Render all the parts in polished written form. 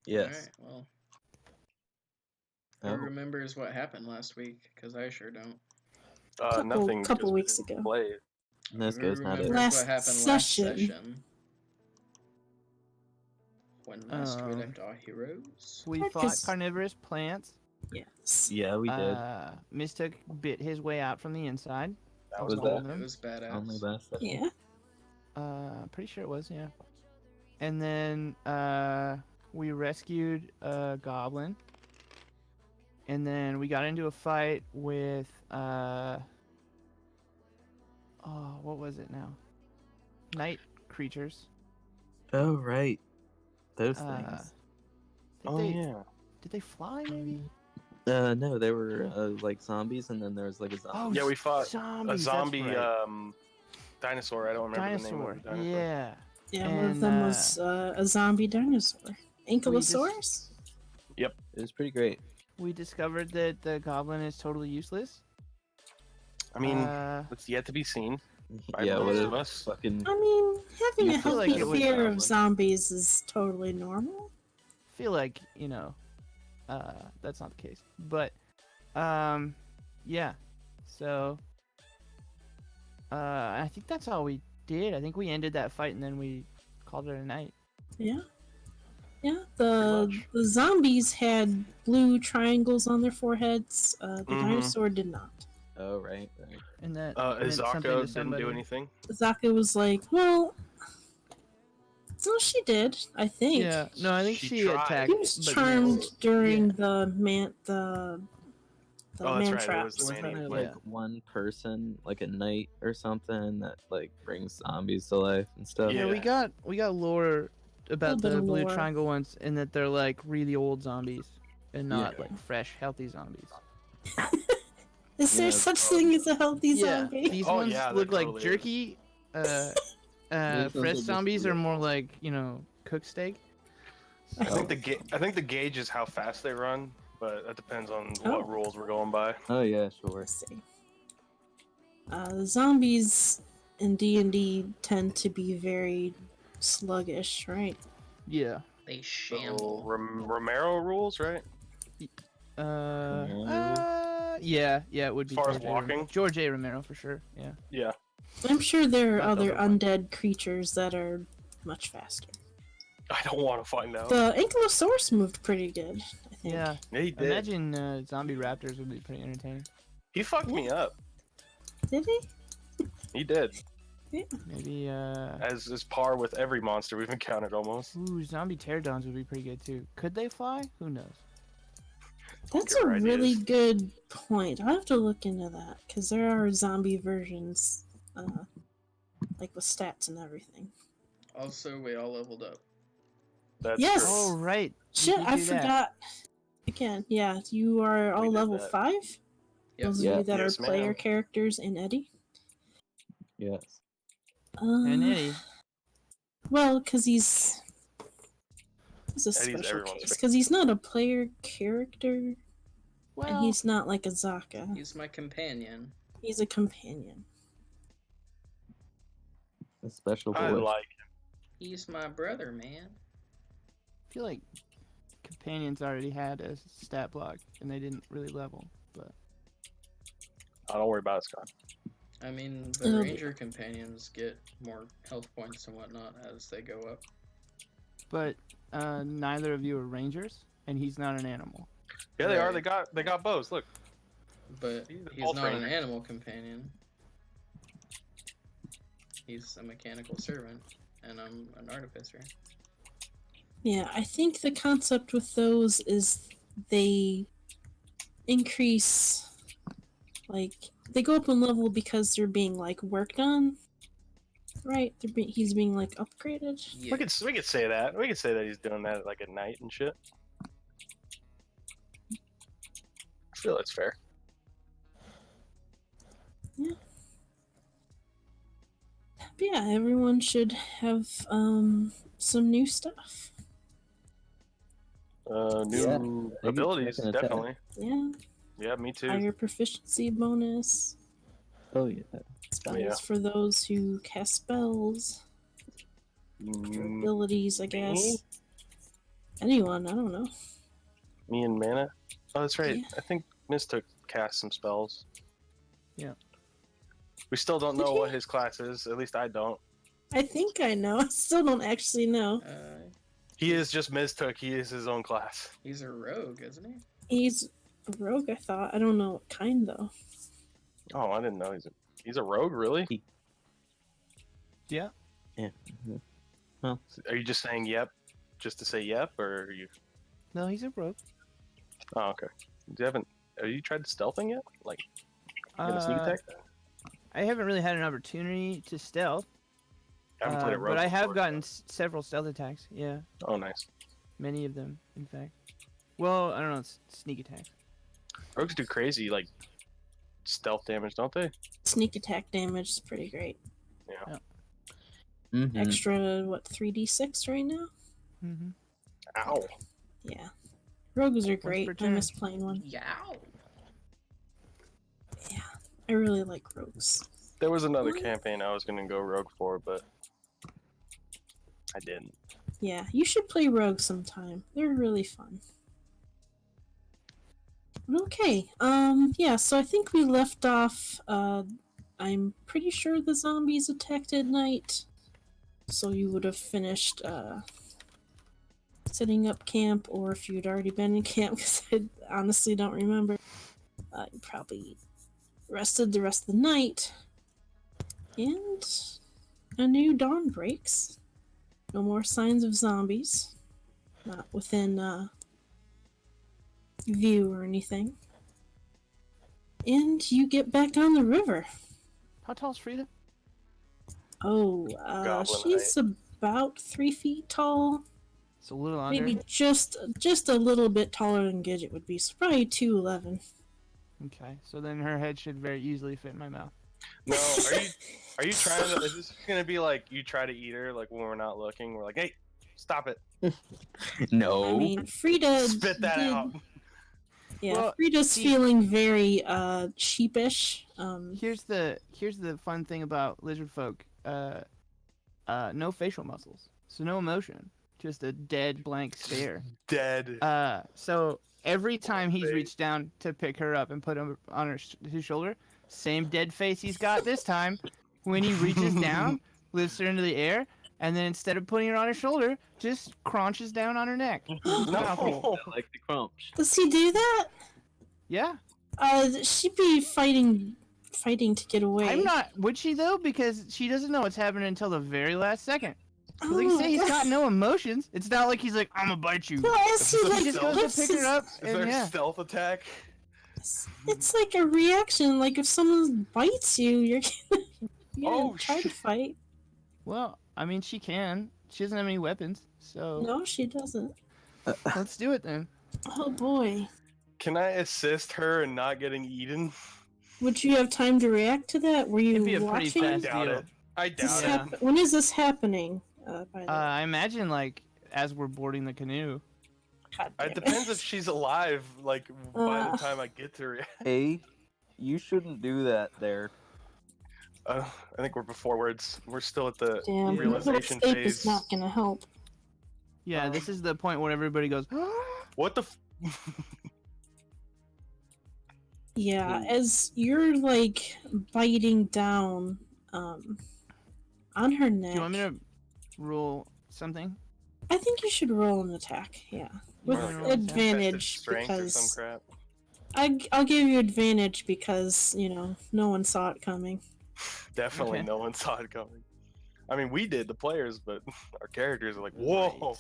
Yes. Alright, well. Oh. Who remembers what happened last week? Because I sure don't. Nothing. Couple 'cause we weeks didn't ago. play. This Who goes not it. remembers Last what happened session. last session? When last we left our heroes? We fought Marcus. carnivorous plants. Yes. Yeah, we did. Mistook bit his way out from the inside. That was was that? cool. It Them. was badass. Only last session. Yeah. Pretty sure it was, yeah. And then we rescued a goblin. And then we got into a fight with what was it now? Night creatures. Oh right, those things. Did they fly maybe? No, they were like zombies, and then there was like a zombie. Yeah, we fought zombies, a zombie that's right. dinosaur. I don't remember the name of the dinosaur. Yeah. Yeah, one of And, them was a zombie dinosaur. Ankylosaurus? It was pretty great. We discovered that the goblin is totally useless. I mean, Uh, it's yet to be seen. By Yeah, most what of a us. fucking. I mean, having You a feel like healthy it was fear goblin. of zombies is totally normal. feel like that's not the case, but yeah. So I think that's all we did. I think we ended that fight and then we called it a night. Yeah. Yeah, Pretty the zombies had blue triangles on their foreheads. The Mhm. dinosaur did not. Oh right. And that meant something Izako to didn't somebody. do anything. Zaka was like, well... So she did, I think. Yeah, no, I think She she tried. attacked. He was but charmed missed. during Yeah. the Oh, man that's right, it was traps. the Wasn't man- there Yeah. like one person, like a knight or something, that like brings zombies to life and stuff? Yeah, we got lore about Little bit the of blue lore. triangle ones, and that they're like really old zombies and not Yeah. like fresh, healthy zombies. Is there Yeah. such thing as a healthy zombie? These Oh, ones yeah, look there like totally jerky. Those ones Fresh are just zombies are weird. more like cooked steak. I think the gauge is how fast they run, but that depends on Oh. what rules we're going by. Oh yeah, sure. Let's see. Zombies in D&D tend to be very sluggish, right? Yeah. They So, shamble. Romero rules, right? Yeah, it would be. As far as George A. walking? George A. Romero for sure. Yeah. Yeah. I'm sure there are That other doesn't work. undead creatures that are much faster. I don't want to find out. The Ankylosaurus moved pretty good, I think. Yeah. Yeah, he did. Imagine zombie raptors would be pretty entertaining. He fucked me up. Did he? He did. Maybe As is par with every monster we've encountered almost. ooh, zombie pterodons would be pretty good too. Could they fly? Who knows? That's Good a really ideas. good point. I'll have to look into that, because there are zombie versions, like with stats and everything. Also, we all leveled up. That's Yes! true. Oh right. Shit, did I do that. forgot. Again, yeah, you are all We did level that. 5? Yep. Those of Yeah. you that Yes, are player ma'am. characters in Eddie. Yes. And Eddie. Well, because he's a special everyone's case. Because he's not a player character, and Well, he's not like a Zaka. He's my companion. He's a companion. A special I boy. like He's my brother, man. I feel like companions already had a stat block and they didn't really level, but Oh, don't worry about it, Scott. I mean, the Oh. ranger companions get more health points and whatnot as they go up. neither of you are rangers, and he's not an animal. Yeah, they are. Right. They got bows. Look. But He's a he's wolf not an ranger. animal companion. He's a mechanical servant, and I'm an artificer. Yeah, I think the concept with those is they increase, like, they go up in level because they're being, like, worked on. Right? He's being, like, upgraded. Yeah. We could say that. We could say that he's doing that like at night and shit. I feel that's fair. But yeah, everyone should have some new stuff. New Maybe abilities, check an attack. definitely. Yeah, Yeah, me too. higher proficiency bonus. Oh yeah. Spells Yeah. for those who cast spells. Mm, Abilities, I guess. Anyone, I don't know. Me and Mana. Oh, that's right. Yeah. I think Mistook cast some spells. Yeah. We still don't Did know he? what his class is. At least I don't. I think I know. I still don't actually know. He is just Mistook. He is his own class. He's a rogue, isn't he? He's a rogue, I thought. I don't know what kind, though. Oh, I didn't know he's a rogue. Really? Yeah. Yeah. Well, Are you just saying yep, just to say yep, or are you? No, he's a rogue. Oh, okay. Have you tried stealthing yet? Like, get a sneak attack? I haven't really had an opportunity to stealth. I haven't played a rogue but I have before, gotten so- several stealth attacks. Yeah, Oh, nice. many of them, in fact. Well, I don't know, sneak attacks. Rogues do crazy like stealth damage, don't they? Sneak attack damage is pretty great. Yeah. mhm. Extra, what, 3d6 right now? Mm-hmm. Ow. Yeah. Rogues are per great. I turn. miss playing one. Yow. Yeah. I really like rogues. There was another campaign I was gonna go rogue for, but I didn't. Yeah, you should play rogues sometime. They're really fun. Okay. Yeah, so I think we left off, I'm pretty sure the zombies attacked at night. So you would have finished, setting up camp, or if you'd already been in camp, because I honestly don't remember. You probably rested the rest of the night. And a new dawn breaks. No more signs of zombies. Not within, view or anything. And you get back on the river. How tall is Frida? Oh, Goblin she's about 3 feet tall. It's a little under. Maybe just a little bit taller than Gidget would be. So probably 2'11". Okay, so then her head should very easily fit in my mouth. No, are you trying to? Is this gonna be like you try to eat her like when we're not looking? We're like, hey, stop it! No. I mean, Frida Spit that did- out. Yeah, Well, Frida's see- feeling very sheepish. Here's the fun thing about lizard folk. No facial muscles, so no emotion, just a dead blank stare. Dead. So every time he's Face. reached down to pick her up and put him on his shoulder, same dead face he's got this time. When he reaches down, lifts her into the air, and then instead of putting her on his shoulder, just crunches down on her neck. No. Like the crunch. Does he do that? Yeah, She'd be fighting to get away. I'm not. Would she though? Because she doesn't know what's happening until the very last second. Oh Like I say, my he's God. got no emotions. It's not like he's like, I'm gonna bite you. No, as he He like He just goes lifts to pick his- her up, Is there and a yeah. stealth attack? It's like a reaction. Like if someone bites you, you're gonna Oh, try to shit. fight. Well, I mean, she can. She doesn't have any weapons, so No, she doesn't. let's do it then. Oh boy. Can I assist her in not getting eaten? Would you have time to react to that? Were you It'd be a pretty watching? fast Doubt deal. it. I This doubt it. when is this happening? By the way? I imagine like as we're boarding the canoe. God damn It depends if she's alive. Like by the time I get to her. Hey, you shouldn't do that there. I think we're before words. We're still at the Damn, realization escape phase. is not gonna help. Yeah, this is the point where everybody goes. What the? Yeah, as you're like biting down on her Do neck. you want me to roll something? I think you should roll an attack. Yeah, with Roll an advantage strength or some because crap. I'll give you advantage because no one saw it coming. Definitely, Okay. no one saw it coming. I mean, we did, the players, but our characters are like, whoa.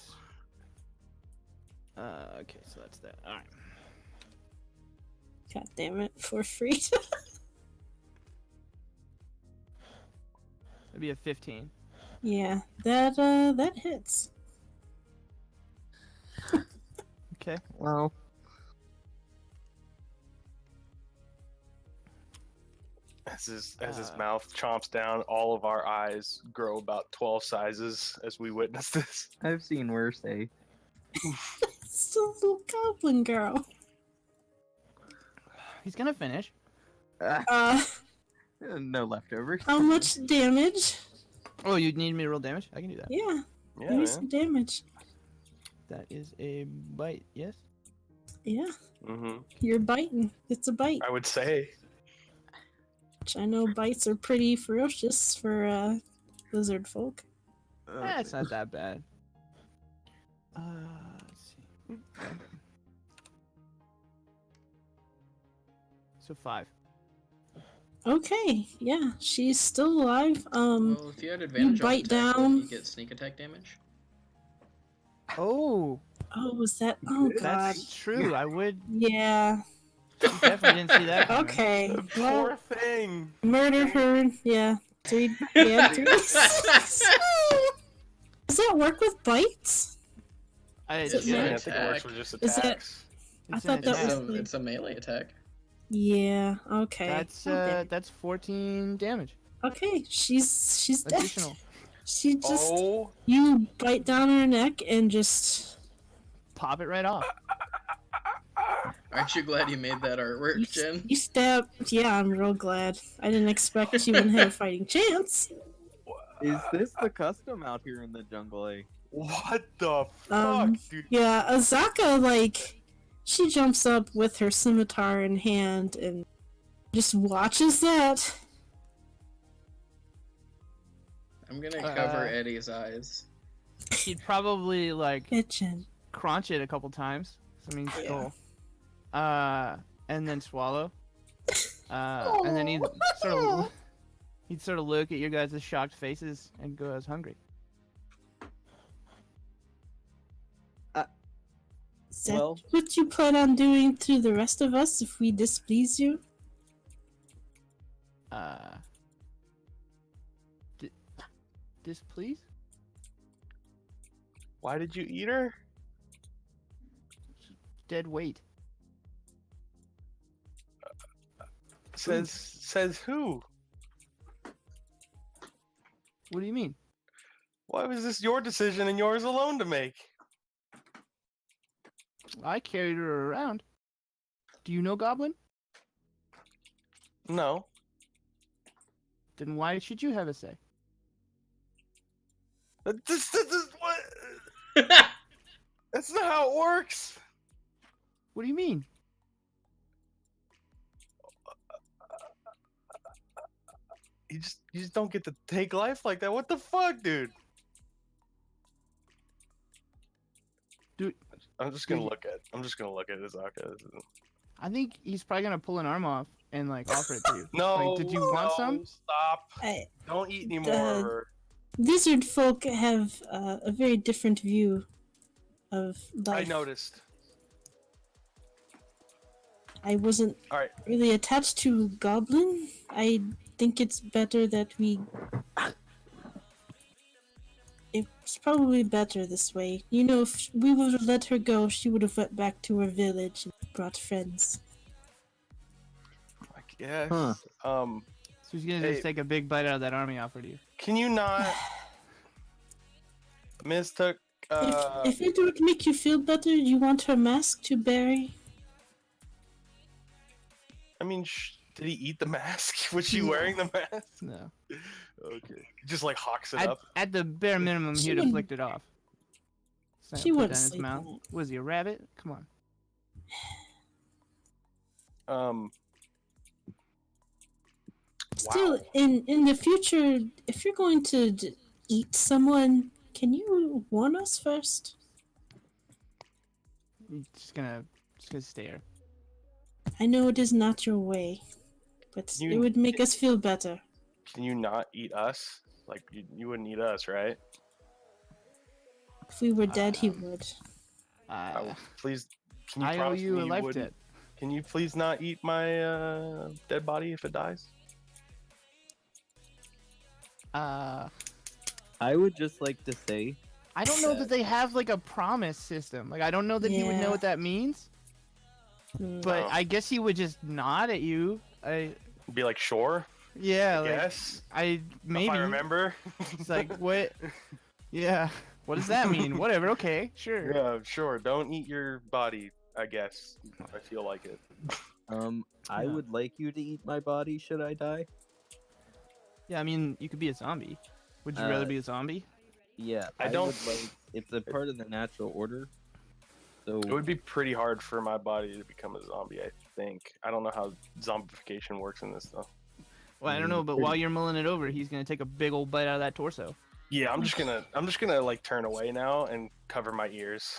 Right. Okay, so that's that. All right. God damn it, for free. It'd be a 15. Yeah, that hits. Okay. Well, As his mouth chomps down, all of our eyes grow about 12 sizes as we witness this. I've seen worse, eh? It's a little goblin girl. He's gonna finish. No leftovers. How much damage? Oh, you need me to roll damage? I can do that. Yeah, Yeah, give me man. some damage. That is a bite. Yes. Yeah, Mm-hmm. you're biting. It's a bite. I would say. Which I know bites are pretty ferocious for lizard folk. It's not that bad. Let's see. So 5. Okay, yeah, she's still alive. Well, if you had advantage on bite attack, down. you get sneak attack damage. Oh, Oh, was that? Oh God. that's true. I would Yeah. definitely didn't see that. coming. Okay. Poor Well, thing. murder her. Yeah. 3. Yeah. 3. Does that work with bites? It's Is it Yeah, I melee? think it works with just Is that- attacks. I an thought that attack. was- It's a melee attack. Yeah. Okay. Okay. That's 14 damage. Okay. She's dead. Additional. She just Oh, you bite down her neck and just Pop it right off. Aren't you glad you made that artwork, Jen? you stab. Yeah, I'm real glad. I didn't expect she wouldn't have a fighting chance. Is this the custom out here in the jungle? what the fuck, Um, dude? Yeah, Azaka, like, she jumps up with her scimitar in hand and just watches that. I'm gonna cover Eddie's eyes. He'd probably like Bitchin'. crunch it a couple times. I mean, Yeah. skull. And then swallow. And then he'd sort of look at your guys' shocked faces and go, "I was hungry." Is that Well- what you plan on doing to the rest of us if we displease you? Displease? Why did you eat her? Dead weight. Says who? What do you mean? Why was this your decision and yours alone to make? I carried her around. Do you know Goblin? No. Then why should you have a say? This is what. That's not how it works. What do you mean? You just don't get to take life like that. What the fuck, dude? Dude, I'm just gonna look at Azaka. I think he's probably gonna pull an arm off and like offer it to you. No. Like, did you want no, some? Stop. I, Don't eat anymore. lizard folk have a very different view of life. I noticed. I wasn't Alright. really attached to Goblin. I think it's better that we. It's probably better this way. You know, if we would have let her go, she would have went back to her village and brought friends. I guess. Huh. So he's gonna Hey. just take a big bite out of that arm he offered you. Can you not, Mistook? If it would make you feel better, you want her mask to bury? I mean, did he eat the mask? Was she No. wearing the mask? No. Okay. Just like hawks it At, up. at the bare minimum, She he'd have wouldn't- flicked it off. So She put wouldn't that in his sleep mouth. on it. Was he a rabbit? Come on. Still, Wow. in the future, if you're going to eat someone, can you warn us first? He's just gonna stare. I know it is not your way, but You- it would make us feel better. Can you not eat us? Like you wouldn't eat us, right? If we were dead, he would. Please. Can you I owe promise you me a you life wouldn't? debt. Can you please not eat my dead body if it dies? I I would just like to say, don't know that they have like a promise system. Like I don't know that he would know Yeah. what that means. Hmm. But Oh. I guess he would just nod at you. Be like, sure. Yeah, like Yes. maybe. If I remember. It's like what? Yeah. What does that mean? Whatever. Okay. Sure. Yeah, sure. Don't eat your body. I guess. I feel like it. I Yeah. would like you to eat my body should I die. Yeah. I mean, you could be a zombie. Would you rather Uh, be a zombie? Yeah, I don't- would like. It's a part of the natural order. So It would be pretty hard for my body to become a zombie, I think. I don't know how zombification works in this though. Well, I don't know, but while you're mulling it over, he's gonna take a big old bite out of that torso. Yeah, I'm just gonna like turn away now and cover my ears.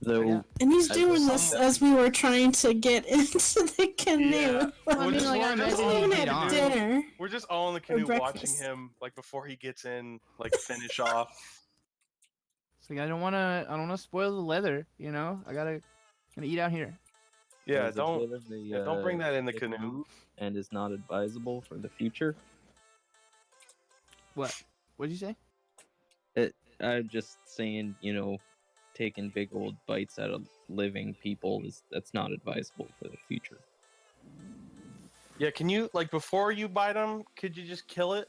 though. Yeah. And he's I doing just- this as we were trying to get into the canoe. Yeah. Well, I We're mean, just- like, I we're imagine just he'd all Even in get the at on. canoe. dinner. We're just all in the canoe watching breakfast. him like before he gets in, like finish off. It's like I don't wanna spoil the leather, you know. Gonna eat out here. Yeah, There's a don't bit of a, don't bring that in the dick canoe. move and is not advisable for the future. What? What'd you say? I'm just saying, taking big old bites out of living people that's not advisable for the future. Yeah, can you like before you bite him, could you just kill it?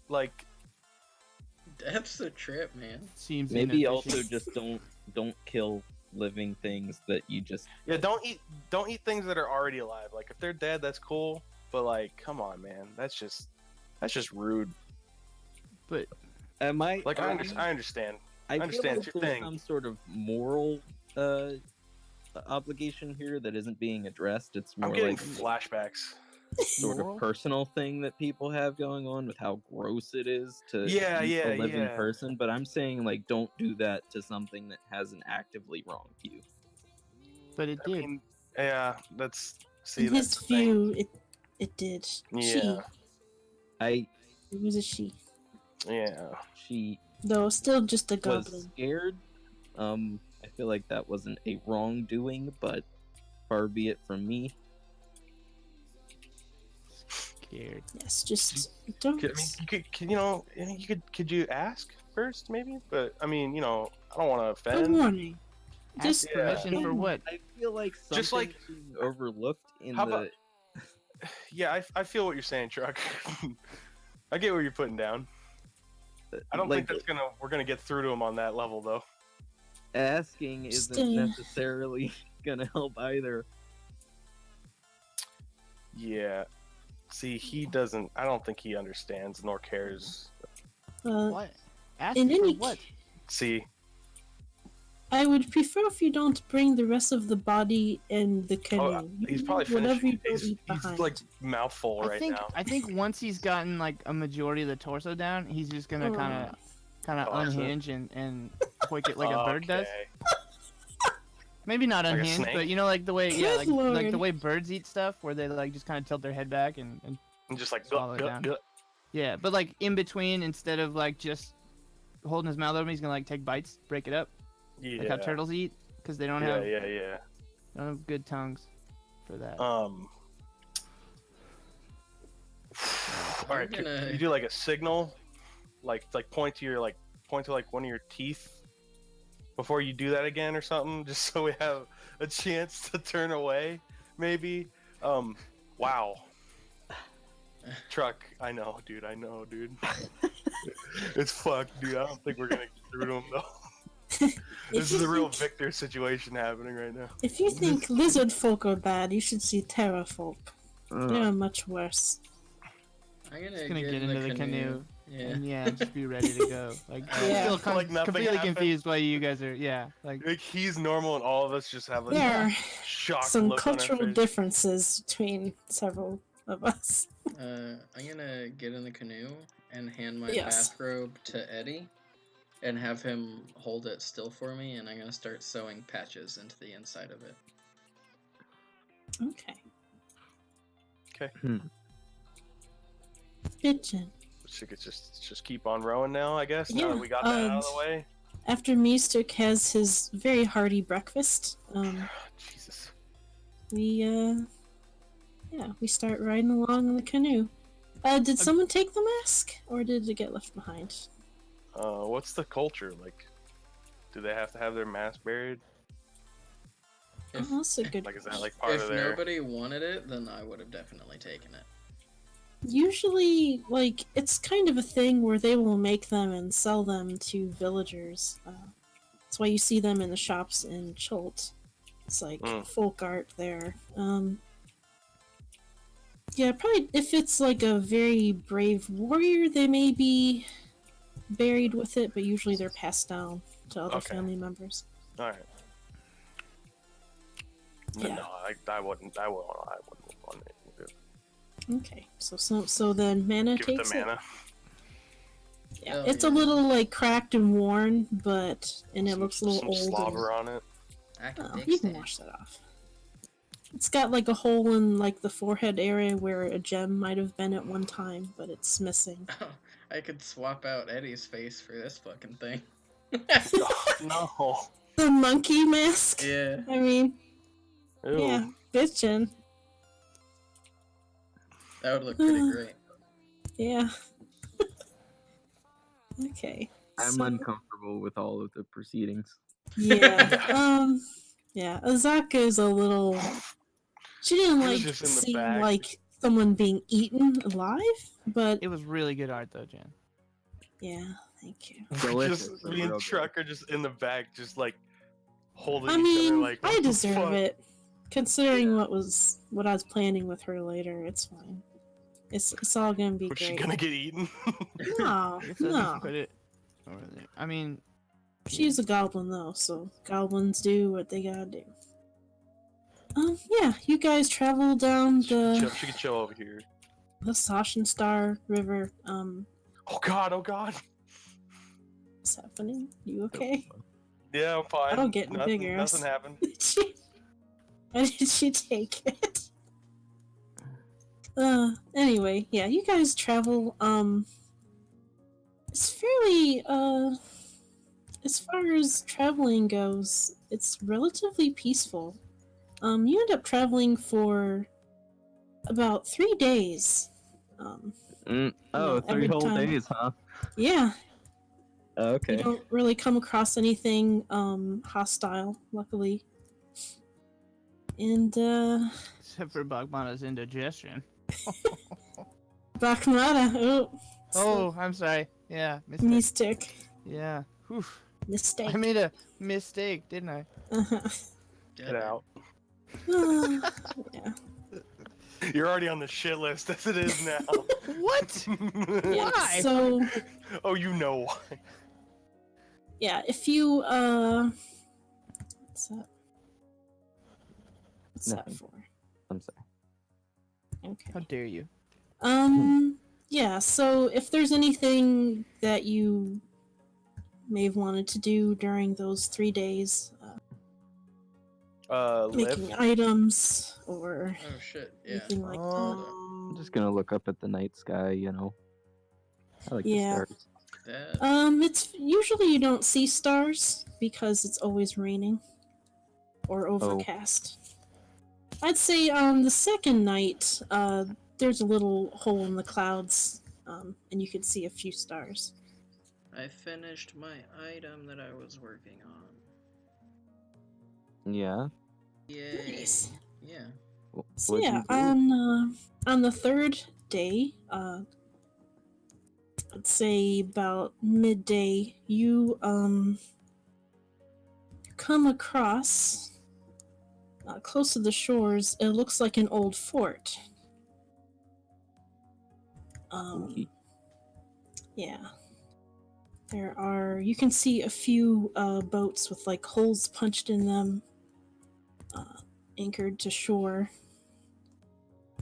Like That's the trip, man. Seems Maybe inefficient. also just don't kill living things that you just. yeah, don't eat things that are already alive. Like if they're dead, that's cool, but like come on, man. That's just rude. But Am I? Like I are understand. I feel understand like your there's thing. some sort of moral obligation here that isn't being addressed. It's I'm more getting like flashbacks. sort Moral? of personal thing that people have going on with how gross it is to Yeah, eat yeah, a living yeah. person. But I'm saying like don't do that to something that hasn't actively wronged you. it I did. mean, yeah, that's see In that's his the thing. view, it did. Yeah, It was a she. yeah. She Though still just a was goblin. scared. I feel like that wasn't a wrongdoing, but far be it from me. Scared. Yes, just don't. I mean, could you ask first maybe? But I mean, I don't want to Good offend. warning. Ask Just Yeah. permission for what? I feel like something Just like- being overlooked in How the. about- Yeah, I feel what you're saying, Truck. I get what you're putting down. I don't like, think we're gonna get through to him on that level though. asking isn't Still- necessarily gonna help either. Yeah. See, he doesn't. I don't think he understands nor cares. What? Ask In for any what? See, I would prefer if you don't bring the rest of the body in the canoe. he's You probably eat whatever finished. you don't eat He's behind. like mouthful right now. I think once he's gotten like a majority of the torso down, he's just gonna kind of Oh. unhinge and hoik it like a bird does. Okay. Maybe not Like a unhinged, snake? but like the way, Good like lord. the way birds eat stuff, where they like just kind of tilt their head back and I'm just like Swallow it down. yeah, but like in between, instead of like just holding his mouth open, he's gonna like take bites, break it up, Yeah. like how turtles eat, because they don't yeah, have yeah, they don't have good tongues for that. All right, gonna- you do like a signal, like point to one of your teeth before you do that again or something, just so we have a chance to turn away, maybe. Wow. Truck, I know, dude. It's fucked, dude. I don't think we're gonna get through to him though. This is a real Victor situation happening right now. If you think lizard folk are bad, you should see terra folk. Uh, They're much worse. I'm gonna, Gonna get get in into the canoe. Yeah. And yeah, just be ready to go. Like, Yeah. still Like nothing completely happened. confused why you guys are. Yeah, like Like he's normal and all of us just have like There a are shocked some look on our cultural face. differences between several of us. I'm gonna get in the canoe and hand my Yes. bathrobe to Eddie, and have him hold it still for me, and I'm gonna start sewing patches into the inside of it. Okay. Okay. Bitchin'. So we could just keep on rowing now, I guess. Now Yeah, that we got that out of the way. After Mystic has his very hearty breakfast, Jesus. we start riding along in the canoe. Did someone take the mask, or did it get left behind? What's the culture like? Do they have to have their mask buried? If, Oh, that's a good. Like, is that like part if of their? nobody wanted it, then I would have definitely taken it. Usually, like, it's kind of a thing where they will make them and sell them to villagers. That's why you see them in the shops in Chult. It's like folk art there. Yeah, probably if it's like a very brave warrior, they may be buried with it, but usually they're passed down to other Okay. family members. All right. Yeah. No, I wouldn't want it. Okay, so then mana Give takes the mana. it. Yeah, Oh, it's a yeah. little like cracked and worn, and it looks a little some old. and- slobber on it. I can Oh, fix you can it. wash that off. It's got like a hole in like the forehead area where a gem might have been at one time, but it's missing. Oh, I could swap out Eddie's face for this fucking thing. No. The monkey mask. Yeah. I mean, Ew. yeah, bitchin'. That would look pretty great. Yeah. Okay. I'm so- uncomfortable with all of the proceedings. Yeah. Yeah. Azaka is a little. She didn't He was like just in the seem back. like someone being eaten alive, but It was really good art though, Jen. yeah. Thank you. Delicious. Just me and Real good. Truck are just in the back, just like holding I each mean, other like. I "What the deserve fuck?" it. Considering what I was planning with her later, it's fine. It's all gonna be Was she great. gonna get eaten? No, I guess I'll no. just put it over there. I mean, She's a goblin though, so goblins do what they gotta do. Yeah, you guys travel down She can the chill over here. Sashin Star River. Oh god, oh god. What's happening? You okay? Yeah, I'm fine. That'll get nothing, bigger. Nothing happened. Why did she take it? Anyway, yeah, you guys travel, it's fairly, as far as traveling goes, it's relatively peaceful. You end up traveling for about 3 days. Oh, No, 3 every whole time. days, huh? Yeah, you Okay. don't really come across anything, hostile, luckily. And, except for Bagmana's indigestion. Bakmata, Oh, I'm sorry. Yeah, mistake. Mystic. Yeah. Whew. Mistake. I made a mistake, didn't I? Get out. Yeah. You're already on the shit list as it is now. What? Yeah, Why? so Oh, you know why. yeah, if you what's that? What's that Nothing. for? I'm sorry. How Okay. dare you? Yeah, so if there's anything that you may have wanted to do during those 3 days, making Lift. items or Oh shit, yeah. anything like I'm just gonna look up at the night sky, you know. I like Yeah. the stars. That, that. It's usually you don't see stars because it's always raining or overcast. I'd say on the second night, there's a little hole in the clouds, and you can see a few stars. I finished my item that I was working on. Yeah. Yay. Nice. Yeah. So What'd yeah, you do? on the third day, I'd say about midday, you come across close to the shores. It looks like an old fort. Spooky. Yeah. You can see a few boats with like holes punched in them, anchored to shore.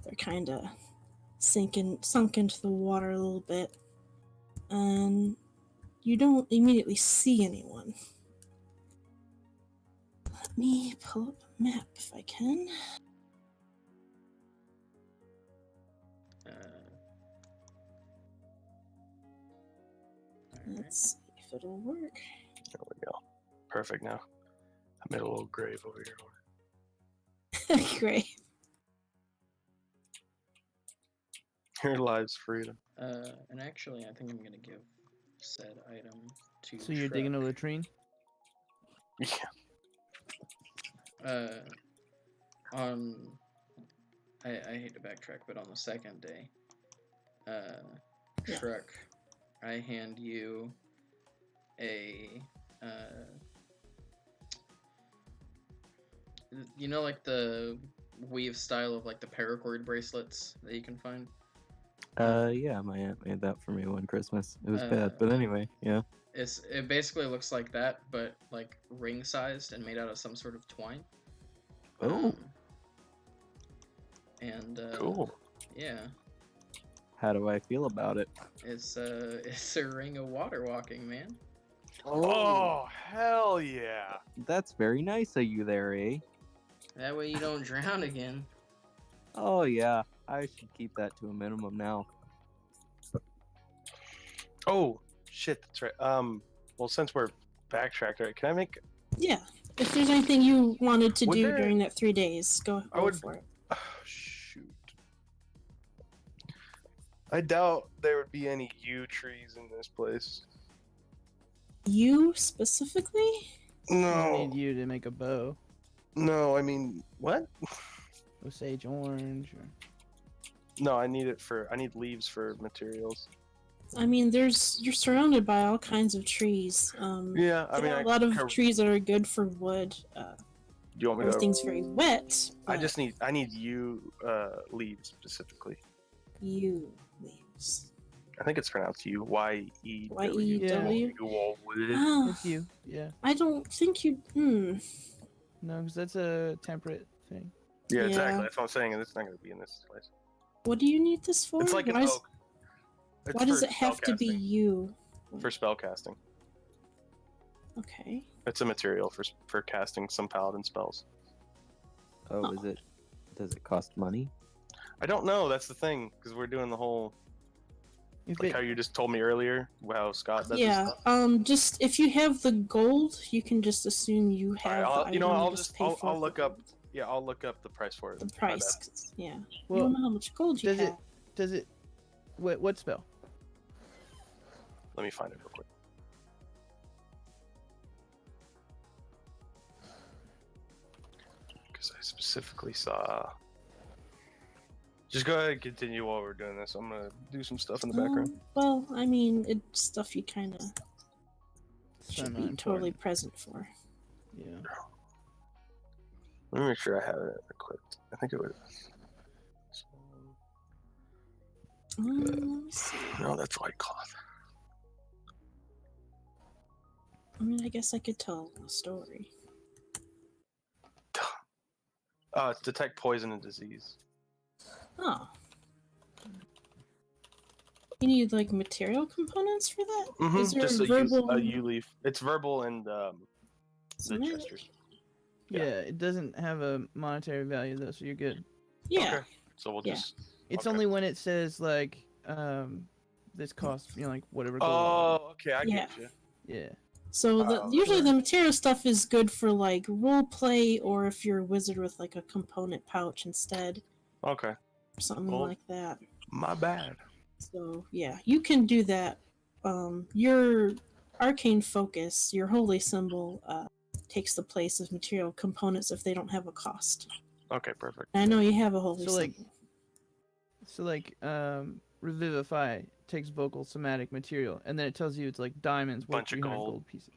They're kind of sunk into the water a little bit. And you don't immediately see anyone. Let me pull up a map if I can. Alright. Let's see if it'll work. There we go. Perfect now. I made a little grave over here. Great. Your life's freedom. And actually, I think I'm gonna give said item to. So you're digging a Truck. latrine? Yeah. On. I hate to backtrack, but on the second day, Yeah. Truck, I hand you a. You know, like the weave style of like the paracord bracelets that you can find. Yeah, my aunt made that for me one Christmas. It was Uh, bad, but anyway, yeah. It basically looks like that, but like ring sized and made out of some sort of twine. Oh, And Cool. yeah, how do I feel about it? it's a ring of water walking, man. Oh, hell yeah. That's very nice of you there, eh? That way you don't drown again. Oh yeah, I should keep that to a minimum now. Oh, shit, that's right. Well, since we're backtracked, right, can I make... Yeah. If there's anything you wanted to Would do there- during that 3 days, go would- for it. Oh, shoot. I doubt there would be any yew trees in this place. You specifically? I No. need you to make a bow. No, I mean, what? Osage orange. Or... No, I need leaves for materials. I mean, you're surrounded by all kinds of trees. Yeah, I There mean, are a lot of do trees that are good for wood. you want me to... Everything's very wet. I but need yew leaves specifically. you leaves. I think it's pronounced yew. Y-E-W. Y-E-W? Ah, It's you. Yeah. I don't think you. No, because that's a temperate thing. Yeah, Yeah. exactly. That's what I'm saying, and it's not going to be in this place. What do you need this for? It's like an why oak. It's why does for it have to be spellcasting. you? For spell casting? Okay. It's a material for casting some paladin spells. Oh, Oh. is it? Does it cost money? I don't know. That's the thing, because we're doing the whole If like it, how you just told me earlier. How Scott does his Yeah. stuff. Just if you have the gold, you can just assume you All have. right, the item and I'll just just pay for I'll look up. Yeah, I'll look up the price for it. the My bad. price. 'Cause, yeah. You well, don't know how much gold you have. does it? What spell? Let me find it real quick. Because I specifically saw. Just go ahead and continue while we're doing this. I'm gonna do some stuff in the background. Well, I mean, it's stuff you kind of should be Semi-important. totally present for. Yeah. Let me make sure I have it equipped. I think it would. Let me see. No, that's white cloth. I mean, I guess I could tell a story. It's detect poison and disease. Oh. You need like material components for that? Mm-hmm. Is there Just a verbal? a U leaf. It's verbal and the semantic? gestures. yeah. Yeah. It doesn't have a monetary value though, so you're good. Yeah. Okay. So we'll Yeah. just. It's Okay. only when it says like this costs like whatever gold. Oh, okay. I Yeah. get you. Yeah. So usually okay. the material stuff is good for like role play, or if you're a wizard with like a component pouch instead, Okay. or something Cool. like that. My bad. So yeah, you can do that. Your arcane focus, your holy symbol, takes the place of material components if they don't have a cost. Okay, perfect. I know you have a holy So, like, symbol. So like Revivify takes vocal somatic material, and then it tells you it's like diamonds worth Bunch of 300 gold. gold pieces.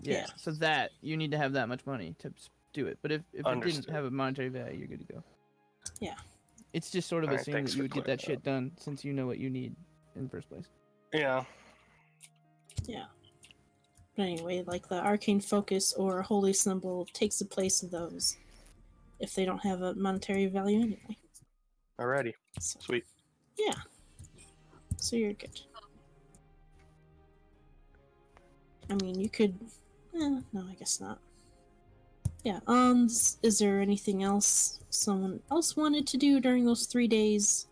Yeah. Yeah. So that you need to have that much money to do it. But if it Understood. didn't have a monetary value, you're good to go. Yeah. It's just sort of Alright, assumed thanks that you for would get clearing that that shit done since you know what you need in the first place. Yeah. Yeah. But anyway, like the arcane focus or holy symbol takes the place of those if they don't have a monetary value anyway. Alrighty. So, Sweet. yeah. So you're good. I mean, you could. No, I guess not. Yeah. Is there anything else someone else wanted to do during those 3 days?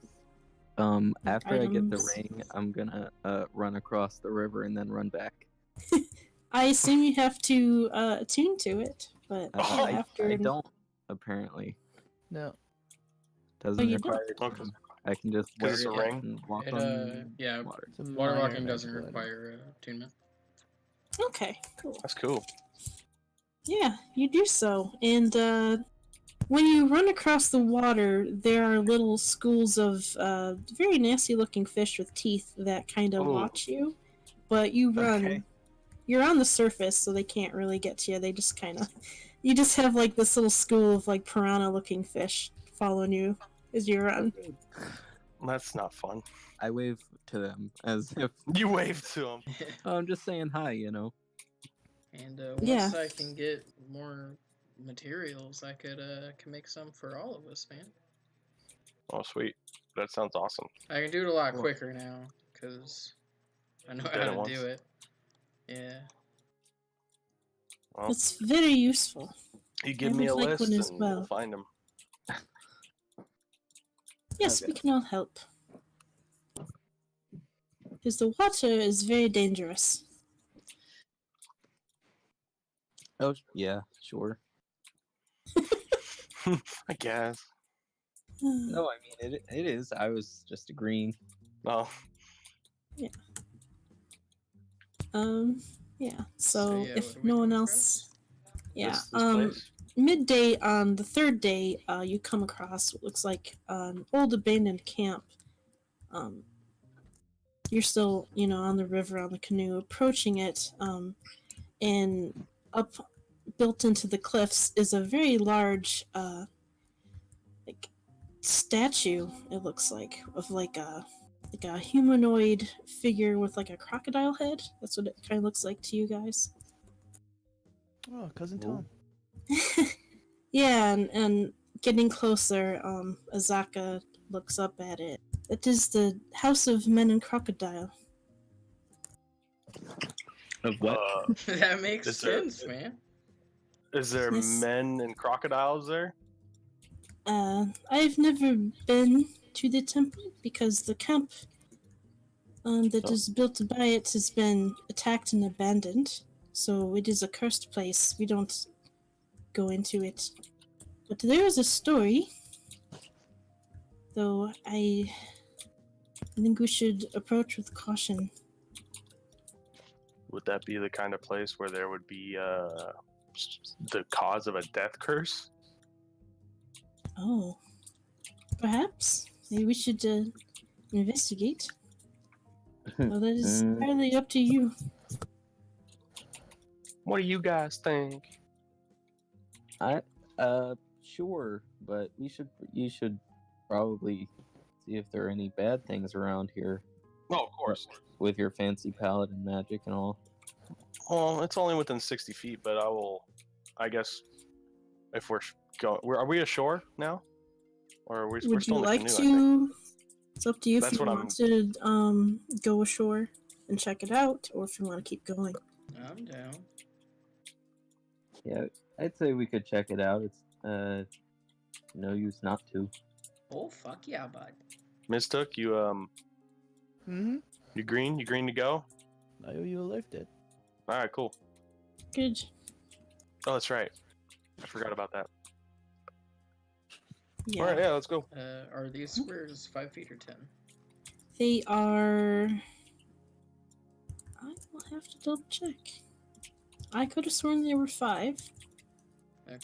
After I get the Items. ring, I'm gonna run across the river and then run back. I assume you have to attune to it, but after I don't apparently. No. Doesn't you don't? require. Okay. I can just 'Cause wear it's a it ring? and walk It, on yeah, water. It's a water minor walking doesn't magical item. require attunement. Okay, cool. That's cool. Yeah, you do so. And when you run across the water, there are little schools of very nasty looking fish with teeth that kind of Ooh. watch you. But you run. Okay. You're on the surface, so they can't really get to you. They just kind of You just have like this little school of like piranha-looking fish following you as you run. That's not fun. I wave to them as if You wave to him. oh, I'm just saying hi, you know. And once Yeah. I can get more materials, I can make some for all of us, man. Oh, sweet. That sounds awesome. I can do it a lot Cool. quicker now because I know Did how it to once. do it. Yeah. Well, It's very useful. you give I me a would like list one and as we'll well. find them. Yes, Okay. we can all help. Because the water is very dangerous. Oh, yeah, sure. I guess. No, I mean it is. I was just agreeing. Oh, Yeah. So yeah, if what are we no one doing, else, yeah. this place? Midday on the third day, you come across what looks like an old abandoned camp. You're still, on the river on the canoe, approaching it, and up, built into the cliffs, is a very large, like statue. It looks like of like a humanoid figure with like a crocodile head. That's what it kind of looks like to you guys. Oh, cousin Cool. Tom. Yeah, and getting closer, Azaka looks up at it. It is the House of Men and Crocodile. Of what? That makes Is there- sense, man. Is there Yes. men and crocodiles there? I've never been to the temple because the camp that Oh. is built by it has been attacked and abandoned. So it is a cursed place. We don't go into it. But there is a story, though I think we should approach with caution. Would that be the kind of place where there would be the cause of a death curse? Oh, perhaps. Maybe we should investigate. Well, that is entirely up to you. What do you guys think? Sure, but you should probably see if there are any bad things around here Oh, of course. with your fancy paladin magic and all. Well, it's only within 60 feet, but I guess, if we're going, are we ashore now? Or are we're Would still you in the like canoe, I think. to? It's up to you That's if you what want to go ashore and check it out, or if you want to keep going. I'm down. Yeah, I'd say we could check it out. It's no use not to. Oh fuck yeah, bud. Mistook, you Mm-hmm. you green? You green to go? I owe you a life, Dad. All right, cool. Good. Oh, that's right. I forgot about that. Yeah. All right, yeah, let's go. Are these squares 5 feet or 10? They are. I will have to double check. I could have sworn they were 5. Okay.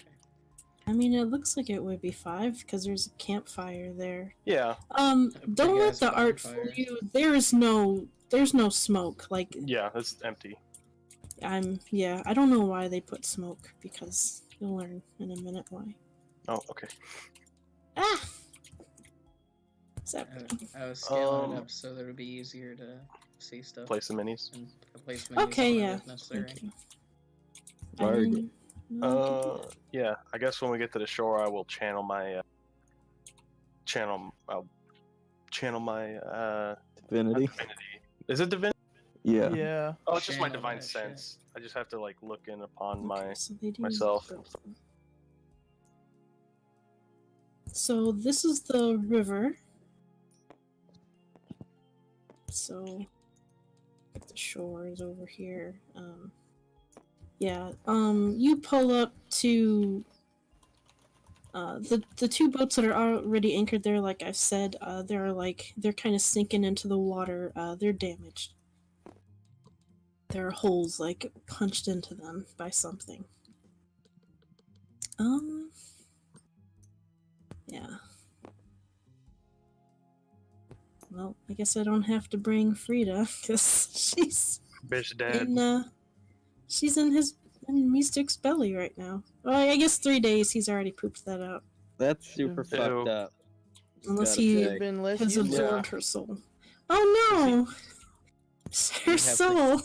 I mean, it looks like it would be 5 because there's a campfire there. Yeah, Don't let big-ass the art fool bonfire. you. There's no smoke. Like yeah, it's empty. I don't know why they put smoke because you'll learn in a minute why. Oh, okay. Ah. So, I was scaling it Um, up so that it would be easier to see stuff. Play some minis. And place menus okay, on it yeah. if necessary. Thank you. Very didn't know I could do that. Yeah, I guess when we get to the shore, I will channel my I'll channel my not Divinity. divinity. Is it divinity? Yeah. Yeah. Oh, it's just my Channel divine that shit. sense. I just have to like look in upon Okay, my. so they do myself. both. So this is the river. So the shore is over here. You pull up to the two boats that are already anchored there. Like I've said, they're kind of sinking into the water. They're damaged. There are holes like punched into them by something. Yeah. Well, I guess I don't have to bring Frida because she's Bitch dead. she's in in Mystic's belly right now. Well, I guess 3 days. He's already pooped that out. That's Should've- super fucked up. Unless Gotta he say. been less has useful. absorbed her soul. Oh no! Her have to- soul.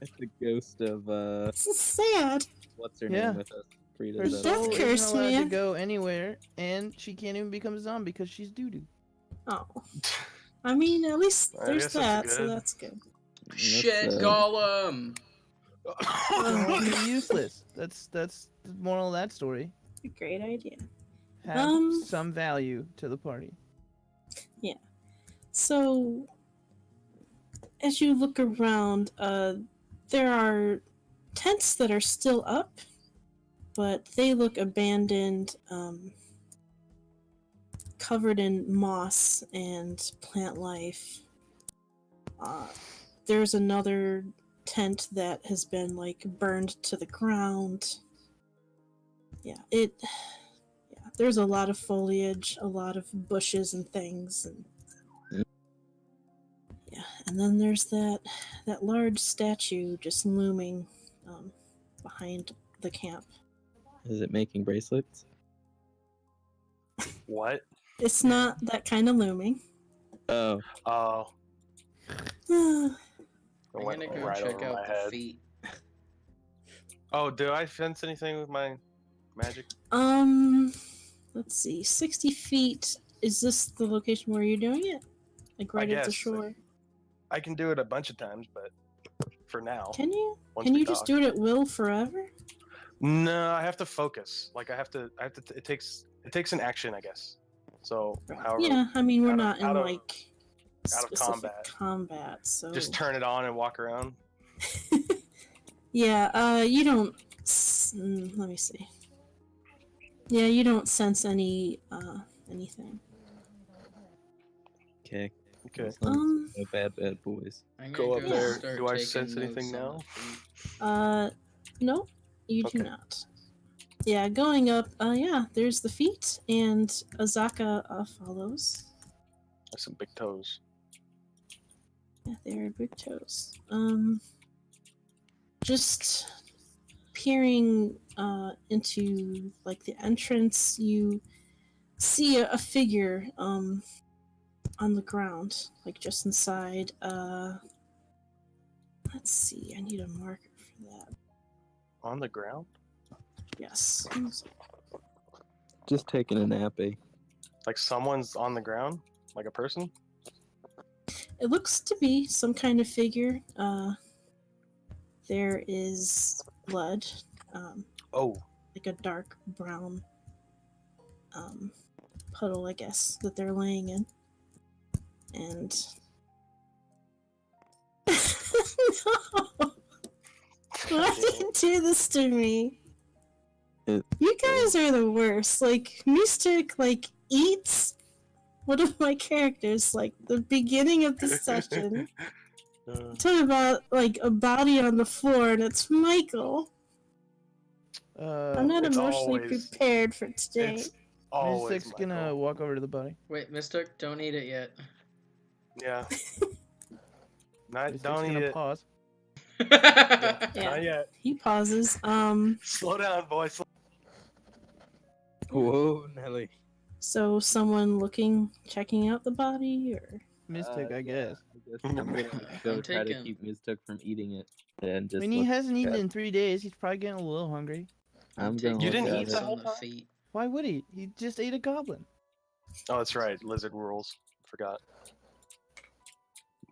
It's the ghost of This is sad. what's her Yeah. name with us? Frida Her Death soul curse, isn't allowed to man. go anywhere, and she can't even become a zombie because she's doo-doo. Oh. I mean, at least I there's guess that's that, so good. that's good. Shit, Gollum. Totally useless. That's the moral of that story. A great idea. Have Um, some value to the party. So, as you look around, there are tents that are still up, but they look abandoned, covered in moss and plant life. There's another tent that has been like burned to the ground. Yeah, there's a lot of foliage, a lot of bushes and things, and yeah, and then there's that large statue just looming behind the camp. Is it making bracelets? What? It's not that kind of looming. Oh, Oh, I'm it went gonna go right check over out my the head. feet. Oh, do I sense anything with my magic? Let's see, 60 feet. Is this the location where you're doing it? Like right at the guess. shore? I can do it a bunch of times, but for now, Can you? once Can we you just talk. do it at will forever? No, I have to focus. Like I have to. It takes an action, I guess. So, however, Yeah, I mean we're out of- not in out of- like out of specific combat. combat, so just turn it on and walk around. yeah, you don't. Let me see. Yeah, you don't sense anything. okay. Okay. No bad boys. I'm Go gonna up Yeah. there. start Do I taking sense anything notes now? on the feet. No, you Okay. do not. Yeah, going up. Yeah, there's the feet, and Azaka follows. That's some big toes. Yeah, they are big toes. Just peering into like the entrance, you see a figure on the ground, like just inside. Let's see. I need a marker for that. On the ground? Yes. Just taking a nap, eh? Like someone's on the ground? Like a person? It looks to be some kind of figure. There is blood, Oh, like a dark brown puddle, I guess, that they're laying in. And no! Why do you do this to me? You guys are the worst. Like, Mystic, like, eats one of my characters, like, the beginning of the session. Talk about, like, a body on the floor, and it's Michael. I'm not It's emotionally always- prepared for today. It's always Mystic's gonna Michael. walk over to the body. Wait, Mystic, don't eat it yet. Yeah. Mystic's Don't eat gonna it. pause. Yeah. Not yet. He pauses. Slow down, boy. Whoa, Nelly. So someone checking out the body, or Mystic, I guess. I guess I'm gonna go I'm try to taking- keep Mystic from eating it, and I just. mean, he look hasn't eaten at- in 3 days. He's probably getting a little hungry. I'm taking gonna You didn't look eat at the it. whole on the time? feet. Why would he? He just ate a goblin. Oh, that's right. Lizard rules. Forgot.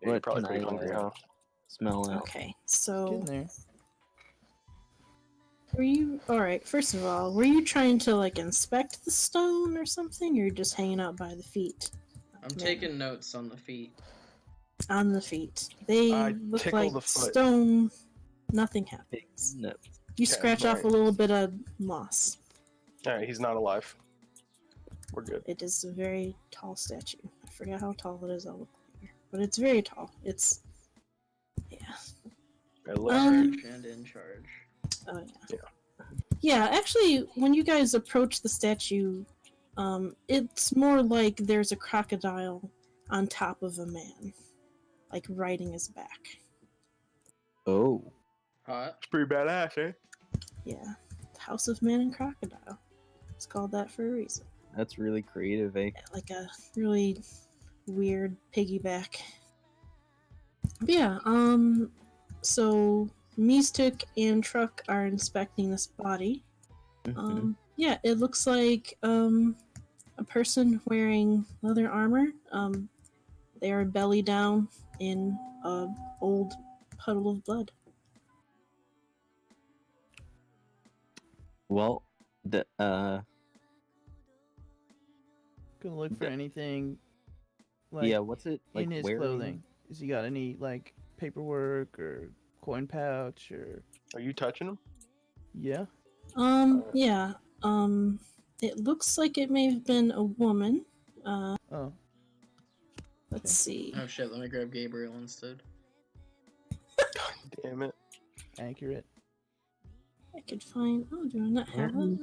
Yeah, you're What probably can pretty I hungry, huh? Smell out. okay. Get So in there. were you all right? First of all, were you trying to like inspect the stone or something, or just hanging out by the feet? I'm Yeah. taking notes on the feet. On the feet. They I look tickle like the foot. stone. Nothing happens. No. You Okay, scratch off a alright. little bit of moss. Alright, he's not alive. We're good. It is a very tall statue. I forgot how tall it is. I'll look later. But it's very tall. It's yeah. I love Large and in charge. Oh yeah. Yeah. Yeah, actually, when you guys approach the statue, it's more like there's a crocodile on top of a man, like riding his back. Oh. Hot. It's pretty badass, eh? Yeah, House of Man and Crocodile. It's called that for a reason. That's really creative, eh? Like a really weird piggyback. But yeah, so Mystic and Truck are inspecting this body. Yeah, it looks like a person wearing leather armor. They are belly down in a old puddle of blood. Well, the Gonna look for anything like yeah, what's it like in his wearing? clothing. Has he got any like paperwork or coin pouch or Are you touching him? yeah? Yeah. It looks like it may have been a woman. Oh, Let's see. Oh shit, let me grab Gabriel instead. Damn it. accurate. I could find. Oh, do I not have it?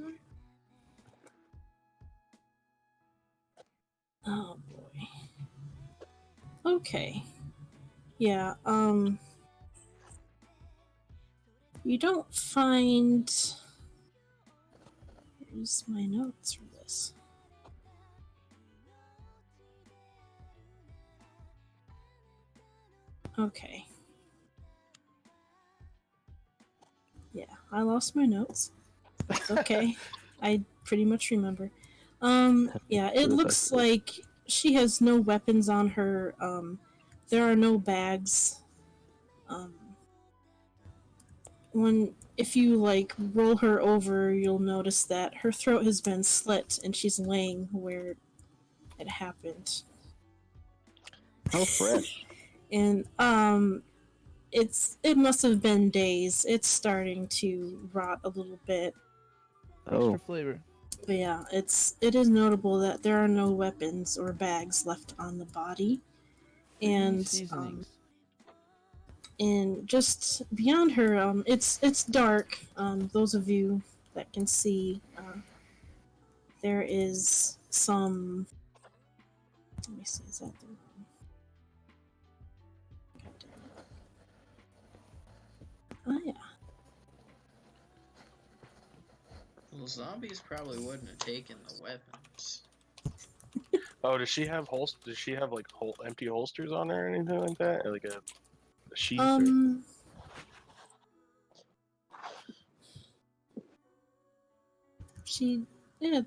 Oh boy. Okay. Yeah. You don't find. Here's my notes for this. Okay. Yeah, I lost my notes. It's okay. I pretty much remember. Yeah, it looks like she has no weapons on her. There are no bags. If you like roll her over, you'll notice that her throat has been slit and she's laying where it happened. How fresh. And it must have been days. It's starting to rot a little bit. Extra flavor. But yeah, it is notable that there are no weapons or bags left on the body. And Seasonings. and just beyond her, it's dark. Those of you that can see, there is some. Let me see. Is that the wrong? God damn it. Oh yeah. Well, zombies probably wouldn't have taken the weapons. Oh, does she have Does she have like empty holsters on her or anything like that? Or like a sheath?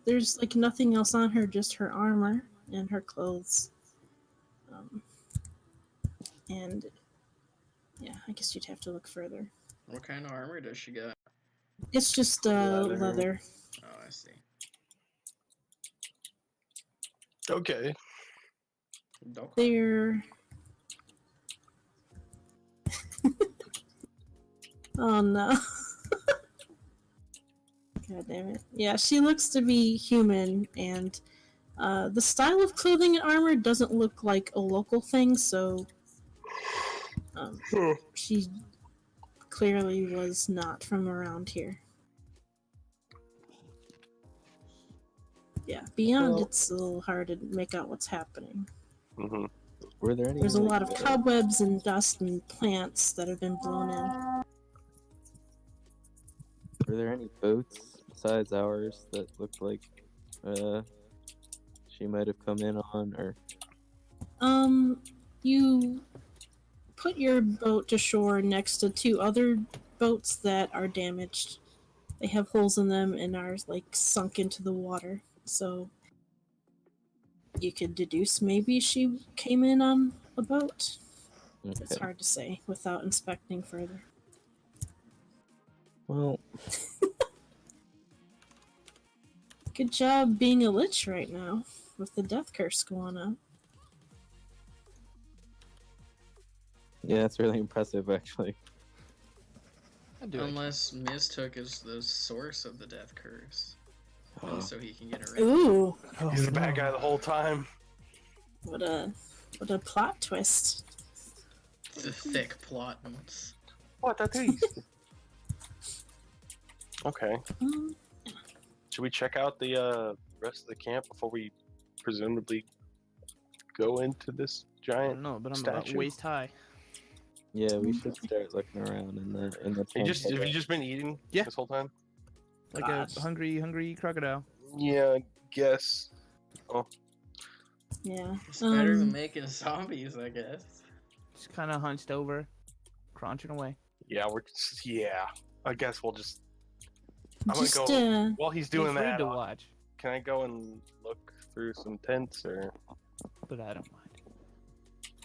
There's like nothing else on her, just her armor and her clothes. And yeah, I guess you'd have to look further. What kind of armor does she got? It's just leather. Oh, I see. Okay. They're. Oh no. God damn it. Yeah, she looks to be human, and the style of clothing and armor doesn't look like a local thing, so she clearly was not from around here. Yeah, beyond it's a little hard to make out what's happening. Mm-hmm. Were there any? There's a lot of cobwebs and dust and plants that have been blown in. Were there any boats besides ours that looked like she might have come in on, or? You put your boat to shore next to two other boats that are damaged. They have holes in them and are like sunk into the water. So you could deduce maybe she came in on a boat. Okay. It's hard to say without inspecting further. Well, good job being a lich right now with the death curse going on. yeah, it's really impressive, actually. Unless Mistook is the source of the death curse. So he can get it right. Ooh, He's the bad guy the whole time. what a plot twist. The thick plottings. What? That taste? Okay. Um, Should we check out the rest of the camp before we presumably go into this I giant don't know, but I'm about statue? waist high. Yeah, we should start looking around in the Have you just been eating Yeah. this whole time? Like God. a hungry crocodile. Yeah, I guess. Yeah. It's better than making zombies, I guess. Just kind of hunched over, crunching away. Yeah, I guess we'll just. I'm Just gonna go while he's Feel doing free that. to watch, Can I go and look through some tents or? but I don't mind.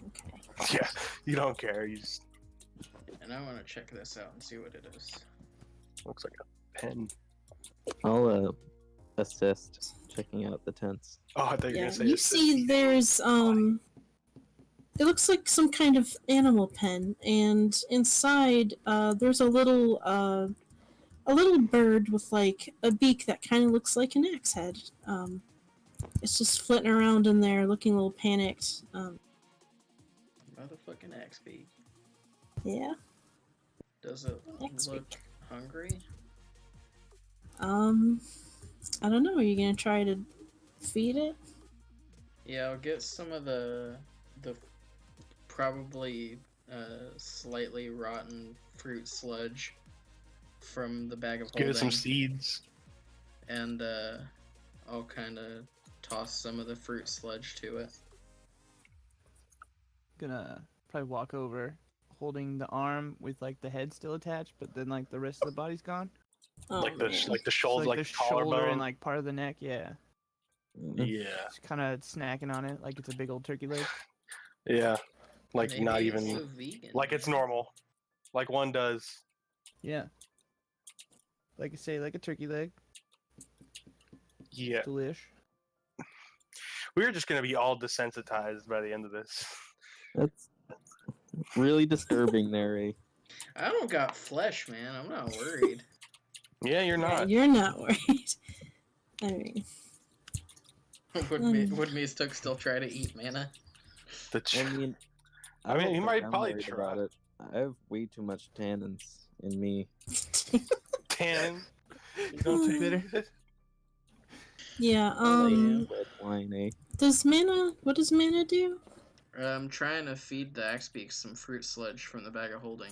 okay. Yeah, you don't care. You just And I want to check this out and see what it is. looks like a pen. I'll assist checking out the tents. Oh, I thought you were Yeah. gonna say You it's see, there's It looks like some kind of animal pen, and inside there's a little bird with like a beak that kind of looks like an axe head. It's just flitting around in there, looking a little panicked. Motherfucking axe beak. Yeah. Does it Axe look beak. hungry? I don't know. Are you gonna try to feed it? Yeah, I'll get some of the probably slightly rotten fruit sludge from the bag of Give holding, it some seeds. and I'll kind of toss some of the fruit sludge to it. Gonna probably walk over, holding the arm with like the head still attached, but then like the rest of the body's gone. Oh, like man. the So, shoulder, like like the collarbone. shoulder and like part of the neck. Yeah, Yeah, just kind of snacking on it like it's a big old turkey leg. yeah. Like Maybe not it's even a vegan. like it's normal, like one does. Yeah. Like I say, like a turkey leg. Yeah, Delish. we're just gonna be all desensitized by the end of this. That's really disturbing there, Ray. I don't got flesh, man. I'm not worried. Yeah, you're Yeah, not. you're not worried. I mean, Would Mistook still try to eat mana? The ch- I mean, I mean, don't he think might I'm probably worried try. about it. I have way too much tannins in me. Tannin. You don't take Bitter. it. yeah. yeah. Red wine, eh? What does mana do? I'm trying to feed the axe beak some fruit sludge from the bag of holding.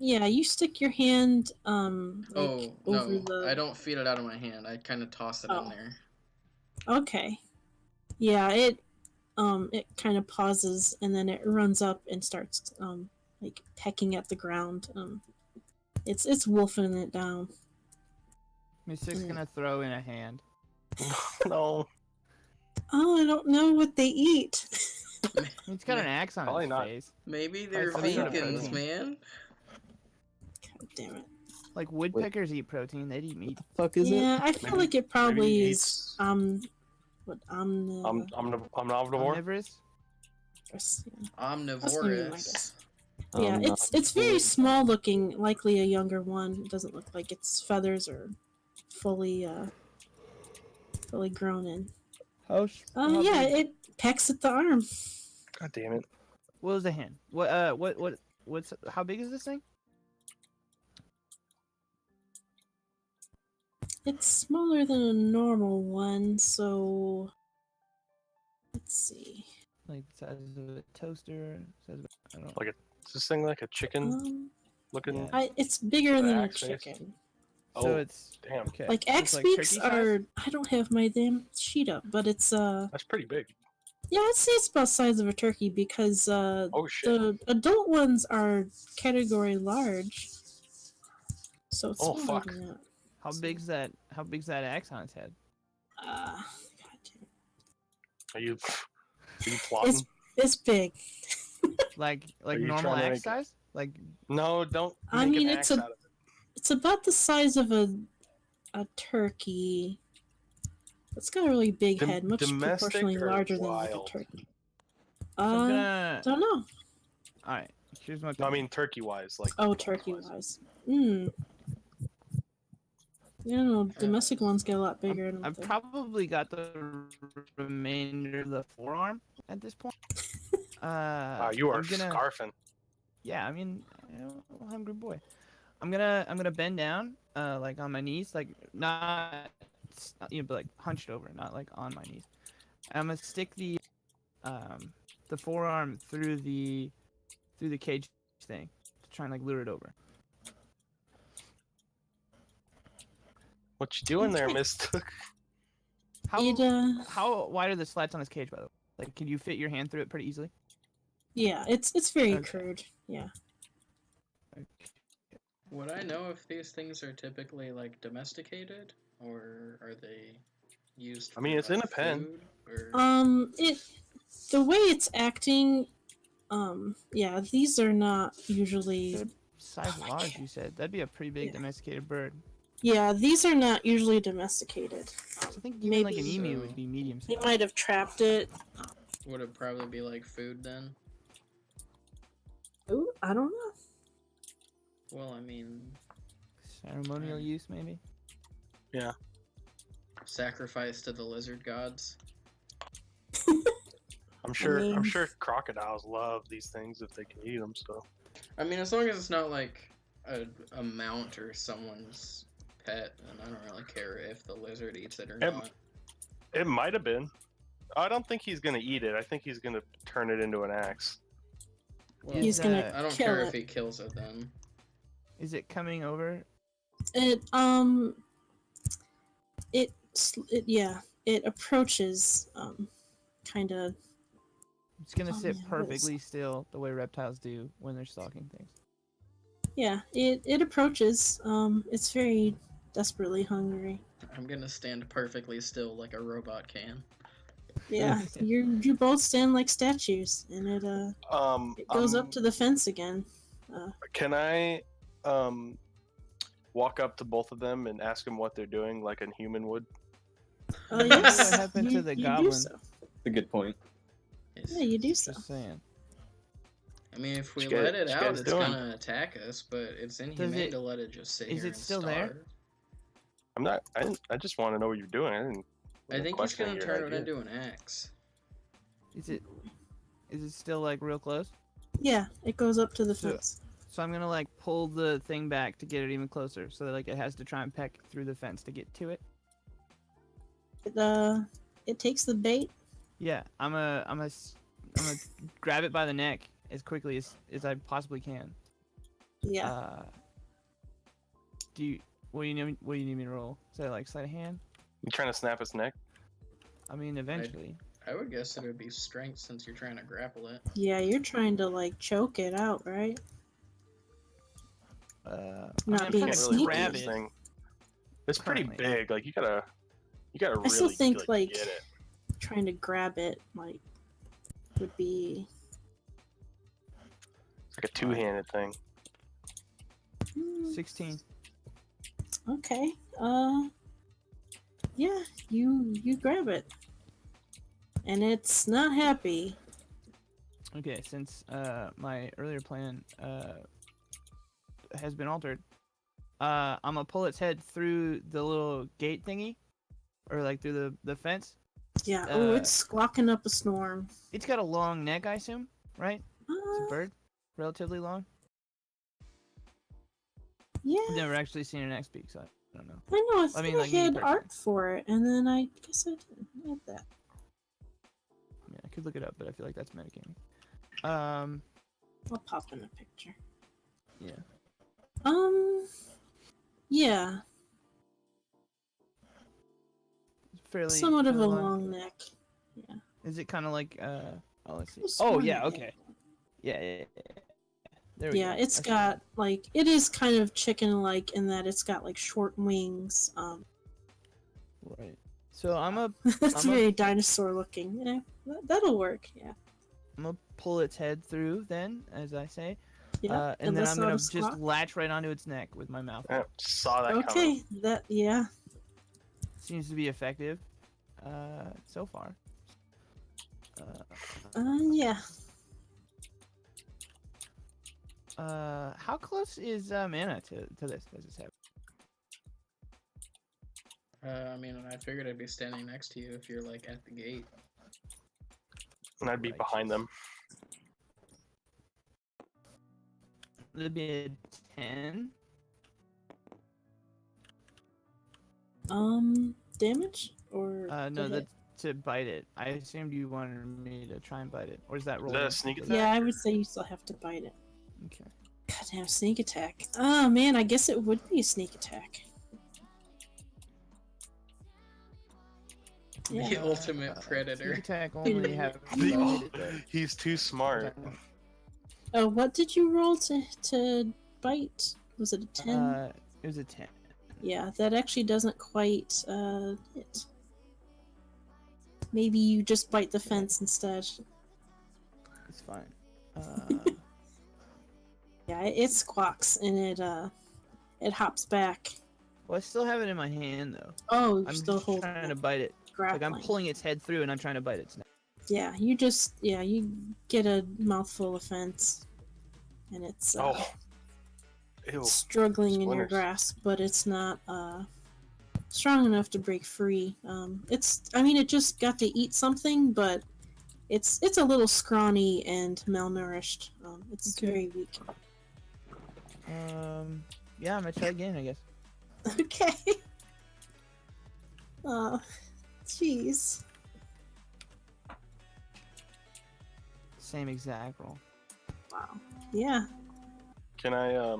Yeah, you stick your hand, like, Oh over no, the. I don't feed it out of my hand. I kind of toss it in Oh. there. Okay. Yeah, it kind of pauses and then it runs up and starts, like pecking at the ground. It's wolfing it down. Mystic's gonna throw in a hand. No, Oh, I don't know what they eat. He's got an axe on Probably his not. face. Maybe they're Probably some sort of vegans, protein. man. God damn it. Like woodpeckers eat protein. They'd eat meat. Fuck is Yeah, I feel Maybe- like it probably maybe he is. eats- What I'm omnivore. Omnivorous. Omnivorous. Yeah, no, it's very small looking. Likely a younger one. It doesn't look like its feathers are fully grown in. How Yeah, big- it pecks at the arm. God damn it! What was the hand? What's how big is this thing? It's smaller than a normal one, so let's see. Like the size of a toaster. Size of, I don't know. Like Is this thing like a chicken looking? Yeah. It's bigger The than a axe face? chicken. So Oh, it's damn. okay. Like so it's axe like beaks turkey size? are. I don't have my damn sheet up, but it's That's pretty big. Yeah, I'd say it's about the size of a turkey because Oh shit! the adult ones are category large. So it's Oh, smaller fuck. than that. How big's that? How big's that axe on its head? God damn. Are you plotting? It's big. Like Are you normal trying to axe make- size? Like No, don't. I make mean, an it's axe a- out of it. It's about the size of a turkey. It's got a really big Dom- head, much domestic proportionally or larger than like a wild? turkey. so I'm gonna. Don't know. All right. Here's my. No, I mean turkey-wise, like. Oh, turkey wise. Hmm. Yeah, I don't know. Domestic ones get a lot bigger. don't I've they? probably got the remainder of the forearm at this point. Wow, you are I'm gonna, scarfing. Yeah, I mean, a hungry boy. I'm gonna bend down, like on my knees, like not, but like hunched over, not like on my knees. I'm gonna stick the forearm through the cage thing to try and like lure it over. What you doing there, Okay. Mister? How It how wide are the slats on this cage, by the way? Like, can you fit your hand through it pretty easily? yeah, it's very Okay. crude. Yeah. Would I know if these things are typically like domesticated, or are they used? I mean, for, it's in like, a pen. food, or... It the way it's acting, yeah, these are not usually. Good size large, you said. That'd be a pretty big Yeah. domesticated bird. Yeah, these are not usually domesticated. I think even like an Maybe- emu So- would be medium They size. might have trapped it. Would it probably be like food then? Ooh, I don't know. Well, I mean, Ceremonial use, maybe. sacrifice to the lizard gods. I'm sure. I'm mean- sure crocodiles love these things if they can eat them. So I mean, as long as it's not like a mount or someone's pet, and I don't really care if the lizard eats it or Yep. not. it might have been. I don't think he's gonna eat it. I think he's gonna turn it into an axe. Well, He's gonna I don't kill care it. if he kills it then. Is it coming over? It yeah, it approaches kind of. It's gonna Oh, sit yeah, what is- perfectly still, the way reptiles do when they're stalking things. Yeah, it approaches. It's very desperately hungry. I'm gonna stand perfectly still like a robot can. Yeah, you both stand like statues, and it goes up I'm- to the fence again. Can I walk up to both of them and ask them what they're doing, like a human would? Yes, What happened to the you goblin? Do so. That's a good point. Yeah, you do so. Just saying. I mean, if we What you guys- let it what you out, guys it's doing? gonna attack us, but it's inhumane it- to let it just sit is here it and still there? starve. I'm not. I just want to know what you're doing. I think he's questioning gonna your turn it idea. into an axe. Is it still like real close? Yeah, it goes up to the So- fence. So I'm gonna like pull the thing back to get it even closer, so that like it has to try and peck through the fence to get to it. It takes the bait. Yeah, I'm gonna grab it by the neck as quickly as I possibly can. Yeah. What do you need me to roll? Is that like sleight of hand? You trying to snap its neck? I mean, eventually. I would guess it would be strength since you're trying to grapple it. Yeah, you're trying to like choke it out, right? I Not mean, I'm being trying Can't to really sneaky. grab this it. thing. It's pretty Currently. big. Like you gotta I still really think like get it. trying to grab it like would be. It's like a two-handed thing. 16. Okay. Yeah, you grab it, and it's not happy. Okay, since my earlier plan has been altered, I'm gonna pull its head through the little gate thingy, or like through the fence. Yeah. Uh, It's squawking up a storm. It's got a long neck, I assume, right? It's a Uh, bird, relatively long. yeah. I've never actually seen an neck speak, so I don't know. I know. I I think mean, I like me had personally. art for it, and then I guess I didn't have that. I mean, I could look it up, but I feel like that's metagaming. I'll pop in a picture. Yeah. Yeah. Fairly. Somewhat of a fairly long neck. Is it kind of like Oh, let's see. Just Oh one yeah, neck. okay. Yeah. There we Yeah, go. it's I see. got like it is kind of chicken-like in that it's got like short wings. Right. So I'm It's I'm a- very dinosaur-looking. Yeah, that'll work. Yeah. gonna pull its head through then, as I say. Yeah. And then that's I'm not gonna a just squawk. latch right onto its neck with my mouth. I saw that coming. Okay. Yeah. Seems to be effective. So far. Yeah. How close is Mana to this? Does this have? I mean, I figured I'd be standing next to you if you're like at the gate. And I'd be behind them. It'd be a 10. Damage or No, to that's hit? to bite it. I assumed you wanted me to try and bite it, or is that roll? Is that a against sneak it? attack? Yeah, I would say you still have to bite it. Okay. Goddamn sneak attack. Oh man, I guess it would be a sneak attack. Yeah. The ultimate predator. Sneak attack only have. He's too smart. Oh, what did you roll to bite? Was it a 10? It was a 10. Yeah, that actually doesn't quite hit. Maybe you just bite the fence instead. It's fine. Yeah, it squawks and it hops back. Well, I still have it in my hand though. Oh, you're I'm still just holding trying to it. bite it. Like I'm Grappling. pulling its head through and I'm trying to bite its neck. Yeah, you get a mouthful of fence, and it's Ew. struggling in your Splinters. grasp, but it's not strong enough to break free. It just got to eat something, but it's a little scrawny and malnourished. It's Okay. very weak. Yeah, I'm gonna try again, I guess. Okay. Oh, jeez. Same exact roll. Wow. Yeah. Can I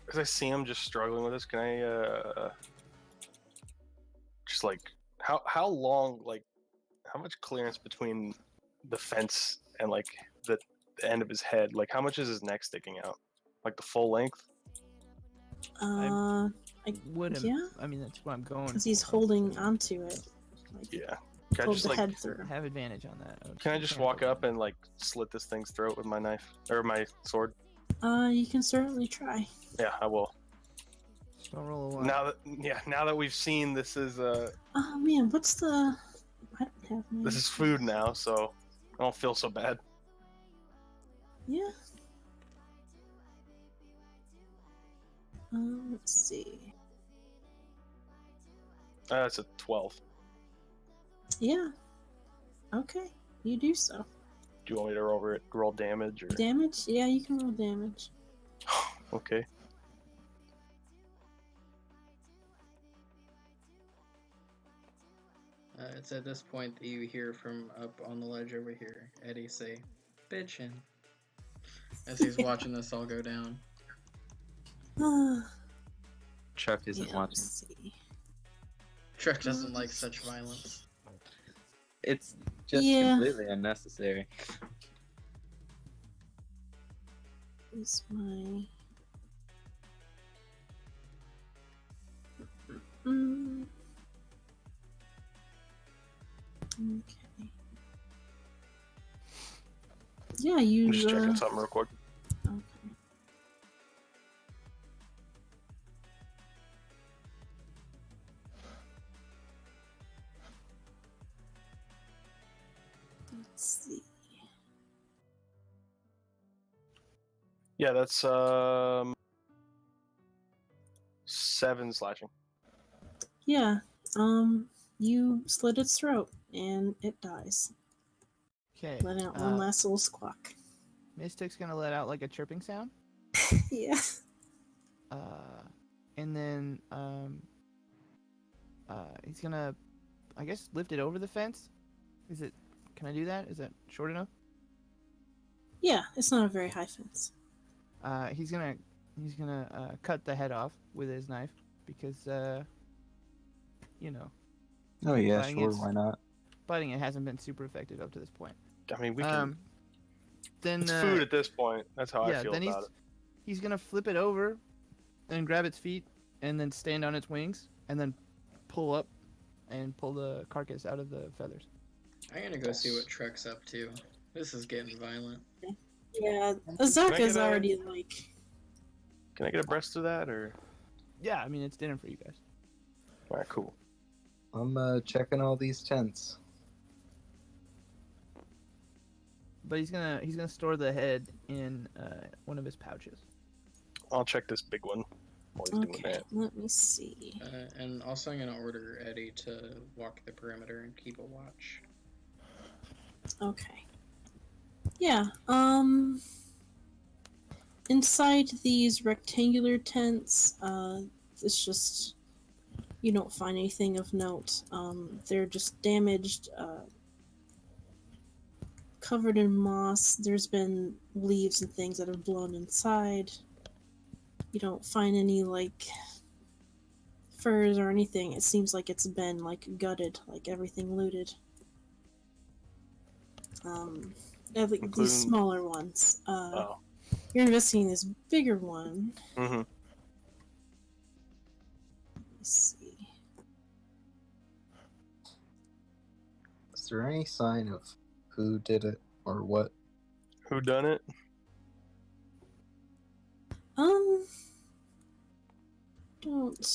because I see him just struggling with this, can I just like how long, like how much clearance between the fence and like the end of his head, like how much is his neck sticking out? Like the full length? Wouldn't. Yeah. I mean, that's what I'm going. Because he's for. holding onto it. Like, Yeah. Can I pulled just the like head through. Have advantage on that. can I just walk up and like slit this thing's throat with my knife or my sword? You can certainly try. Yeah, I will. Just don't roll a one. Now that we've seen this is Oh man, what's the? I don't have my. this is food now, so I don't feel so bad. Yeah. Let's see. That's a 12. Yeah. Okay, you do so. Do you want me to roll damage or Damage? Yeah, you can roll damage. okay? It's at this point that you hear from up on the ledge over here, Eddie say, "Bitchin'," as he's watching this all go down. Chuck isn't Yeah, watching. let's see. Truck doesn't like such violence. It's just Yeah. completely unnecessary. Is my. Mm. Okay. Yeah, you. I'm just checking something real quick. Okay. Let's see. Yeah, that's 7 slashing. Yeah. You slit its throat and it dies. Okay. Let out one last little squawk. Mystic's gonna let out like a chirping sound. Yeah. And then he's gonna, I guess, lift it over the fence. Is it? Can I do that? Is that short enough? Yeah, it's not a very high fence. He's gonna cut the head off with his knife because you know, Oh yeah, Buying sure, it's- why not? biting it hasn't been super effective up to this point. I mean, we can. Then It's food at this point. That's how I feel then about it. he's gonna flip it over and grab its feet and then stand on its wings and then pull up and pull the carcass out of the feathers. I'm gonna go see what Truck's up to. This is getting violent. Yeah, Can I Azaka's get a- already like. Can I get a breast of that or? Yeah, I mean it's dinner for you guys. All right, cool. I'm checking all these tents. But he's gonna store the head in one of his pouches. I'll check this big one while he's doing Okay, that. let me see. And also I'm gonna order Eddie to walk the perimeter and keep a watch. Okay. Yeah, inside these rectangular tents, it's just, you don't find anything of note. They're just damaged, covered in moss. There's been leaves and things that have blown inside. You don't find any, like, furs or anything. It seems like it's been like gutted, like everything looted. At least Including- these smaller ones. Oh. You're investigating this bigger one. Mm-hmm. Let's see. Is there any sign of who did it or what? Who done it? Don't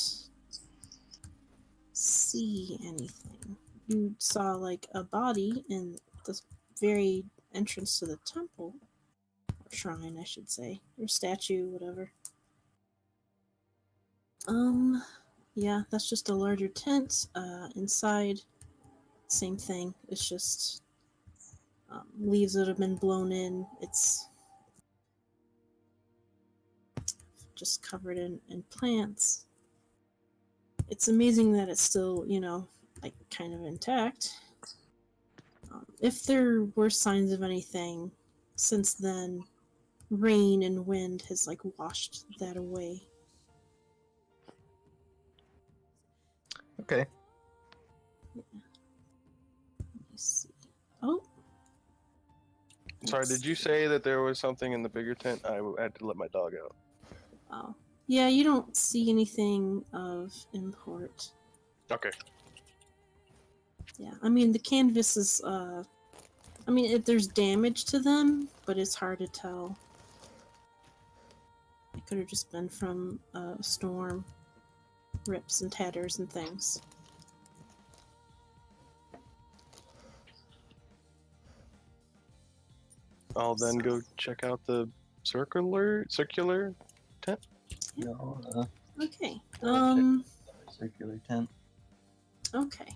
see anything. You saw like a body in the very entrance to the temple. Or shrine, I should say. Or statue, whatever. Yeah, that's just a larger tent. Inside, same thing. It's just leaves that have been blown in. It's just covered in plants. It's amazing that it's still, like kind of intact. If there were signs of anything since then, rain and wind has like washed that away. Okay. Let me see. Oh. Sorry, did you say that there was something in the bigger tent? I had to let my dog out. Oh. Yeah, you don't see anything of import. Okay. Yeah, I mean, the canvas is, there's damage to them, but it's hard to tell. It could have just been from a storm, rips and tatters and things. I'll then go check out the circular tent. No, Okay, circular tent. okay.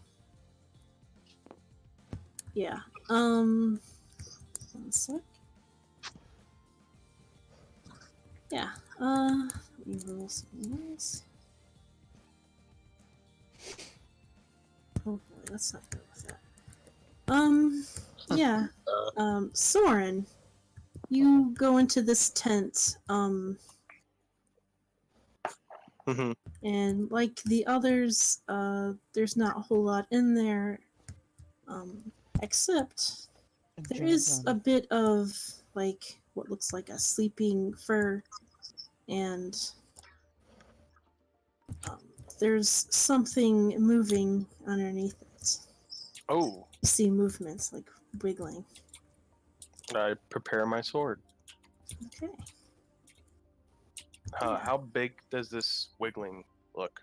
Yeah, one sec. Yeah, let me roll some noise. Oh boy, let's not go with that. Yeah, Soren, you go into this tent, Mm-hmm. and like the others, there's not a whole lot in there, except there is a bit of like what looks like a sleeping fur, and there's something moving underneath it. Oh, You see movements like wiggling. I prepare my sword. Okay. How big does this wiggling look?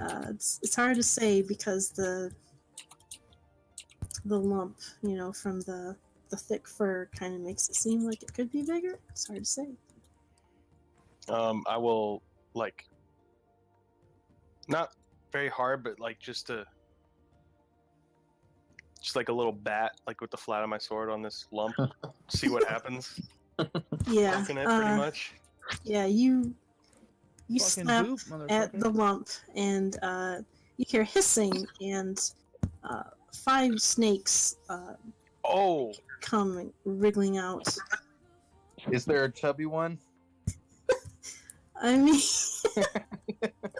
It's hard to say because the lump, from the thick fur kind of makes it seem like it could be bigger. It's hard to say. I will not very hard, but just like a little bat, like with the flat of my sword on this lump. See what happens. Yeah. Poking it pretty much. Yeah, you Fucking snap boop, at the motherfucker. lump, and you hear hissing, and 5 snakes Oh, come wriggling out. Is there a chubby one? I mean,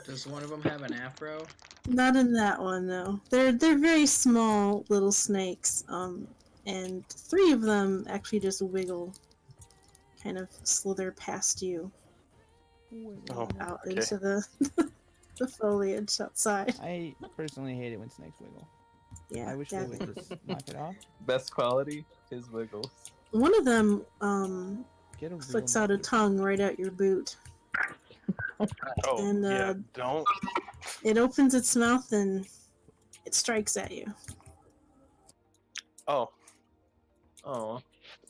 Does one of them have an afro? not in that one though. They're very small little snakes, and 3 of them actually just wiggle, kind of slither past you Oh, out okay. into the the foliage outside. I personally hate it when snakes wiggle. Yeah, I wish they Gavin. would just knock it off. Best quality is wiggles. One of them Get a real flicks out a monkey. tongue right at your boot. Oh, And, yeah. Don't. It opens its mouth and it strikes at you. Oh, Oh,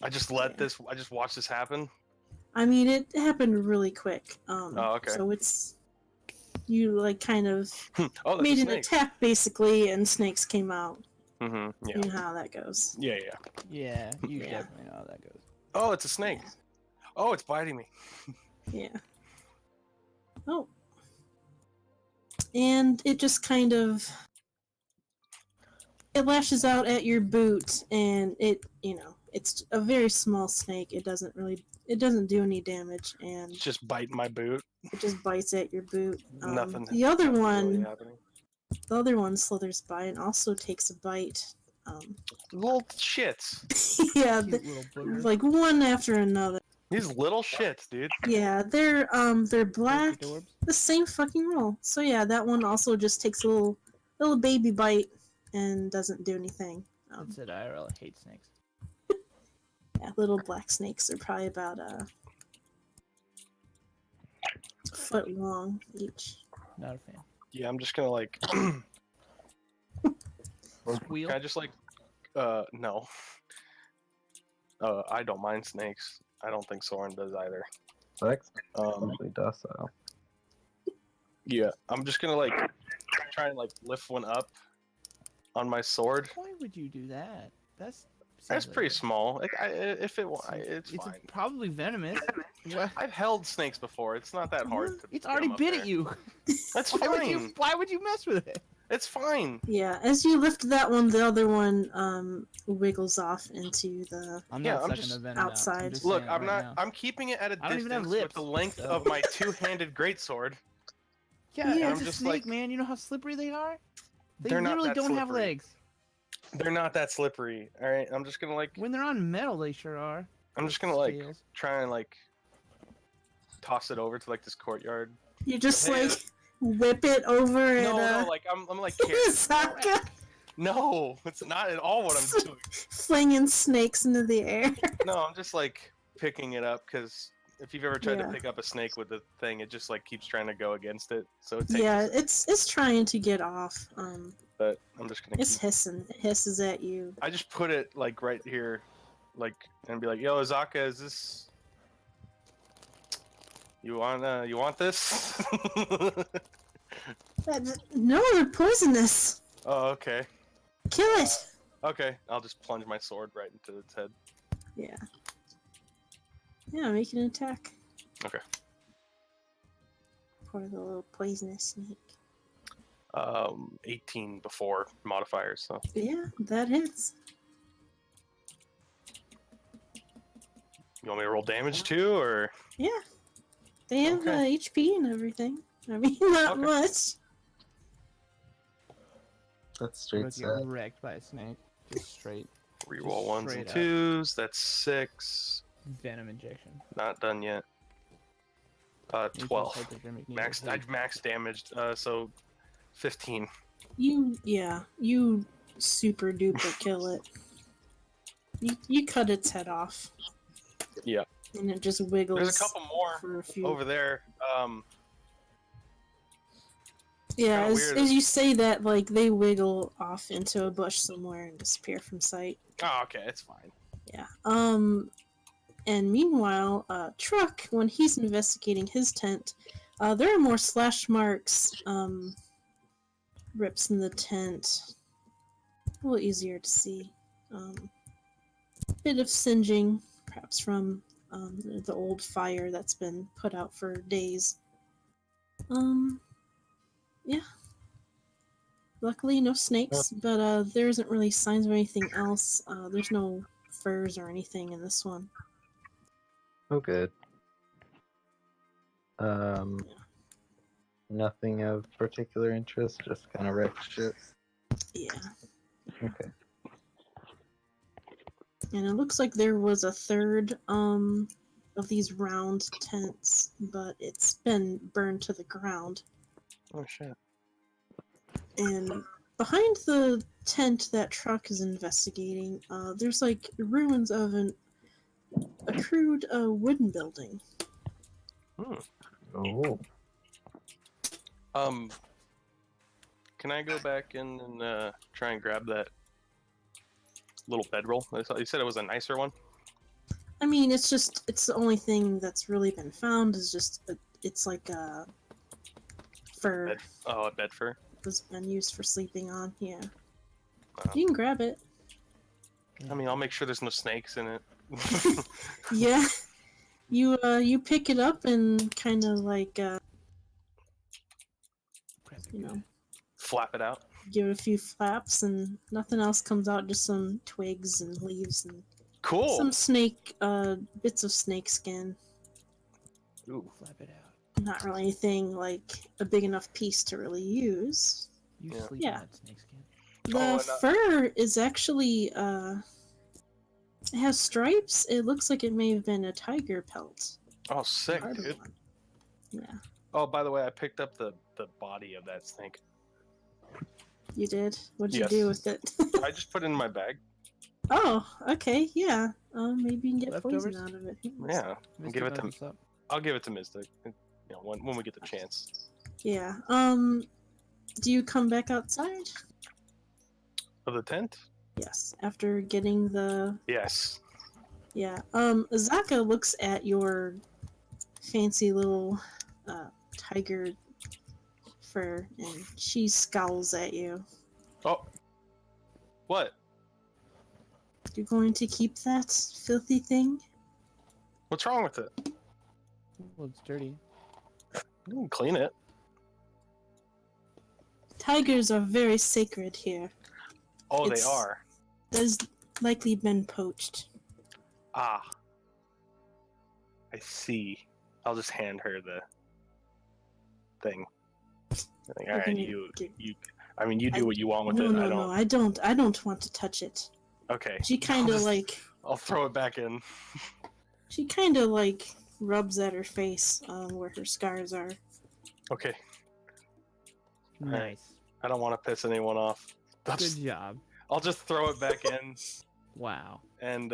I just Yeah. I just watched this happen. I mean, it happened really quick. Oh, okay. So you like kind of Oh, that's made a an snake. attack basically, and snakes came out. Mm-hmm. Yeah. You know how that goes. Yeah, yeah. Yeah, you Yeah. definitely know how that goes. Oh, it's a snake. Oh, it's biting me. Yeah. Oh. And it just kind of it lashes out at your boot, and it it's a very small snake. It doesn't do any damage, and It's just biting my boot. it just bites at your boot. Nothing. The other nothing one, really happening. the other one slithers by and also takes a bite. Little shits. Yeah, Cute little booger. like one after another. These little shits, dude. Yeah, they're black, Adorbs. the same fucking roll. So yeah, that one also just takes a little baby bite and doesn't do anything. It said IRL hate snakes. Yeah, little black snakes are probably about a foot long each. Not a fan. Yeah, I'm just gonna like. Squeal. Can I just like, no. I don't mind snakes. I don't think Soren does either. Sex Um, actually docile. yeah, I'm just gonna like try and like lift one up on my sword. Why would you do that? That's That's silly. pretty small. Like, it's It's fine. probably venomous. What? I've held snakes before. It's not that hard. To It's get already 'em up bit there. at you. That's Why fine. would you mess with it? It's fine. Yeah, as you lift that one, the other one wiggles off into the. I'm Yeah, not I'm sucking just- the venom outside. out. I'm just Look, saying it I'm right not. now. I'm keeping it at a I don't even have distance with lips, the length so- of my two-handed greatsword. Yeah, Yeah, it's a just snake, like- man. You know how slippery they are? They They're not literally that don't have slippery. legs. They're not that slippery. All right, I'm just gonna like. When they're on metal, they sure are. I'm just gonna like Scales. try and like toss it over to like this courtyard. You just Hey, like whip it over No, at no, like I'm like carrying. Saka, No, it's not at all what I'm doing. flinging snakes into the air. No, I'm just like picking it up because if you've ever tried Yeah. to pick up a snake with the thing, it just like keeps trying to go against it. So it takes. Yeah, it's trying to get off. But I'm just gonna. It's hissing. It hisses at you. I just put it like right here, like, and be like, "Yo, Azaka, is this? You want this?" No, they're poisonous. Oh, okay. Kill it. Okay, I'll just plunge my sword right into its head. Yeah. Yeah, make an attack. Okay. For the little poisonous snake. 18 before modifiers, so. Yeah, that hits. You want me to roll damage too, or? Yeah. They have Okay. HP and everything. I mean, not Okay. much. That's straight You'll sad. get wrecked by a snake. Just straight Reroll Just ones and straight up. twos. That's 6. venom injection. Not done yet. You just 12. hope that they're making Max. you I've max damaged. So 15. You super duper kill it. You cut its head off. Yeah. And it just wiggles. There's a couple more for a few. over there. Yeah, kinda as, weird. as you say that, like they wiggle off into a bush somewhere and disappear from sight. Oh, okay, it's fine. Yeah. And meanwhile, Truck, when he's investigating his tent, there are more slash marks, rips in the tent. A little easier to see. Bit of singeing, perhaps from the old fire that's been put out for days. Yeah. Luckily, no snakes, but there isn't really signs of anything else. There's no furs or anything in this one. Oh, good. Nothing of particular interest, just kind of wrecked shit. Yeah. Okay. And it looks like there was a third of these round tents, but it's been burned to the ground. Oh shit. And behind the tent that Truck is investigating, there's like ruins of a crude wooden building. Oh. Can I go back in and try and grab that little bedroll? You said it was a nicer one. I mean, it's the only thing that's really been found is just it's like a fur Bed. Oh, a bed fur. that's been used for sleeping on. Yeah, Wow. you can grab it. I mean, I'll make sure there's no snakes in it. Yeah, you pick it up and kind of like you know, Flap it out. give it a few flaps and nothing else comes out, just some twigs and leaves and Cool. Some snake, bits of snake skin. Ooh. Flap it out. Not really anything like a big enough piece to really use. You Yeah. sleep Yeah. in that snakeskin. The Oh, and, fur is actually, it has stripes. It looks like it may have been a tiger pelt. Oh, sick, Part of dude. one. Yeah, Oh, by the way, I picked up the body of that snake. you did. What'd you Yes. do with it? I just put it in my bag. Oh, okay, yeah. Maybe you can get poison Leftovers? out of it. Who knows? Yeah. Mystic give it knows to- what's up. I'll give it to Mystic. You know, when we get the chance. Yeah. Do you come back outside? Of the tent? Yes. After getting the Yes. yeah. Azaka looks at your fancy little tiger fur and she scowls at you. Oh. What? You're going to keep that filthy thing? What's wrong with it? Well, it's dirty. You can clean it. Tigers are very sacred here. Oh, It's- they are. There's likely been poached. Ah. I see. I'll just hand her the thing. All You're right, gonna you give- I mean, you do what you want with No, it. no, I no. don't. I don't want to touch it. Okay. She kind of just- like I'll throw it back in. rubs at her face where her scars are. Okay. Nice. I don't want to piss anyone off. Good job. I'll just throw it back in. Wow. And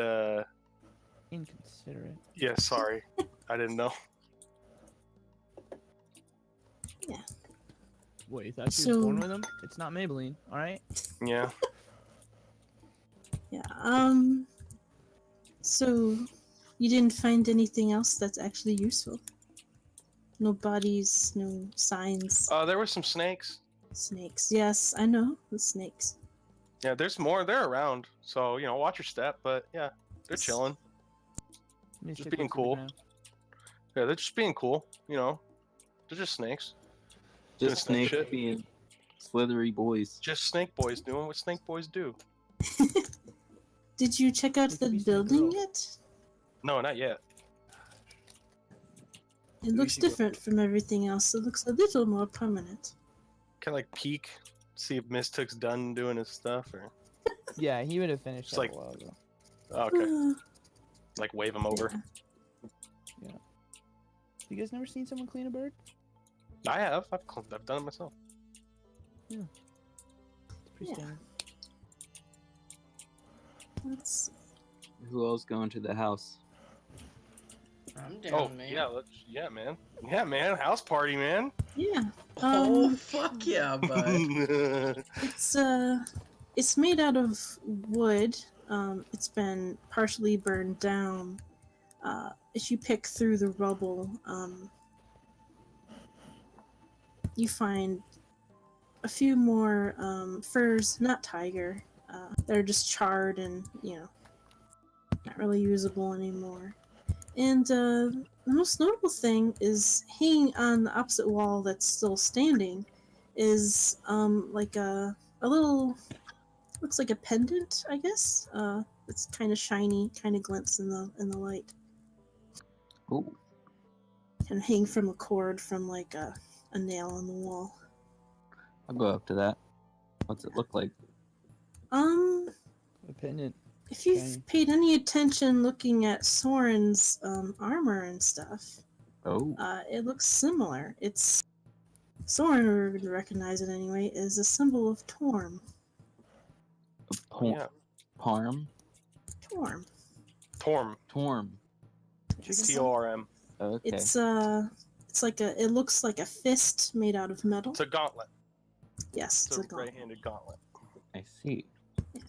Inconsiderate. yeah, sorry. I didn't know. What, you thought she So- was born with him? It's not Maybelline, alright? Yeah. Yeah. So you didn't find anything else that's actually useful? No bodies, no signs. There were some snakes. Snakes. Yes, I know the snakes. Yeah, there's more. They're around. So, you know, watch your step. But yeah, they're chilling. Mystic being looks at the cool. ground. Yeah, they're just being cool. You know, they're just snakes. Doing Just snake snakes shit. being slithery boys. Just snake boys doing what snake boys do. Did you check out They could the be snake building girls. yet? No, not yet. It looks see what- different from everything else. It looks a little more permanent. Can I like peek, see if Mistook's done doing his stuff, or Yeah, he would have finished It's that like- a while ago. oh, okay, Uh, like wave him over. yeah. You guys never seen someone clean a bird? I have. I've done it myself. It's pretty Yeah. standard. Let's Who else going to the house? I'm down, Oh man. yeah, man. Yeah, man. House party, man. yeah. Oh, fuck yeah, bud. It's made out of wood. It's been partially burned down. As you pick through the rubble, you find a few more furs, not tiger. They're just charred and, not really usable anymore. And the most notable thing is hanging on the opposite wall that's still standing is like a little, looks like a pendant, I guess. It's kind of shiny, kind of glints in the light, Oh, and hang from a cord from like a nail on the wall. I'll go up to that. What's it look like? A pendant. If you've Shiny. paid any attention looking at Soren's armor and stuff, Oh, it looks similar. It's Soren would recognize it anyway, is a symbol of Torm. Yeah. Parm? Torm. Torm. Torm. Torm. Okay. It's like it looks like a fist made out of metal. It's a gauntlet. Yes, It's it's a a gauntlet. right-handed gauntlet I see.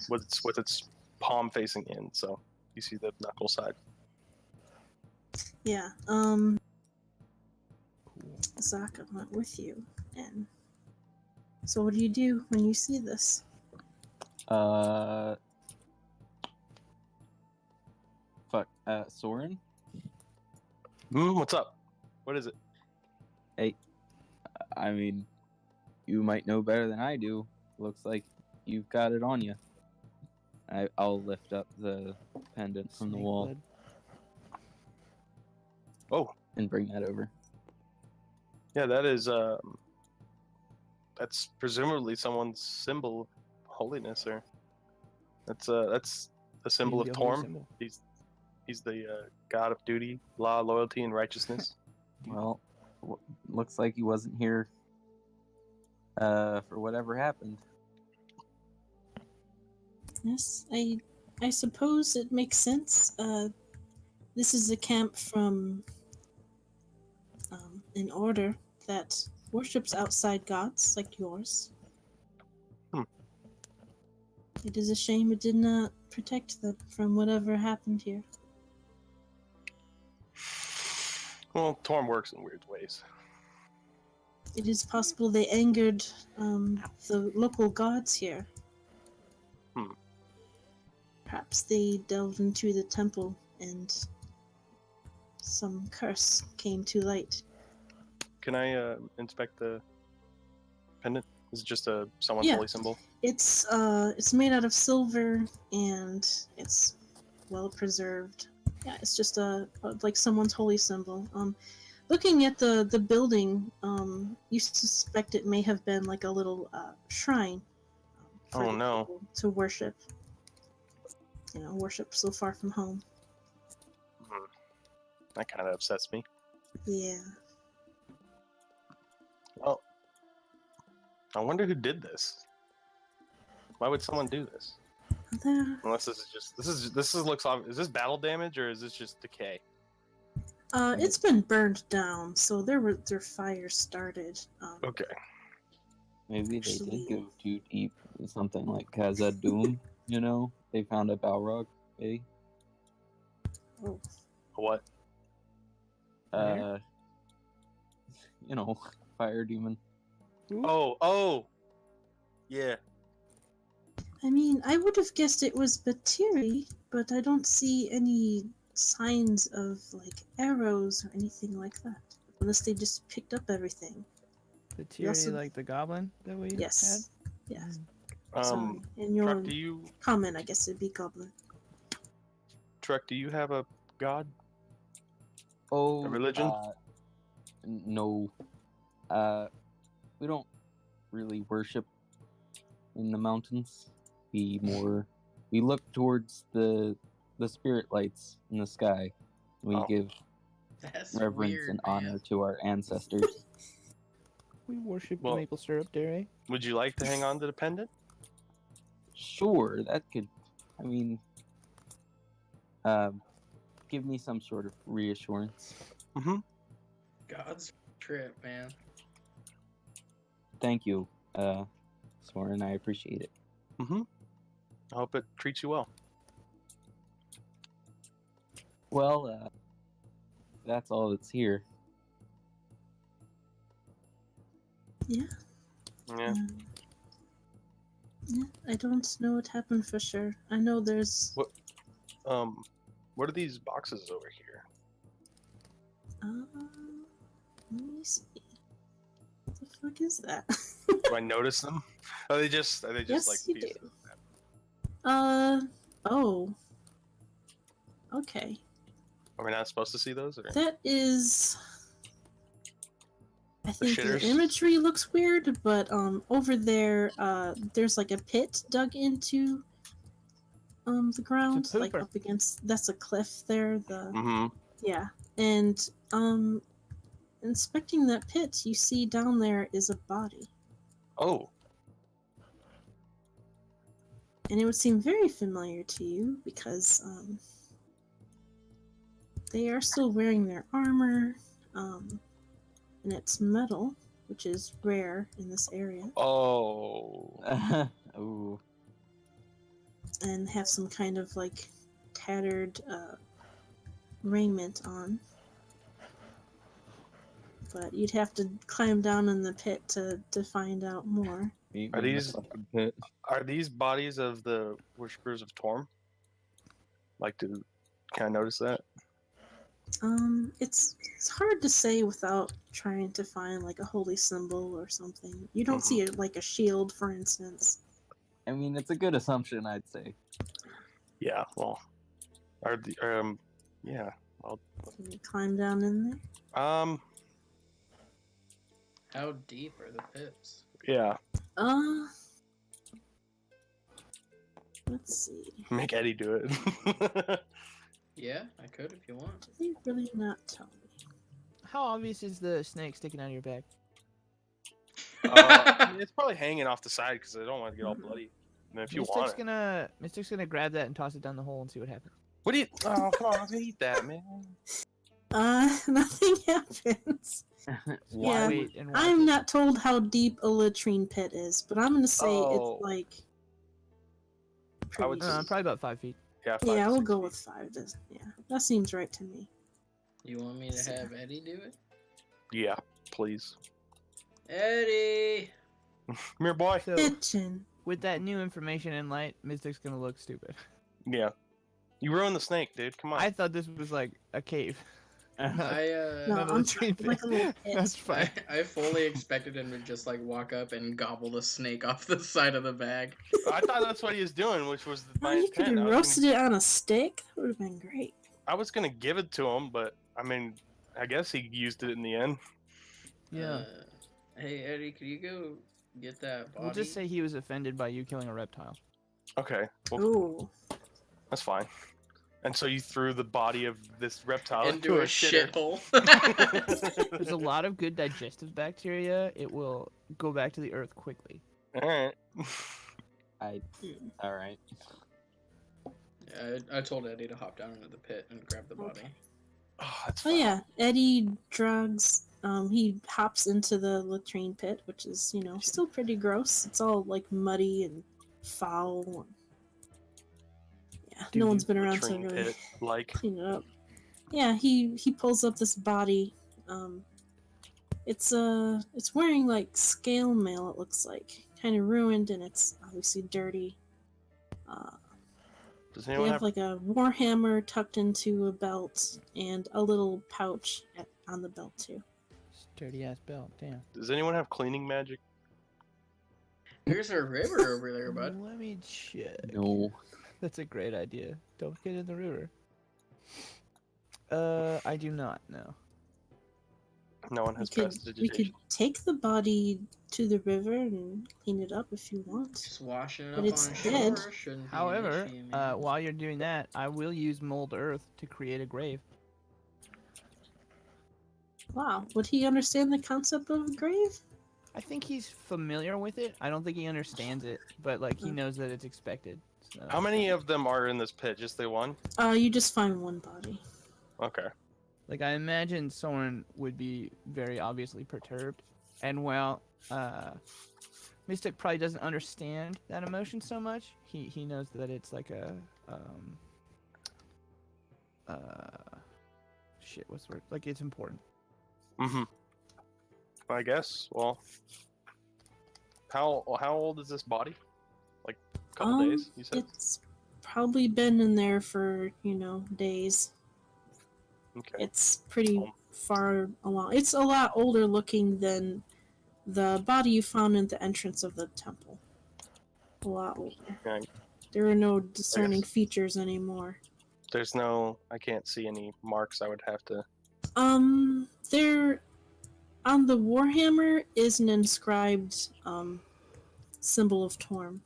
with its palm facing in. So you see the knuckle side. Yeah. Zaka went with you, and so what do you do when you see this? Fuck. Soren? What's up? What is it? I mean, you might know better than I do. Looks like you've got it on you. I'll lift up the pendant from the Snake wall blood. Oh, and bring that over. yeah, that's presumably someone's symbol of holiness, or that's a symbol Maybe of a holy Torm. symbol. He's the god of duty, law, loyalty, and righteousness. Well, looks like he wasn't here for whatever happened. Yes, I suppose it makes sense. This is a camp from an order that worships outside gods like yours. Hmm. It is a shame it did not protect them from whatever happened here. Well, Torm works in weird ways. It is possible they angered the local gods here. Hmm. Perhaps they delved into the temple and some curse came to light. Can I inspect the pendant? Is it just someone's Yeah. holy symbol? It's made out of silver and it's well preserved. Yeah, it's just like someone's holy symbol. Looking at the building, you suspect it may have been like a little shrine for Oh, the no. people to worship. You know, worship so far from home. That kind of upsets me. Yeah. Well, I wonder who did this. Why would someone do this? Unless this looks obvious. Is this battle damage or is this just decay? It's been burned down, so their fire started. Okay. Maybe they Actually- did go too deep. Something like Khazad Doom, you know? They found a Balrog, maybe? Oh, What? Where? You know, fire demon. Oh. Yeah. I mean, I would have guessed it was Batiri, but I don't see any signs of like arrows or anything like that. Unless they just picked up everything. The Tyranny, also- like the goblin that we Yes. Yeah. had. Sorry. In your Truck, do you comment, I guess it'd be goblin. have a god? Oh, A religion? No. We don't really worship in the mountains. We look towards the spirit lights in the sky. We Oh. give That's reverence weird, and man. honor to our ancestors. We worship Well- maple syrup, dare Would you like to hang on to the pendant? Sure, that could, I mean, give me some sort of reassurance. Mm-hmm. God's trip, man. Thank you, Soren. I appreciate it. Mm-hmm. I hope it treats you well. Well, that's all that's here. Yeah. Yeah. Yeah. I don't know what happened for sure. I know there's. What are these boxes over here? Let me see. What the fuck is that? Do I notice them? Are they just Yes, like you pieces do. of that? Oh. Okay. Are we not supposed to see those? Or? That is. I think the shitters? imagery looks weird, but over there, there's like a pit dug into the ground, like pooper. up against. That's a cliff there. Mm-hmm. Yeah, and inspecting that pit, you see down there is a body, Oh. and it would seem very familiar to you because they are still wearing their armor, and it's metal, which is rare in this area, Oh. Ooh. and have some kind of like tattered raiment on. But you'd have to climb down in the pit to find out more. Meet Are me in the these- fucking pit. Are these bodies of the worshippers of Torm? Can I notice that? It's hard to say without trying to find like a holy symbol or something. You don't see it like a shield, for instance. I mean, it's a good assumption, I'd say. Yeah. Well. Yeah. Can you climb down in there? How deep are the pits? Yeah. Let's see. Make Eddie do it. Yeah, I could if you want. Did they really not tell me? How obvious is the snake sticking out of your back? I mean, it's probably hanging off the side because I don't want to get all bloody. I mean, if you want it. Mystic's gonna grab that and toss it down the hole and see what happens. What do you? Oh, come on! I was gonna eat that, man. Nothing happens. Yeah, Wait and watch I'm it. not told how deep a latrine pit is, but I'm gonna say Oh. it's like. I would pretty deep. Probably about 5 feet. Yeah. Yeah, we'll 6 go feet. with 5. Yeah, that seems right to me. You want me to have Eddie do it? Yeah, please. Eddie! Come here, boy. So Kitchen. with that new information in light, Mystic's gonna look stupid. Yeah. You ruined the snake, dude. Come on. I thought this was like a cave. I No, Not a I'm latrine trying like a little pit. That's fine. I fully expected him to just like walk up and gobble the snake off the side of the bag. I thought that's what he was doing, which was Oh, my you could intent. have roasted it on a stick. That would have been great. I was gonna give it to him, but I mean, I guess he used it in the end. Yeah. Hey Eddie, could you go get that body? We'll just say he was offended by you killing a reptile. Okay, well, Ooh. that's fine. And so you threw the body of this reptile into a shitter. shithole. There's a lot of good digestive bacteria. It will go back to the earth quickly. Alright. Alright. Yeah, I told Eddie to hop down into the pit and grab the body. Oh, that's Oh fine. yeah, Eddie drugs. He hops into the latrine pit, which is, still pretty gross. It's all like muddy and foul. Yeah, no one's been around to Latrine really pit, like. clean it up. Yeah, he pulls up this body. It's wearing like scale mail. It looks like kind of ruined, and it's obviously dirty. Does They anyone have have like a warhammer tucked into a belt and a little pouch on the belt too. Dirty ass belt. Damn. Does anyone have cleaning magic? There's a river over there, bud. Let me check. No. That's a great idea. Don't get in the river. I do not know. No one We has could prestidigitation. take the body to the river and clean it up if you want. Just washing it But up it's on shore dead. shouldn't be an However, issue, man. while you're doing that, I will use mold earth to create a grave. Wow, would he understand the concept of a grave? I think he's familiar with it. I don't think he understands it, but like he knows that it's expected. So. How many of them are in this pit? Just the one? You just find one body. Okay. Like I imagine someone would be very obviously perturbed, and while Mystic probably doesn't understand that emotion so much, he knows that it's like a shit. What's the word? Like it's important. Mm-hmm. I guess. Well, how old is this body? Like a couple days? You said. It's probably been in there for, days. Okay. It's pretty far along. It's a lot older looking than the body you found in the entrance of the temple. A lot older. Okay. There are no discerning features anymore. There's no. I can't see any marks. I would have to. There on the Warhammer is an inscribed symbol of Torm.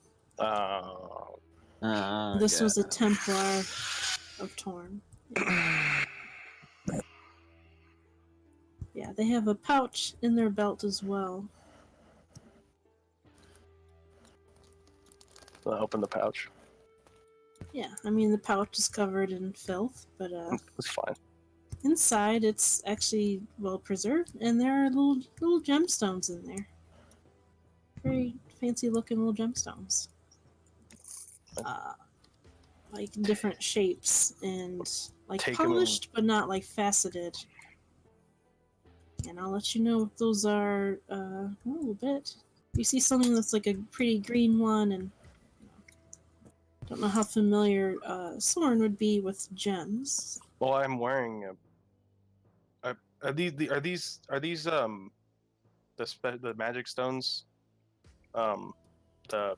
This was a Templar of Torm. Yeah, they have a pouch in their belt as well. I'll open the pouch. Yeah, I mean the pouch is covered in filth, but It's fine. inside it's actually well preserved, and there are little gemstones in there. Very fancy looking little gemstones. Like different shapes and like Take 'em- polished but not like faceted. And I'll let you know if those are a little bit. You see something that's like a pretty green one, and don't know how familiar Soren would be with gems. Well, I'm wearing a. Are these the magic stones? The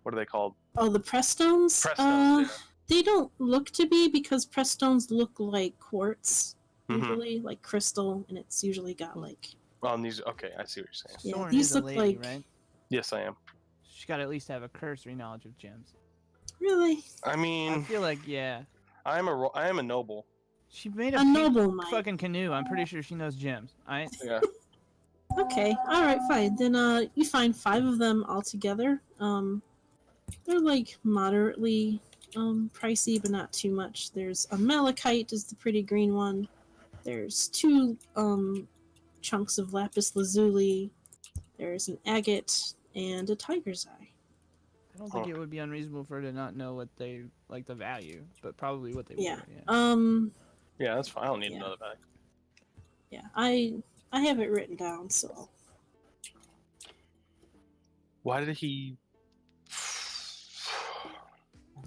what are they called? Oh, the press stones? Press stones. They don't look to be because press stones look like quartz, Mhm. usually, like crystal, and it's usually got like. Well, these. Okay, I see what you're saying. Yeah, Soren these is a look lady, like. right? Yes, I am. She's got to at least have a cursory knowledge of gems. Really? I I mean, feel like, yeah. I am a noble. She made A a pink noble might. fucking canoe. I'm pretty sure she knows gems. Yeah. Okay, alright, fine. Then you find 5 of them altogether. They're like moderately pricey, but not too much. There's a malachite is the pretty green one. There's 2 chunks of lapis lazuli. There's an agate and a tiger's eye. I don't think it would be unreasonable for her to not know what they like the value, but probably what they Yeah. were. Yeah. Yeah, that's fine. I don't need Yeah. another bag. Yeah, I have it written down, so Why did he?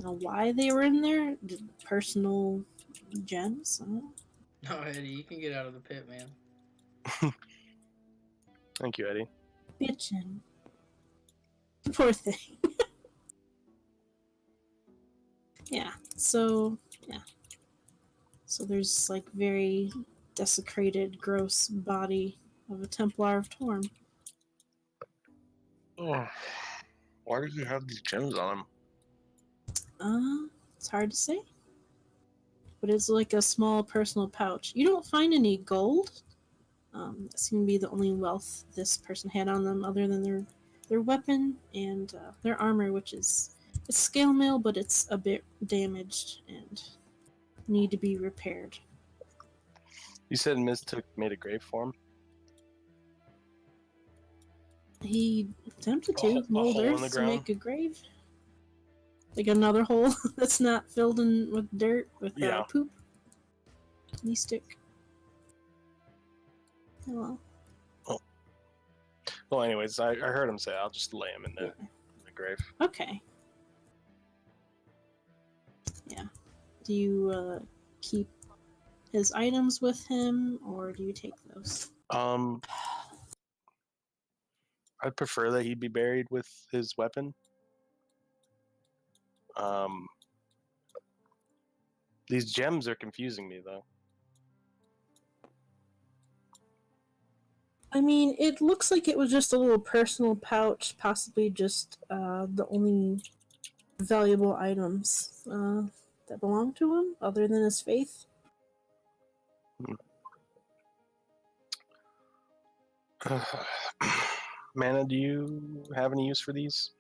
now why they were in there? Personal gems? No, Eddie, you can get out of the pit, man. Thank you, Eddie. Bitchin'. Poor thing. Yeah, so there's like very desecrated, gross body of a Templar of Torm. Oh, why did he have these gems on him? It's hard to say. But it's like a small personal pouch. You don't find any gold. That seemed to be the only wealth this person had on them, other than their weapon and their armor, which is it's scale mail, but it's a bit damaged and need to be repaired. You said Mistook made a grave for him? He attempted A to mold hole in earth the to ground? make a grave. Like another hole that's not filled in with dirt, with Yeah. poop. Knee stick. Oh, well. Well, anyways, I heard him say I'll just lay him in the grave. Okay. Yeah. Do you keep his items with him, or do you take those? I'd prefer that he be buried with his weapon. These gems are confusing me, though. I mean, it looks like it was just a little personal pouch, possibly just the only valuable items that belong to him, other than his faith. Mana, do you have any use for these?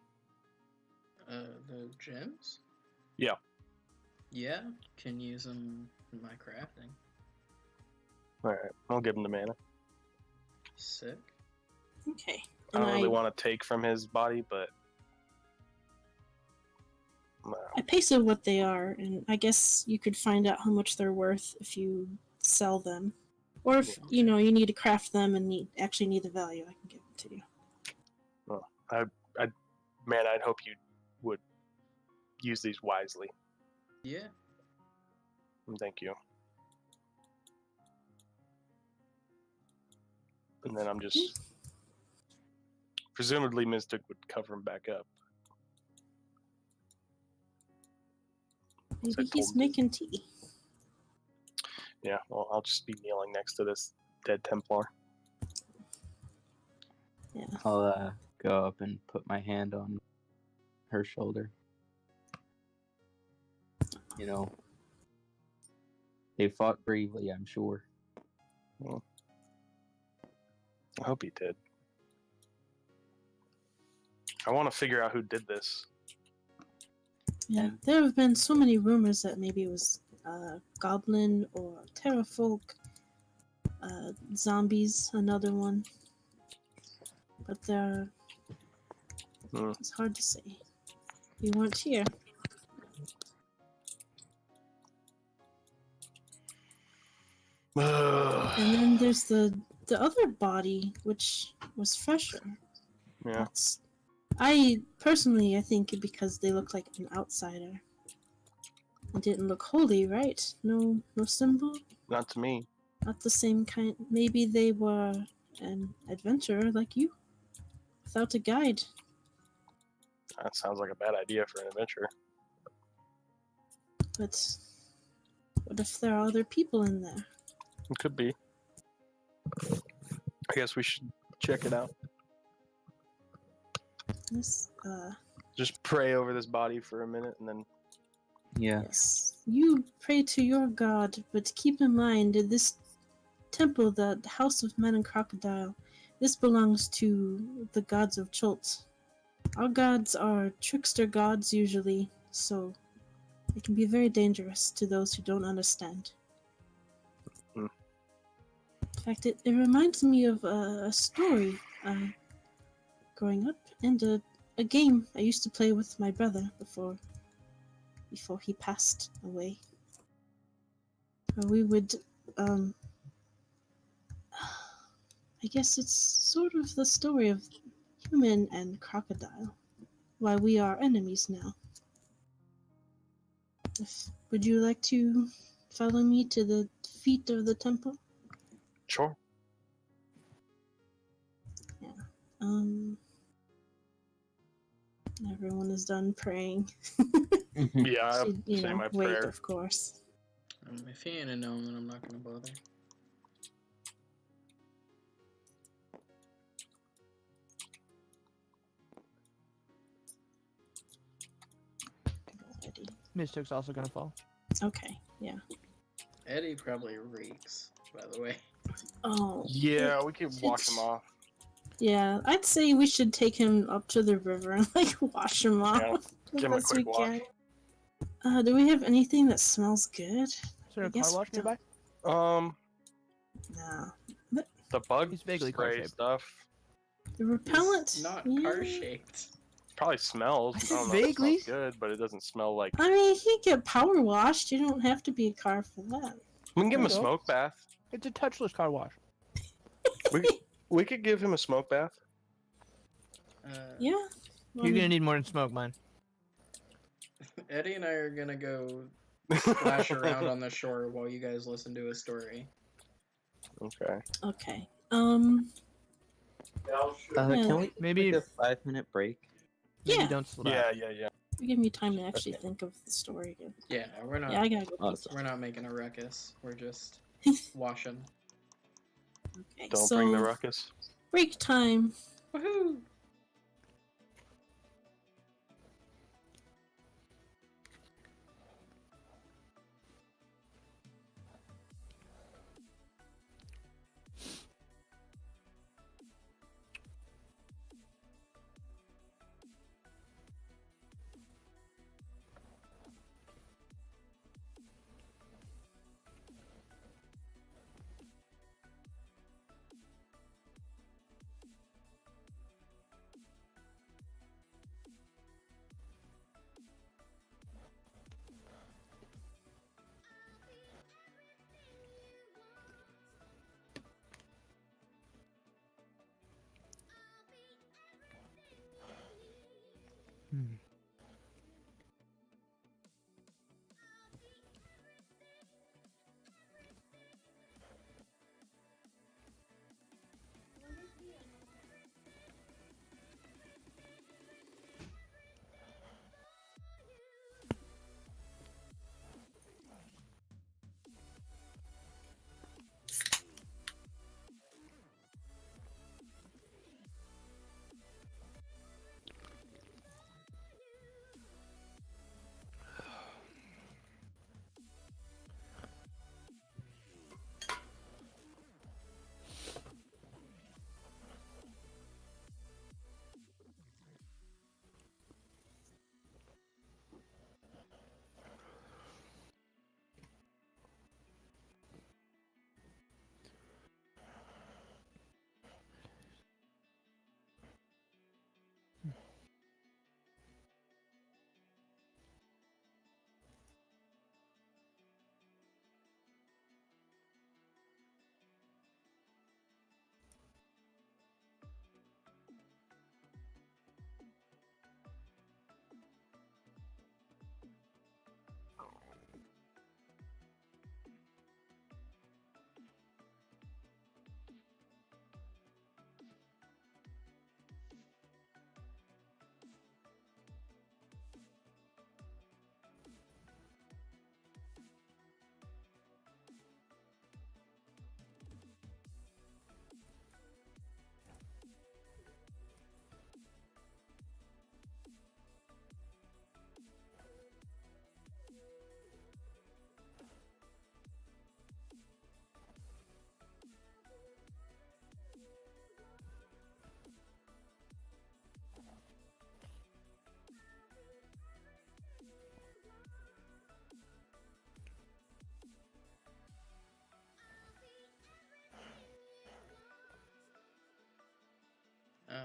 The gems? Yeah. Yeah, can use them in my crafting. Alright, I'll give him to Mana. Sick. Okay. I And don't really want to take from his body, but... I pasted what they are, and I guess you could find out how much they're worth if you sell them. Or if, you need to craft them and actually need the value, I can give them to you. Well, I'd hope you would use these wisely. Yeah. Thank you. And then I'm just... Presumably Mystic would cover him back up. Maybe he's making tea. Yeah, well, I'll just be kneeling next to this dead Templar. Yeah. I'll go up and put my hand on her shoulder. They fought bravely, I'm sure. Well, I hope he did. I want to figure out who did this. Yeah, there have been so many rumors that maybe it was Goblin or Terrafolk. Zombies, another one. But it's hard to say. You weren't here. And then there's the other body, which was fresher. Yeah. I think because they look like an outsider. It didn't look holy, right? No symbol? Not to me. Not the same kind. Maybe they were an adventurer like you, without a guide. That sounds like a bad idea for an adventurer. But what if there are other people in there? It could be. I guess we should check it out. Yes, Just pray over this body for a minute and then. Yeah. yes. You pray to your god, but keep in mind that this temple, the House of Men and Crocodile, this belongs to the gods of Chult. Our gods are trickster gods usually, so it can be very dangerous to those who don't understand. Hmm. In fact, it reminds me of a story growing up and a game I used to play with my brother before he passed away. We would, I guess it's sort of the story of human and crocodile, why we are enemies now. Would you like to follow me to the feet of the temple? Sure. Everyone is done praying. Yeah, I Should, say my wait, prayer. of course. If he ain't a gnome, then I'm not gonna bother. Eddie. Mistook's also gonna fall. Okay, yeah. Eddie probably reeks, by the way. Oh. Yeah, we could wash it's- him off. Yeah, I'd say we should take him up to the river and wash him off. Yeah, as give him a best we quick wash. can. Do we have anything that smells good? Is there I a car guess wash we don't. nearby? No. The bug He's vaguely spray car-shaped. stuff The repellent. It's not yeah. car shaped. probably smells. I said don't know if it vaguely. smells good, but it doesn't smell like. I mean, he can get power washed. You don't have to be a car for that. We can give him a There you go. smoke bath. It's a touchless car wash. We could give him a smoke bath. Yeah. You're gonna need more than smoke, man. Eddie and I are gonna go splash around on the shore while you guys listen to a story. Okay. Okay. Can we Maybe- take a 5-minute break? Maybe Yeah. don't slow Yeah, down. yeah. Give me time to actually think of the story again. Yeah, we're not. Yeah, I gotta go. Awesome. We're not making a ruckus. We're just washing. Okay, Don't so bring the ruckus. break time. Woohoo!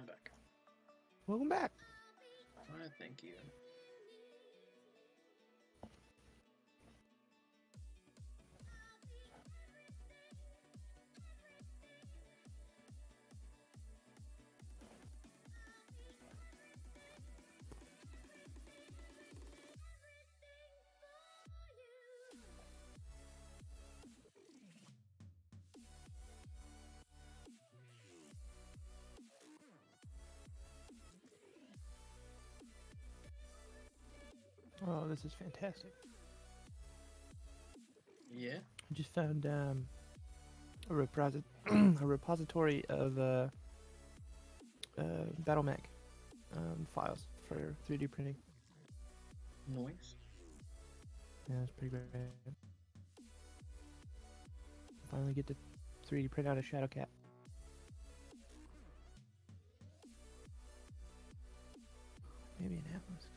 I'm back. Welcome back. Why, thank you. Oh, this is fantastic. Yeah. I just found a repository of BattleMech files for 3D printing. Noise. Yeah, that's pretty great. Finally get to 3D print out a Shadowcat. Maybe an Atlas.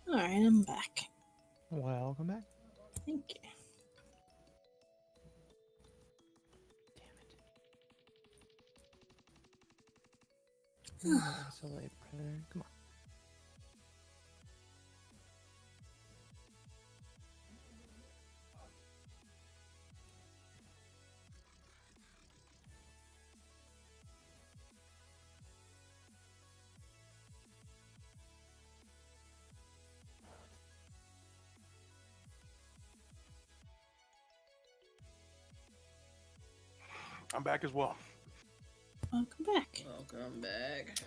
Alright, I'm back. Welcome back. Thank you. Damn it. SLA printer. Come on. I'm back as well. Welcome back. Welcome back.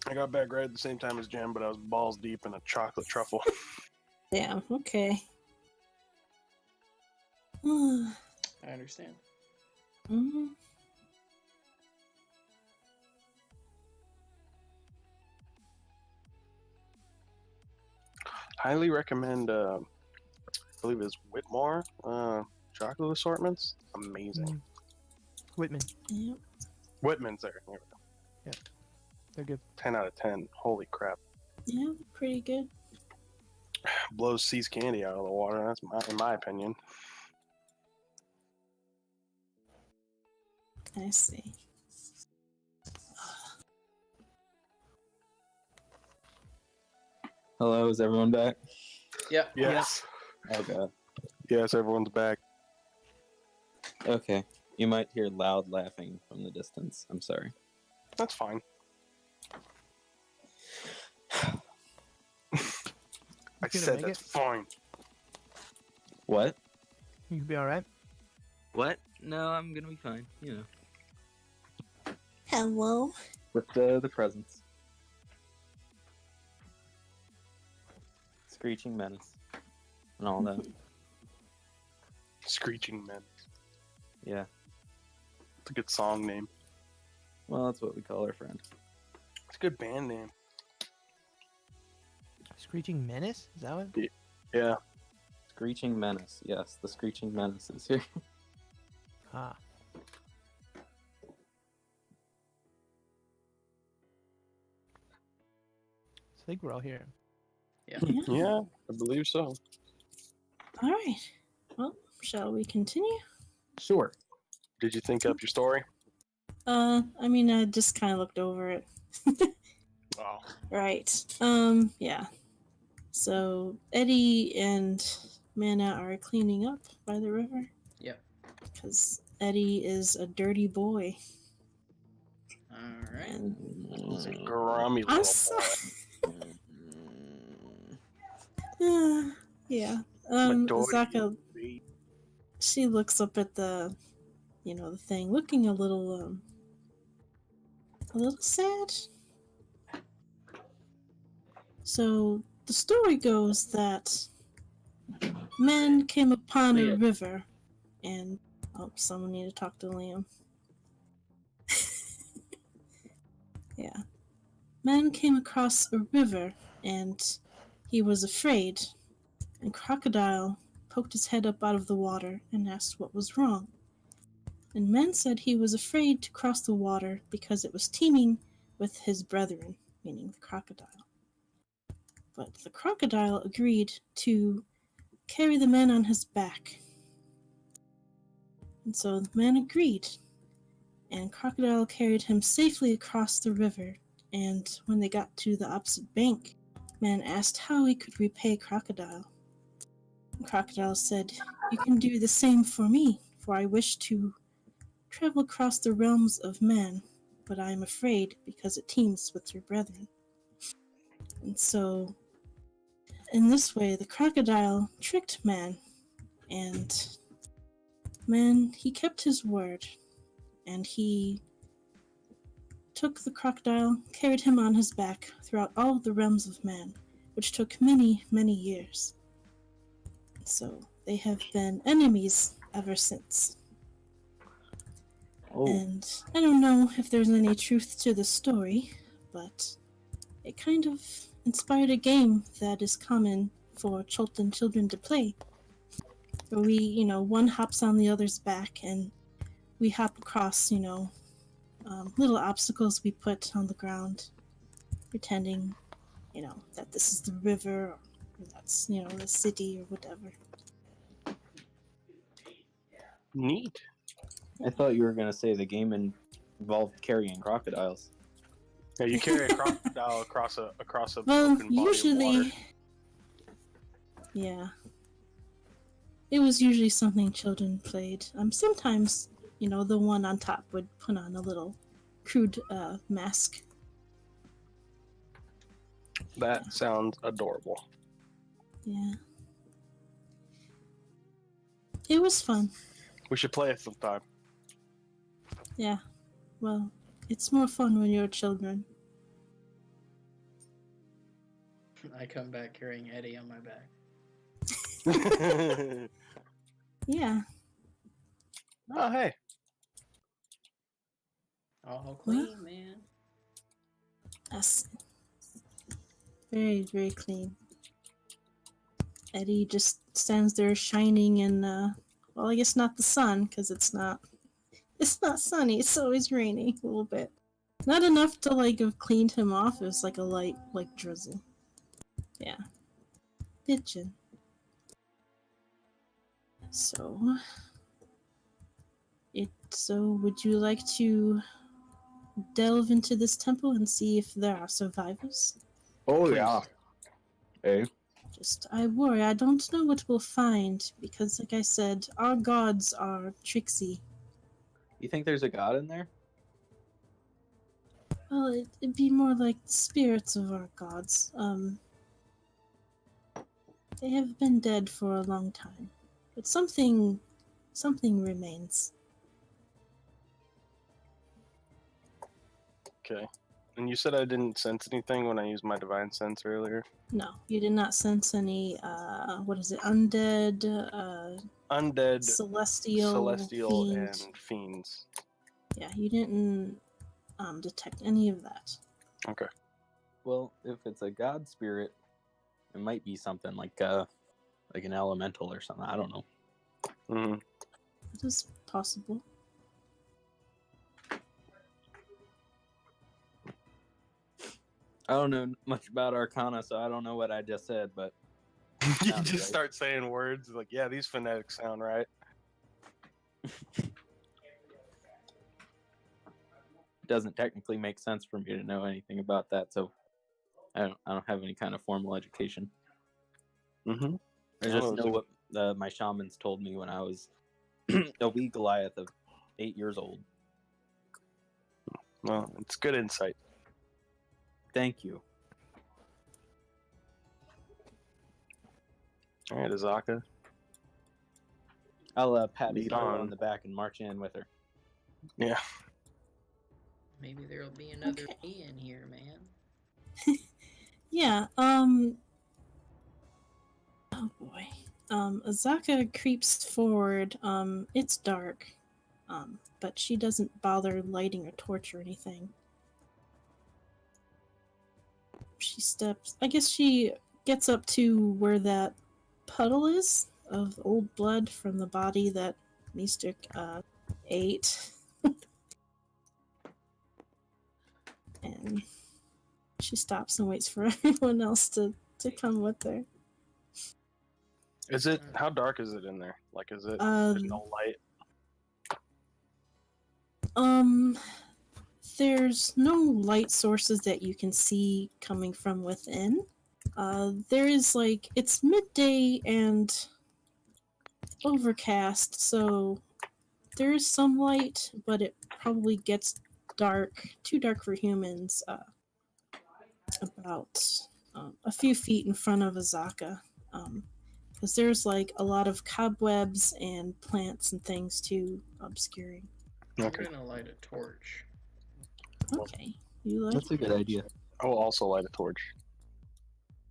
I got back right at the same time as Jen, but I was balls deep in a chocolate truffle. Damn, okay. I understand. Mhm. Highly recommend, I believe it's Whitmore chocolate assortments. Amazing. Whitman. Yep. Whitman's there. There we go. They're good. 10 out of 10. Holy crap. Yeah, pretty good. Blows Sea's candy out of the water. That's in my opinion. I see. Hello, is everyone back? Yep. Yes. Okay. Yes, everyone's back. Okay. You might hear loud laughing from the distance. I'm sorry. That's fine. I gonna said make that's it? fine. What? You can be alright. What? No, I'm gonna be fine. You know, Hello. with the presents. Screeching Menace. And all that. Screeching Men. Yeah. It's a good song name. Well, that's what we call our friend. It's a good band name. Screeching Menace? Is that what? Yeah. Screeching Menace. Yes, the Screeching Menace is here. Ah. So I think we're all here. Yeah, I believe so. All right. Well, shall we continue? Sure. Did you think up your story? I mean, I just kind of looked over it. Oh. Right. Yeah. So Eddie and Mana are cleaning up by the river. Yep. Because Eddie is a dirty boy. All right. And He's a grummy I'm little sorry. boy. Yeah. Midori. Zaka, she looks up at the, the thing, looking a little sad. So the story goes that men came upon a river, and someone need to talk to Liam. Yeah, men came across a river, and he was afraid. And Crocodile poked his head up out of the water and asked what was wrong. And men said he was afraid to cross the water because it was teeming with his brethren, meaning the crocodile. But the crocodile agreed to carry the men on his back. And so the man agreed, and Crocodile carried him safely across the river, and when they got to the opposite bank, man asked how he could repay Crocodile. And Crocodile said, "You can do the same for me, for I wish to travel across the realms of man, but I am afraid because it teems with your brethren." And so, in this way, the crocodile tricked man, and man, he kept his word, and he took the crocodile, carried him on his back throughout all the realms of man, which took many, many years. So they have been enemies ever since. Oh, And I don't know if there's any truth to the story, but it kind of inspired a game that is common for Cholton children to play. Where we, one hops on the other's back and we hop across, little obstacles we put on the ground, pretending, that this is the river or that's, the city or whatever. Neat. I thought you were gonna say the game involved carrying crocodiles. Yeah, you carry a crocodile across a Well, broken body of water. usually, yeah. It was usually something children played. Sometimes, the one on top would put on a little crude mask. That sounds adorable. Yeah. It was fun. We should play it sometime. Yeah. Well, it's more fun when you're children. I come back carrying Eddie on my back. Yeah. Oh, hey. All clean, man. That's very, very clean. Eddie just stands there shining in, well, I guess not the sun, because it's not sunny. It's always rainy a little bit. Not enough to, have cleaned him off. It was like a light, drizzle. Yeah. Bitchin'. So, would you like to delve into this temple and see if there are survivors? Oh Please. yeah. Hey. I worry, I don't know what we'll find, because like I said, our gods are tricksy. You think there's a god in there? Well, it'd be more like the spirits of our gods. They have been dead for a long time, but something remains. Okay. And you said I didn't sense anything when I used my divine sense earlier? No, you did not sense any, undead, Undead, celestial fiend. and fiends. Yeah, you didn't detect any of that. Okay. Well, if it's a god spirit, it might be something like an elemental or something. I don't know. Mm-hmm. It is possible. I don't know much about Arcana, so I don't know what I just said, but You Sounds just right. start saying words like, yeah, these phonetics sound right. It doesn't technically make sense for me to know anything about that, so I don't have any kind of formal education. Mm-hmm. I just know what my shamans told me when I was a wee Goliath of 8 years old. Well, it's good insight. Thank you. All right, Azaka. I'll pat Lead Azaka on. on the back and march in with her. Yeah. Maybe there'll be another Okay. me in here, man. Yeah, oh boy. Azaka creeps forward. It's dark. But she doesn't bother lighting a torch or anything. I guess she gets up to where that puddle is of old blood from the body that Mystic ate. And she stops and waits for everyone else to come with her. Is it? How dark is it in there? Like, is it? Um, There's no light. There's no light sources that you can see coming from within. There is it's midday and overcast, so there is some light, but it probably gets too dark for humans, about a few feet in front of Azaka. Because there's a lot of cobwebs and plants and things too obscuring. Okay. I'm gonna light a torch. Okay, you light. That's a good idea. I will also light a torch.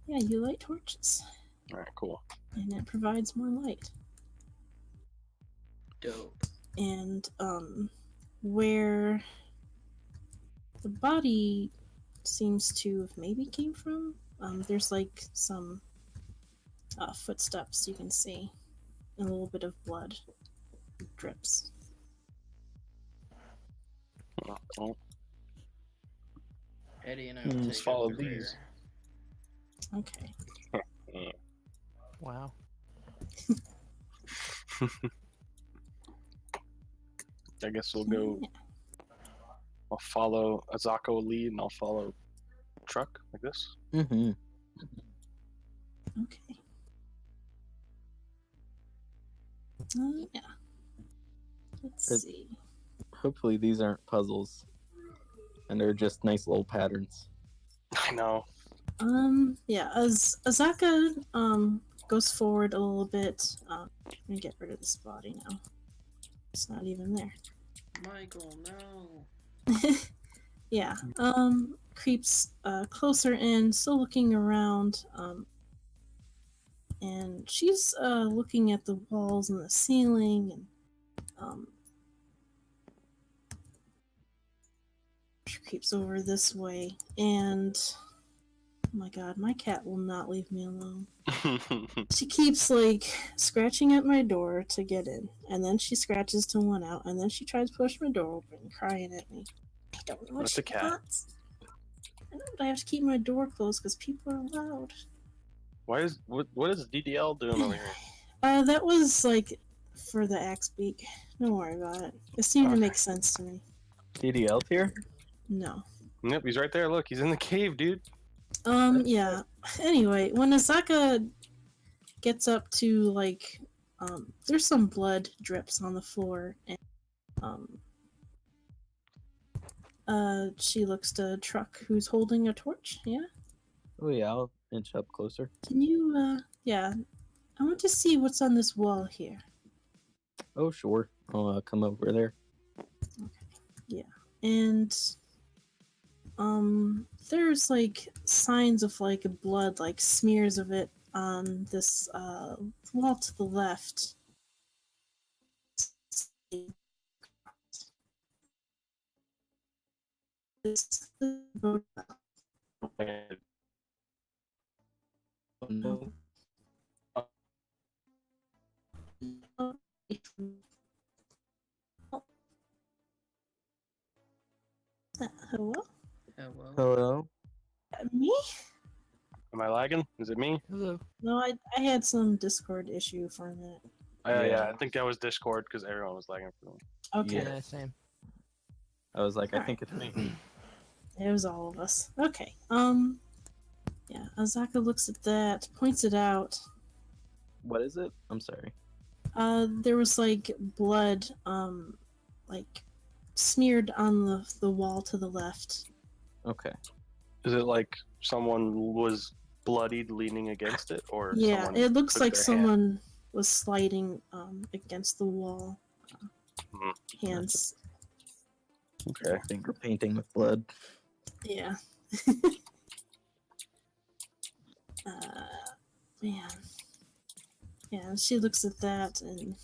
Yeah, you light torches, All right, cool. and it provides more light. Dope. And where the body seems to have maybe came from, there's some footsteps you can see, and a little bit of blood drips. Well, Eddie and I will let's take follow up the rear. these. Okay. Wow. I guess we'll go. Yeah. I'll follow Azaka will lead, and I'll follow Truck like this. Mm-hmm. Okay. Yeah. Let's see. Hopefully these aren't puzzles, and they're just nice little patterns. I know. Yeah, as Azaka goes forward a little bit, let me get rid of this body now. It's not even there. Michael, no. Yeah, creeps closer in, still looking around, and she's looking at the walls and the ceiling, and she creeps over this way, and oh my god, my cat will not leave me alone. She keeps scratching at my door to get in, and then she scratches to want out, and then she tries to push my door open, crying at me. I don't know what That's she a cat. wants. I know, but I have to keep my door closed because people are loud. What is DDL doing over here? That was for the axe beak. Don't worry about it. It seemed to Okay. make sense to me. DDL's here? No. Yep, he's right there. Look, he's in the cave, dude. Yeah. Anyway, when Azaka gets up to there's some blood drips on the floor, and she looks to Truck, who's holding a torch. Yeah. Oh yeah, I'll inch up closer. Can you? Yeah. I want to see what's on this wall here. Oh sure, I'll come over there. Yeah. And there's signs of blood, smears of it on this wall to the left. Oh no. Hello? Hello. Hello? Me? Am I lagging? Is it me? Hello. No, I had some Discord issue for a minute. Yeah, Yeah. I think that was Discord because everyone was lagging for me. Okay. Yeah, same. I was like, I Alright. think it's me. It was all of us. Okay. Yeah, Azaka looks at that, points it out. What is it? I'm sorry. There was like blood, like smeared on the wall to the left. Okay. Is it like someone was bloodied leaning against it, or Yeah, someone it looks took like their someone was sliding against the wall. Hmm. Hands. Okay. Finger painting with blood. Yeah. Man. Yeah, she looks at that and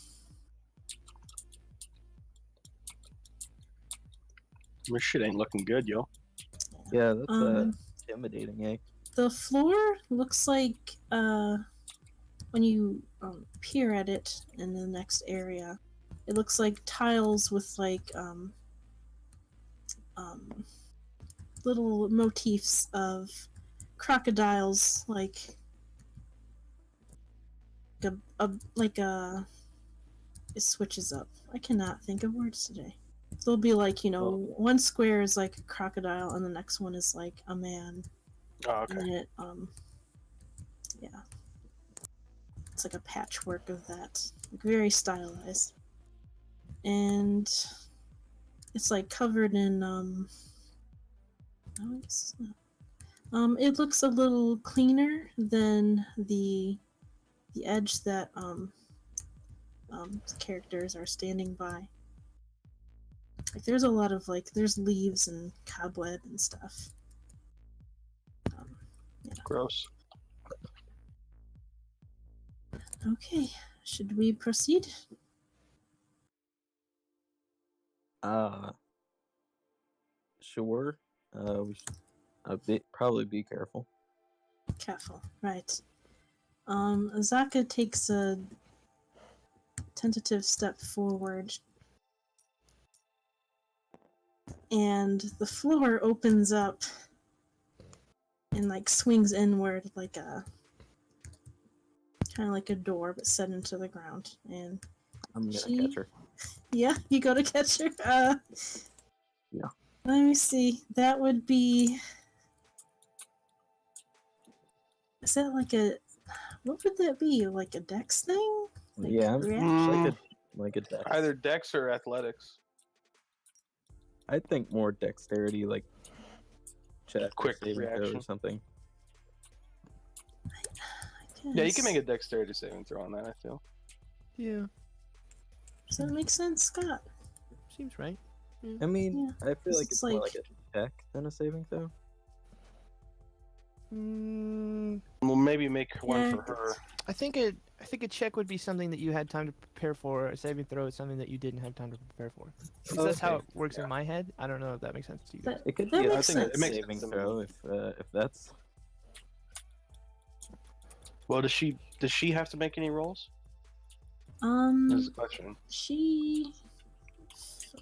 This shit ain't looking good, yo. Yeah, that's um intimidating, eh? the floor looks like when you peer at it in the next area, it looks like tiles with like little motifs of crocodiles, like it switches up. I cannot think of words today. There'll be like, one square is like a crocodile and the next one is like a man. Oh, okay. And then it yeah. It's like a patchwork of that. Like very stylized. And it's like covered in no, I guess it's not. It looks a little cleaner than the edge that the characters are standing by. Like there's a lot of like there's leaves and cobweb and stuff. Yeah. Gross. Okay, should we proceed? Sure. We should probably be careful. Careful, right. Azaka takes a tentative step forward, and the floor opens up and like swings inward like a kind of like a door, but set into the ground. And I'm gonna catch her. yeah, you go to catch her. Yeah. Let me see. That would be. Is that like a? What would that be? Like a dex thing? Like Yeah, reaction? like a dex. Either Dex or Athletics. I think more dexterity, like check, Quick saving throw reaction. or something. Yeah, you can make a Dexterity saving throw on that, I feel. Yeah, Does that make sense, Scott? seems right. I mean, Yeah, I feel like it's it's more like- like a check than a saving throw. We'll maybe make one Yeah, for her. I think a check would be something that you had time to prepare for. A saving throw is something that you didn't have time to prepare for. 'Cause that's how it Okay, works in my head. I don't know if that makes sense to you guys. That, It could that be a makes think it sense. makes saving sense to me. throw if that's. Well, does she have to make any rolls? That's the question. She.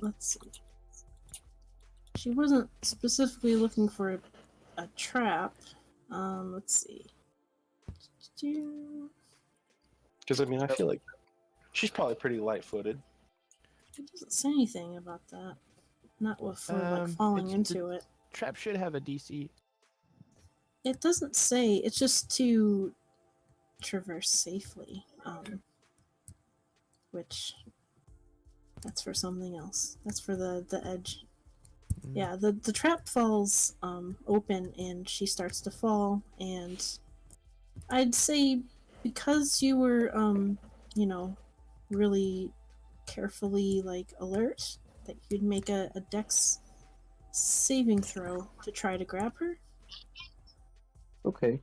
Let's see. She wasn't specifically looking for a trap. Let's see. Because I mean, I feel like she's probably pretty light-footed. It doesn't say anything about that. Not for like Um, falling it's- into it. Trap should have a DC. It doesn't say. It's just to traverse safely. Which that's for something else. That's for the edge. Yeah, the trap falls open and she starts to fall, and I'd say because you were really carefully like alert, that you'd make a dex saving throw to try to grab her. Okay.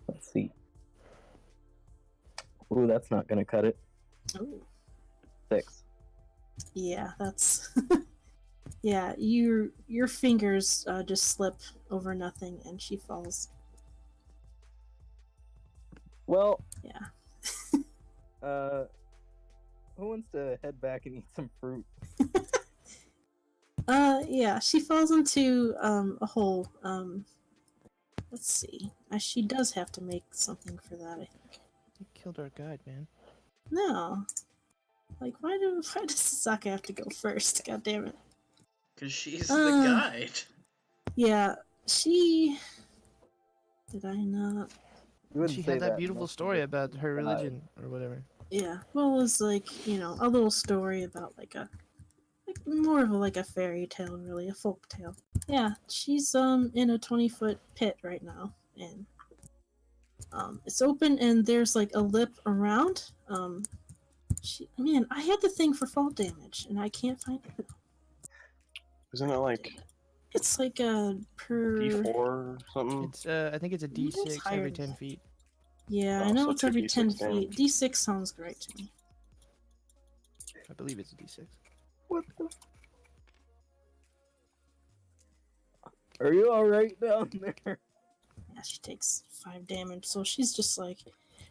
Let's see. Ooh, that's not gonna cut it. Oh. 6. Yeah, that's yeah, your fingers just slip over nothing and she falls. Well, Yeah. who wants to head back and eat some fruit? Yeah, she falls into a hole. let's see. She does have to make something for that, I think. You killed our guide, man. No. Like, why does Sasaka have to go first? God damn it. Because she's the guide. Yeah, she... Did I not? You wouldn't She say had that in beautiful most of story the about her guide. religion or whatever. Yeah. Well, it was like, you know, a little story about like more of like a fairy tale, really, a folk tale. Yeah, she's in a 20-foot pit right now, and it's open and there's like a lip around. Man, I had the thing for fall damage and I can't find it. Isn't it like It's like a per. D4 or something? It's I think it's a Maybe it's D6 higher every than 10 that. feet. Yeah, I Oh, know so it's every 2d6 10 feet. damage. D6 sounds great to me. I believe it's a D6. What the? Are you alright down there? Yeah, she takes 5 damage, so she's just like,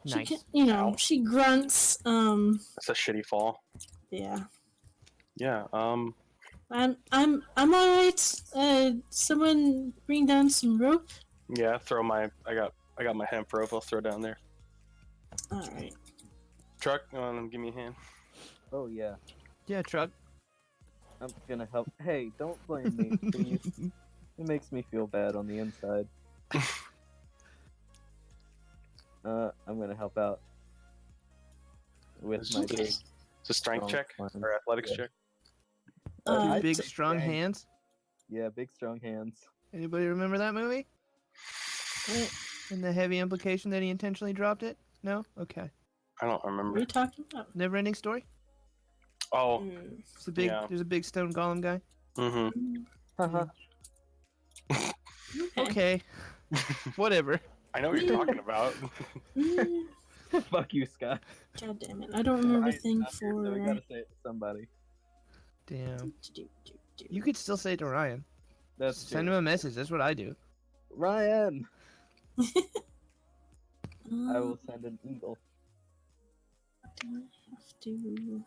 she Nice. can, you know, Ow. she grunts. That's a shitty fall. Yeah. Yeah. I'm alright. Someone bring down some rope. Yeah. I got my hemp rope. I'll throw down there. Alright. Truck, give me a hand. Oh yeah, Yeah, truck. I'm gonna help. Hey, don't blame me, please. It makes me feel bad on the inside. I'm gonna help out with It's my just- big. It's a strength strong check arm. or athletics Yeah. check. Uh, I'd Big say strong strength. hands. Yeah, big strong hands. Anybody remember that movie? And the heavy implication that he intentionally dropped it? No? Okay. I don't what are remember. you talking about? Never ending story? Oh. Mm, It's a big Yeah. there's a big stone golem guy. Mm-hmm. Haha. okay. Okay. Whatever. I know what you're talking about. Mm, Fuck you, Scott. God damn it. I don't remember Ryan's anything not here, so we for. gotta say it to somebody. Damn. You could still say it to Ryan. That's Send true. him a message. That's what I do. Ryan. I will send an eagle. Do I have to?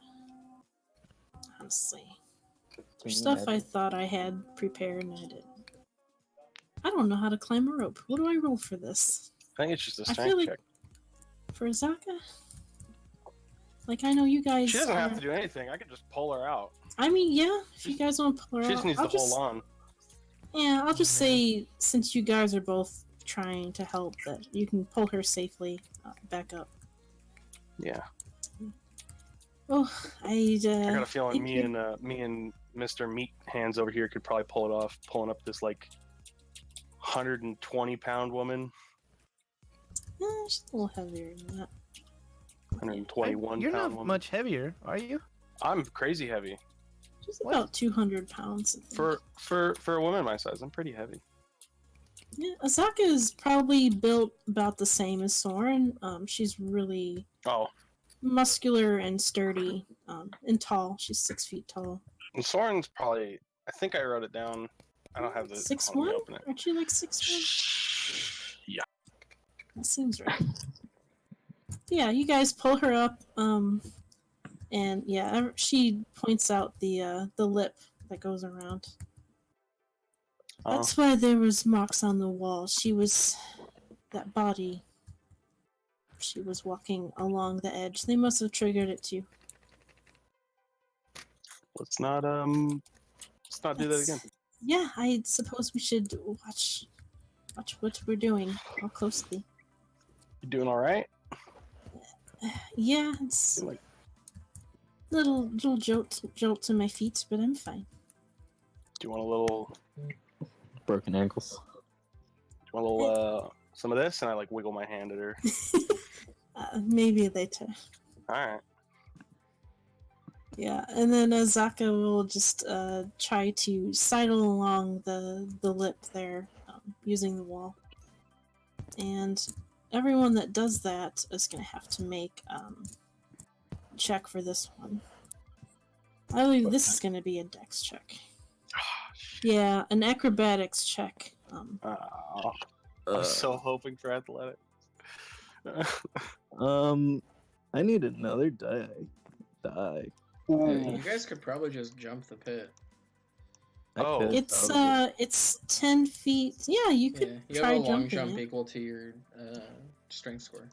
Honestly. Can There's you stuff I imagine? thought I had prepared and I didn't. I don't know how to climb a rope. What do I roll for this? I think it's just a I feel strength like check. for Zaka? Like I know you guys. She doesn't have are- to do anything. I can just pull her out. I mean, yeah. If you guys want to pull her She out, just needs I'll to hold on. Yeah, I'll just Oh, man. say since you guys are both trying to help, that you can pull her safely back up. Yeah. Oh, I I got a feeling think me and Mr. Meat Hands over here could probably pull it off, pulling up this like 120-pound woman, she's a little heavier than that. 121 You're pound not woman. much heavier, are you? I'm crazy heavy She's What? about 200 pounds. I think. for a woman my size. I'm pretty heavy. Yeah, Asaka is probably built about the same as Soren. She's really Oh, muscular and sturdy, and tall. She's 6 feet tall. and Soren's probably. I think I wrote it down. I don't have the. 6'1"? Let me open it. Aren't you like 6'1"? Yeah. That seems right. Yeah, you guys pull her up, and yeah, she points out the lip that goes around. Oh, That's why there was marks on the wall. She was that body. She was walking along the edge. They must have triggered it too. let's not do that That's- again. Yeah, I suppose we should watch what we're doing more closely. You doing all right? Yeah, it's Like- little jolt to my feet, but I'm fine. Do you want a little? Broken ankles. Do you want a little? Some of this, and I like wiggle my hand at her. Maybe later. All right. Yeah, and then Zaka will just try to sidle along the lip there using the wall. And everyone that does that is going to have to make check for this one. I believe this is going to be a dex check. Yeah, an acrobatics check. Oh, I'm so hoping for athletics. I need another die. You guys could probably just jump the pit. I Oh. could, It's probably. it's 10 feet. Yeah, you Yeah, could you try have a long jumping jump it. equal to your strength score.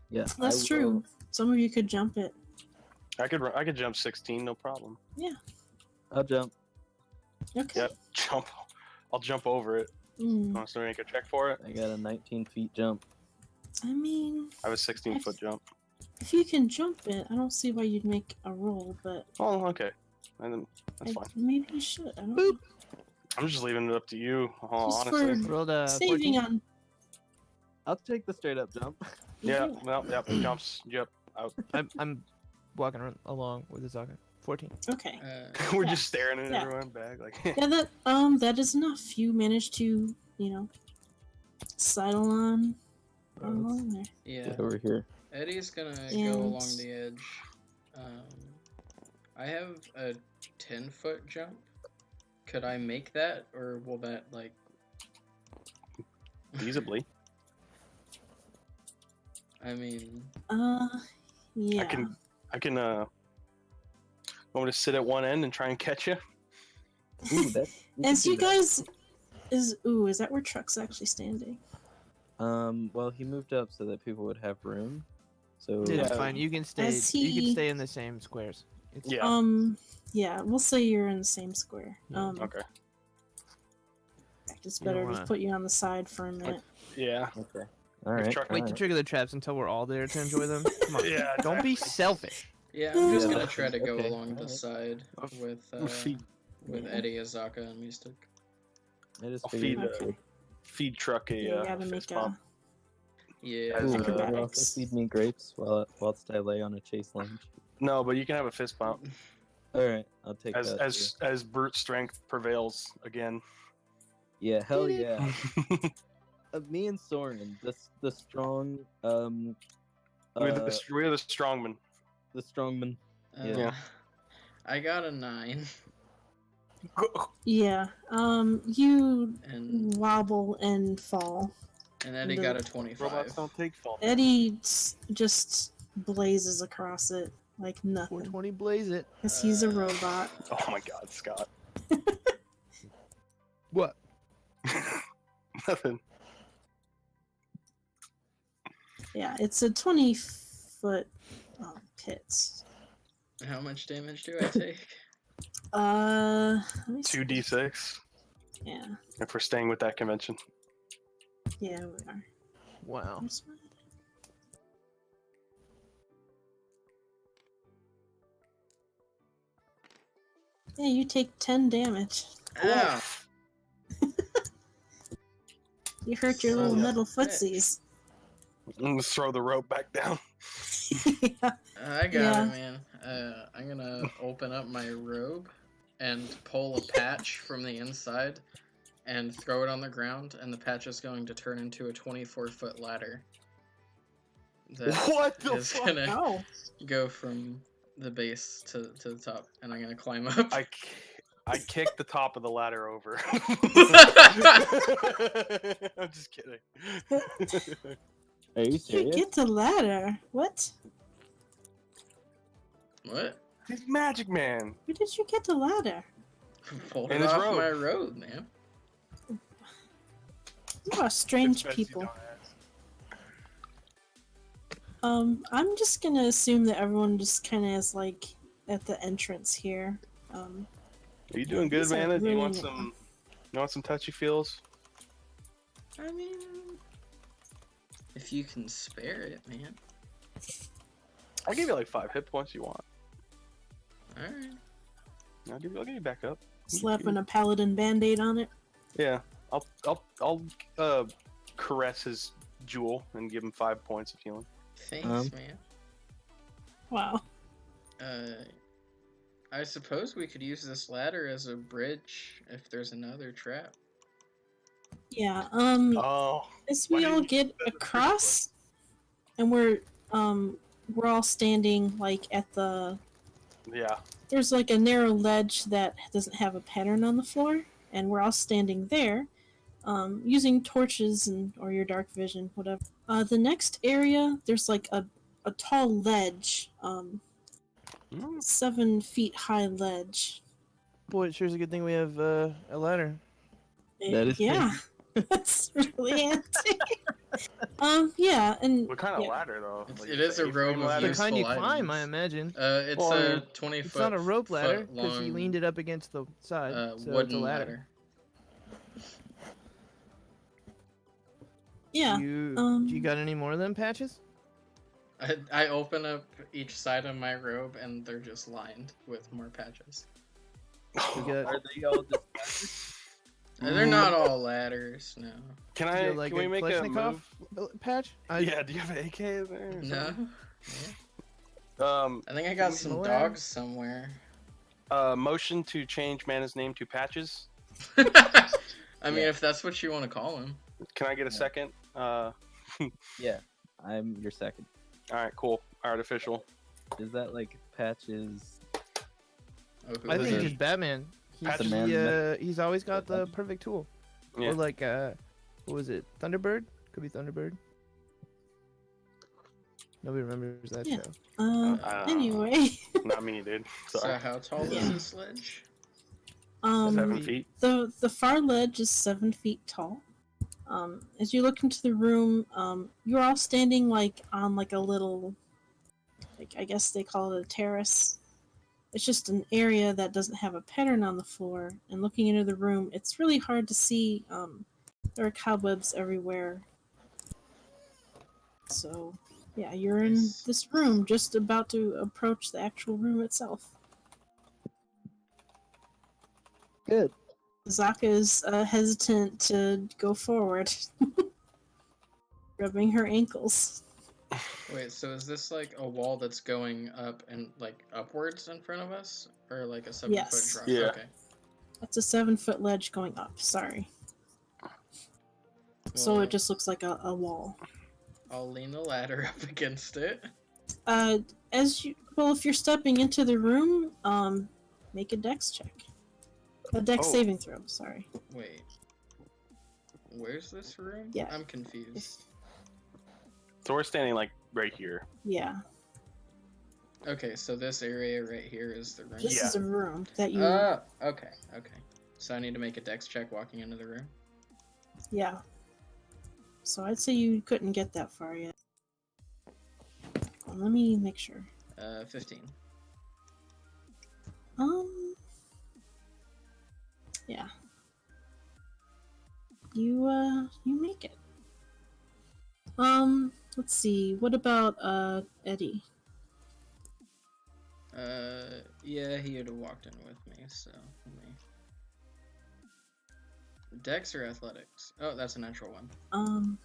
Yeah, That's I true. will. Some of you could jump it. I could jump 16, no problem. I'll jump. Okay. Yep, jump. I'll jump over it. Mm, Want to make a check for it? I got a 19 feet jump. I mean, I have a 16-foot jump. if you can jump it, I don't see why you'd make a roll, but Oh, okay. And then that's fine. maybe you should. I don't know. I'm just leaving it up to you. Oh, Just honestly. for Rolled a saving 14. on. I'll take the straight up jump. Yeah. do it. Well, yep. Jumps. Yep. Out. I'm walking along with the Zaka. 14. Okay. We're Yeah. just staring at Yeah. everyone back like. Yeah, that is enough. You managed to, sidle on along there. Yeah, Get over here. Eddie's gonna go And- along the edge. I have a 10-foot jump. Could I make that, or will that like? Feasibly. I mean, Yeah. I can. Want me to sit at one end and try and catch you? Ooh, that. we As could you do that. guys is that where Truck's actually standing? Well, he moved up so that people would have room. So It's Yeah. fine. You can stay. As You can he- stay in the same squares. It's Yeah. Yeah, we'll say you're in the same square. Yeah, Okay. It's You don't better to wanna- put you on the side for a minute. Yeah. Okay. All right. Truck- Wait to trigger the traps until we're all there to enjoy them. Come on. Yeah, Don't be selfish. yeah, I'm just Yeah, gonna that's- try to go okay, along the alright. side with Feed, with Yeah. Eddie, Azaka, and Mystic. I just I'll figured feed, that too. feed truck a You gotta fist make bump. Yeah, As, Ooh, uh, could you also acrobatics. feed me grapes whilst I lay on a chase lunge. No, but you can have a fist bump All right, I'll take as that. as brute strength prevails again. Yeah, hell yeah. Me and Soren, the strong, we're the strongmen. the strongman. Yeah. I got a 9, Yeah. You and wobble and fall. Eddie got a 25. Robots don't take fall. Eddie just blazes across it like nothing. 420 blaze it. Because he's a robot. Oh my God, Scott. What? Nothing. Yeah, it's a 20-foot pit. How much damage do I take? Let me see. 2d6. Yeah, If we're staying with that convention. yeah, we are. Wow. Where's my- Yeah, you take 10 damage. Ow! You hurt your Son little of a metal bitch. footsies. I'm gonna throw the rope back down. Yeah. I got Yeah. it, man. I'm gonna open up my robe and pull a patch from the inside and throw it on the ground, and the patch is going to turn into a 24-foot ladder. That What the is fuck? gonna Oh. go from the base to the top, and I'm gonna climb up. I kicked the top of the ladder over. I'm just kidding. Are you You serious? get the ladder. What? What? He's Magic Man. Where did you get the ladder? Pulled In it his off robe. my robe, man. You are strange Expensive people. dumbass. I'm just gonna assume that everyone just kind of is like at the entrance here. Are you doing good, These are Vanna? Do you really want new. some? You want some touchy feels? I mean, if you can spare it, man. I'll give you like 5 hit points. You want? Alright. I'll give you back up. slapping a paladin band-aid on it. Yeah, I'll caress his jewel and give him 5 points of healing. Thanks, man. Wow. I suppose we could use this ladder as a bridge if there's another trap. Yeah. Oh, As why we didn't all you get do that in the first across, and we're all standing like at the. yeah. There's like a narrow ledge that doesn't have a pattern on the floor, and we're all standing there, using torches or your dark vision, whatever. The next area, there's like a tall ledge, 7 feet high ledge, Boy, it sure is a good thing we have a ladder. That is Yeah. That's really handy. Yeah, and What kind of yeah. ladder though? It is a A-frame robe of ladder? The kind you Useful climb, I items. imagine. It's Well, I a mean, 20 It's foot. not a rope ladder foot because he long, leaned it up against the side, so it's a wooden ladder. Yeah. You got any more of them patches? I open up each side of my robe and they're just lined with more patches. You got Are they all just They're not all ladders, no. Can you I? got, like Can we a make a Kalashnikov move? patch? Yeah. Do you have an AK in there? or No. something? I think I got Move some away. dogs somewhere. Motion to change Mana's name to Patches. I mean, if that's what you want to call him. Can I get a second? Yeah, I'm your second. All right, cool. Artificial. Is that like Patches? Oh, who I is think it? just Batman. Patches. He's always got the perfect tool. Yeah. Or like what was it? Thunderbird? Could be Thunderbird. Nobody remembers that Yeah. show. Anyway. Not me, dude. So Sorry. how tall Yeah. is this ledge? 7 feet. The far ledge is 7 feet tall. As you look into the room, you're all standing like on like a little, like I guess they call it a terrace. It's just an area that doesn't have a pattern on the floor. And looking into the room, it's really hard to see. There are cobwebs everywhere. So, yeah, you're in this room, just about to approach the actual room itself. Good. Zaka is hesitant to go forward, rubbing her ankles. Wait, so is this like a wall that's going up and like upwards in front of us? Or like a 7-foot Yes. drop? Yeah. Okay. That's a 7-foot ledge going up, sorry. So Well, it just looks like a wall. I'll lean the ladder up against it. If you're stepping into the room, make a dex check. A dex Oh. saving throw, sorry. Wait. Where's this room? Yeah. I'm confused. So we're standing like right here. Yeah. Okay, so this area right here is the room. This Yeah. is a room that you Okay. So I need to make a dex check walking into the room. yeah. So I'd say you couldn't get that far yet. Let me make sure. 15. Yeah. You make it. Let's see. What about Eddie? Yeah, he would have walked in with me, so let me. Dex or athletics? Oh, that's a natural one.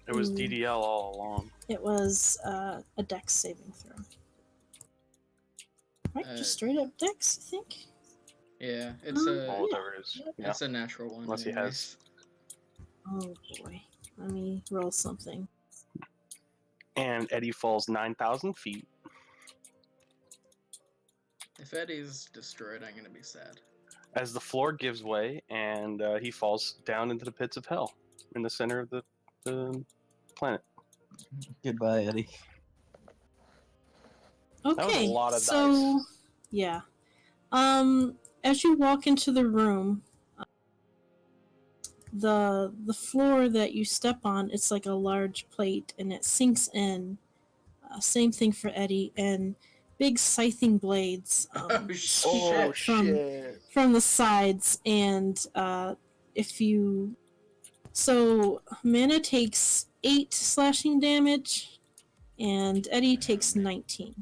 It was Ooh. DDL all along. It was a dex saving throw. Right, just straight up dex, I think. Yeah, it's Or a whatever it is. Yeah. it's a natural one. Unless he has- Oh boy. Let me roll something. And Eddie falls 9,000 feet. If Eddie's destroyed, I'm gonna be sad. As the floor gives way and he falls down into the pits of hell in the center of the planet. Goodbye, Eddie. Okay. was a lot of so dice. yeah. As you walk into the room, the floor that you step on, it's like a large plate and it sinks in. Same thing for Eddie, and big scything blades shoot out from the sides, and so Mana takes 8 slashing damage and Eddie takes 19.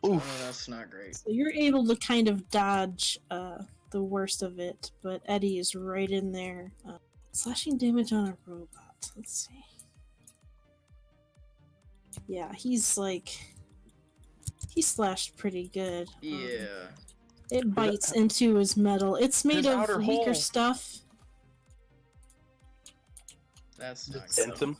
Oh, that's not great. So you're able to kind of dodge the worst of it, but Eddie is right in there. Slashing damage on a robot. Let's see. Yeah, he slashed pretty good. Yeah. It bites into his metal. It's made His of outer weaker hole. stuff. That's not Dent good. him.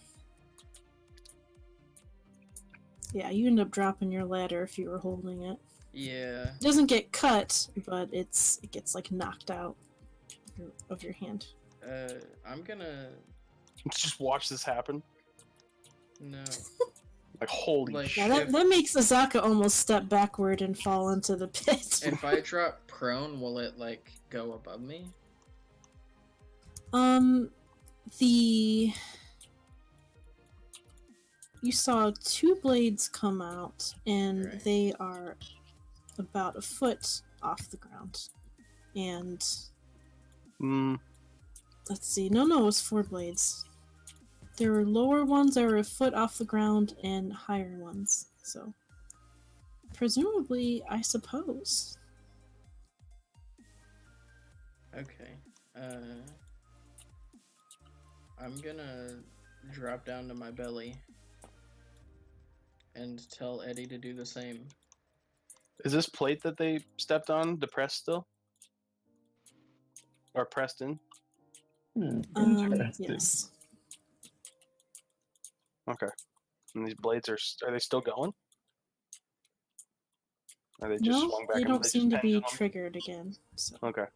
Yeah, you end up dropping your ladder if you were holding it. Yeah. It doesn't get cut, but it gets like knocked out of your hand. I'm gonna Let's just watch this happen. no. Like holy Like, shit! Yeah, that makes Azaka almost step backward and fall into the pit. if I drop prone, will it like go above me? The you saw two blades come out, and Right. they are about a foot off the ground. And let's see, no, it was 4 blades. There were lower ones that were a foot off the ground, and higher ones. So, presumably, I suppose. Okay. I'm gonna drop down to my belly and tell Eddie to do the same. Is this plate that they stepped on depressed still? Or pressed in? Interesting. Yes. Okay. And these blades are they still going? Are they just No, swung back they and don't they seem just to be pendulum? triggered again. So. Okay.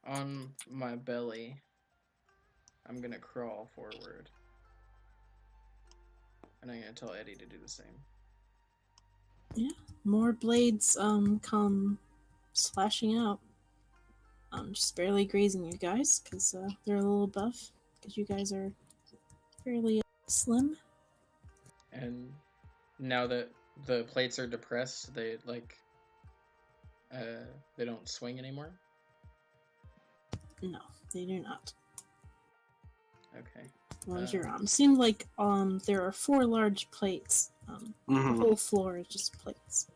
On my belly, I'm gonna crawl forward. And I'm gonna tell Eddie to do the same. More blades come slashing out. Just barely grazing you guys because they're a little buff because you guys are fairly slim. And now that the plates are depressed, they they don't swing anymore. No, they do not. Okay. What is your Seemed like there are 4 large plates. The whole floor is just plates.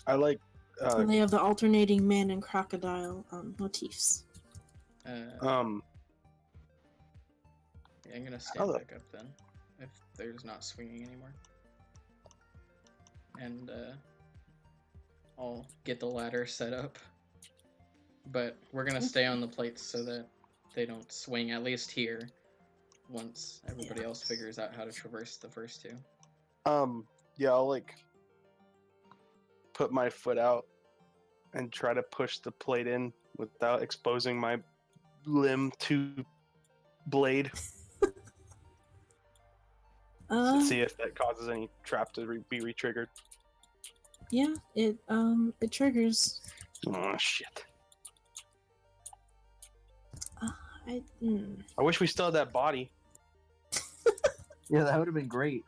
I like And they have the alternating man and crocodile motifs. Yeah, I'm gonna stand back up then, if there's not swinging anymore. And I'll get the ladder set up. But we're gonna stay on the plates so that they don't swing, at least here, once everybody else figures out how to traverse the first 2. yeah, I'll like put my foot out and try to push the plate in without exposing my limb to blade. See if that causes any trap to be re-triggered. Yeah, it triggers. Oh shit! I wish we still had that body. Yeah, that would have been great.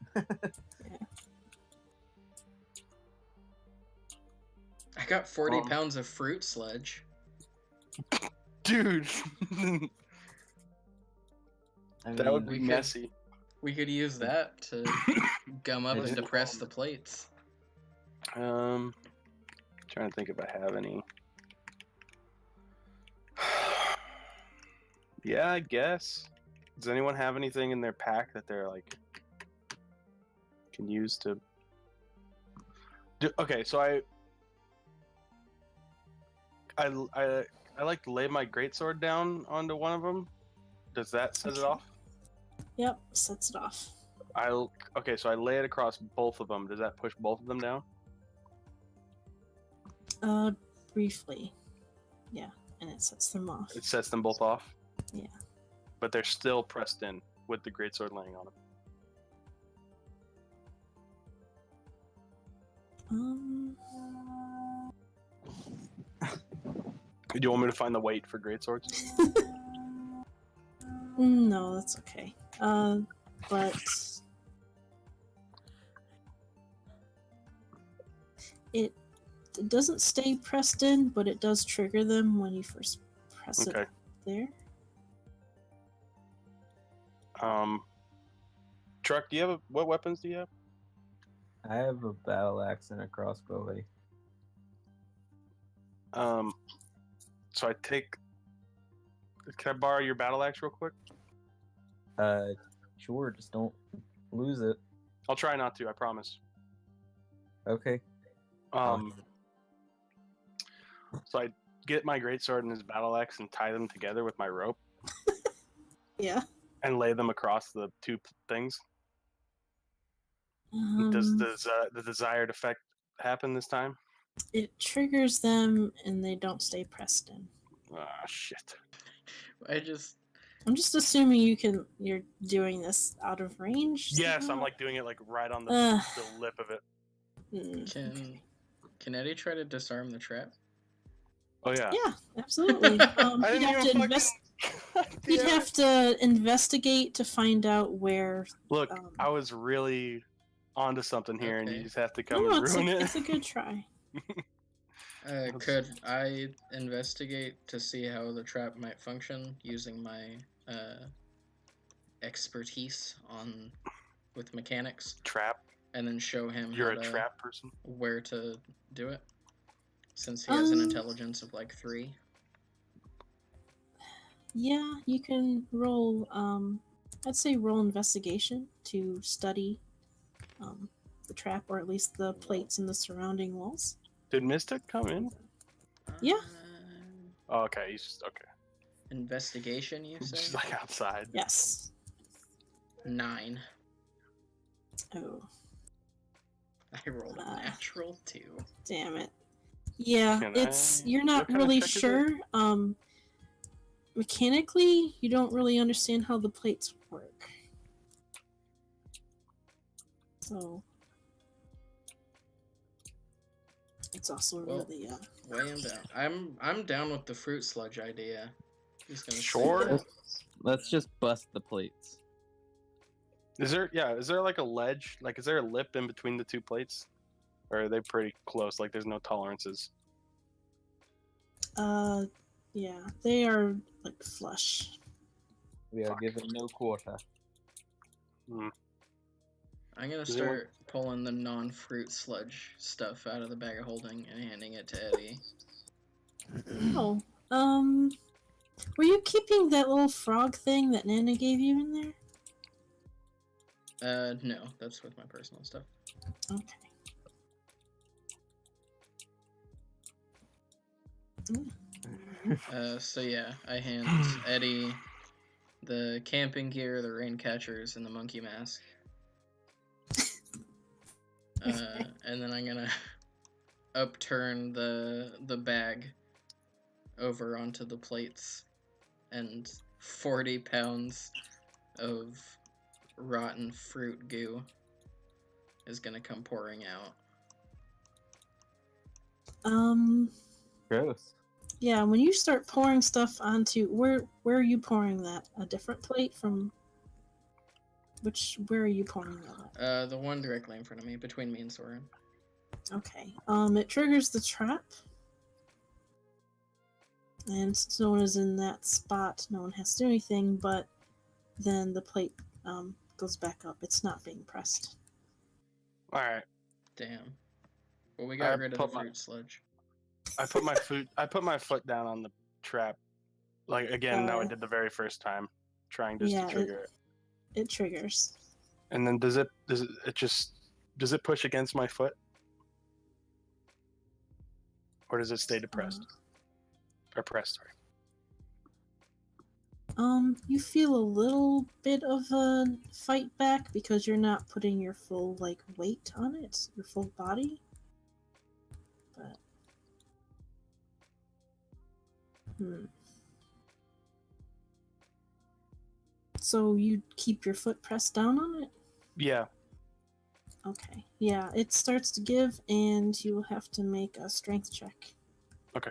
I got 40 pounds of fruit sledge. Dude! That would be we messy. We could use that to gum up and depress the plates. Trying to think if I have any. Yeah, I guess. Does anyone have anything in their pack that they're like can use to? Okay, so I like to lay my greatsword down onto one of them. Does that set it off? Yep, sets it off. Okay, so I lay it across both of them. Does that push both of them down? Briefly. Yeah, and it sets them off. It sets them both off? Yeah. But they're still pressed in with the greatsword laying on them. Do you want me to find the weight for greatswords? No, that's okay. But it doesn't stay pressed in, but it does trigger them when you first press it there. Truck, do you have what weapons do you have? I have a battle axe and a crossbow. So I take. Can I borrow your battle axe real quick? Sure. Just don't lose it. I'll try not to. I promise. Okay. So I get my greatsword and his battle axe and tie them together with my rope. Yeah. And lay them across the 2 things. Does the desired effect happen this time? It triggers them and they don't stay pressed in. Ah, shit. I just I'm just assuming you're doing this out of range. Yes, I'm somehow? like doing it like right on the Uh. lip of it. Can Eddie try to disarm the trap? Oh yeah. Yeah, absolutely. I He'd didn't have to even invest. fucking. He'd have to investigate to find out where. Look, I was really onto something here, and you Okay. just have to No, come no, and it's ruin a, it. it's a good try. Could I investigate to see how the trap might function using my expertise with mechanics, Trap. and then show him You're a how to, trap person. where to do it? Since he has an Um, intelligence of like 3. Yeah, you can roll. I'd say roll investigation to study the trap, or at least the plates in the surrounding walls. Did Mystic come in? Yeah. Oh, okay, he's just okay. Investigation, you He's say? just like outside. Yes. 9. Oh, I rolled a natural 2. damn it. Yeah, you're not what kind of really check is it? sure. Mechanically, you don't really understand how the plates work. So it's also Well, really Weigh him down. I'm down with the fruit sludge idea. He's gonna say Sure. that. Let's just bust the plates. Is there like a ledge? Like, is there a lip in between the two plates? Or are they pretty close? Like, there's no tolerances. yeah, they are like flush. We are Fuck. given no quarter. I'm gonna Does anyone- start pulling the non-fruit sludge stuff out of the bag of holding and handing it to Eddie. Oh, were you keeping that little frog thing that Nana gave you in there? No, that's with my personal stuff. Okay. So yeah, I hand Eddie the camping gear, the rain catchers, and the monkey mask. And then I'm gonna upturn the bag over onto the plates, and 40 pounds of rotten fruit goo is gonna come pouring out. Gross. Yeah, when you start pouring stuff onto where are you pouring that? A different plate from where are you pouring that at? The one directly in front of me, between me and Soren. Okay. It triggers the trap. And since no one is in that spot, no one has to do anything, but then the plate goes back up. It's not being pressed. Alright. Damn. Well, we got I rid of the put my- fruit sludge. I put my foot down on the trap. Like, again, how I did the very first time. Trying just yeah, to trigger it. It triggers. And then does it push against my foot? Or does it stay depressed? Or pressed, sorry. You feel a little bit of a fight back because you're not putting your full weight on it, your full body. But So you keep your foot pressed down on it? Yeah. Okay. Yeah, it starts to give, and you will have to make a strength check. Okay.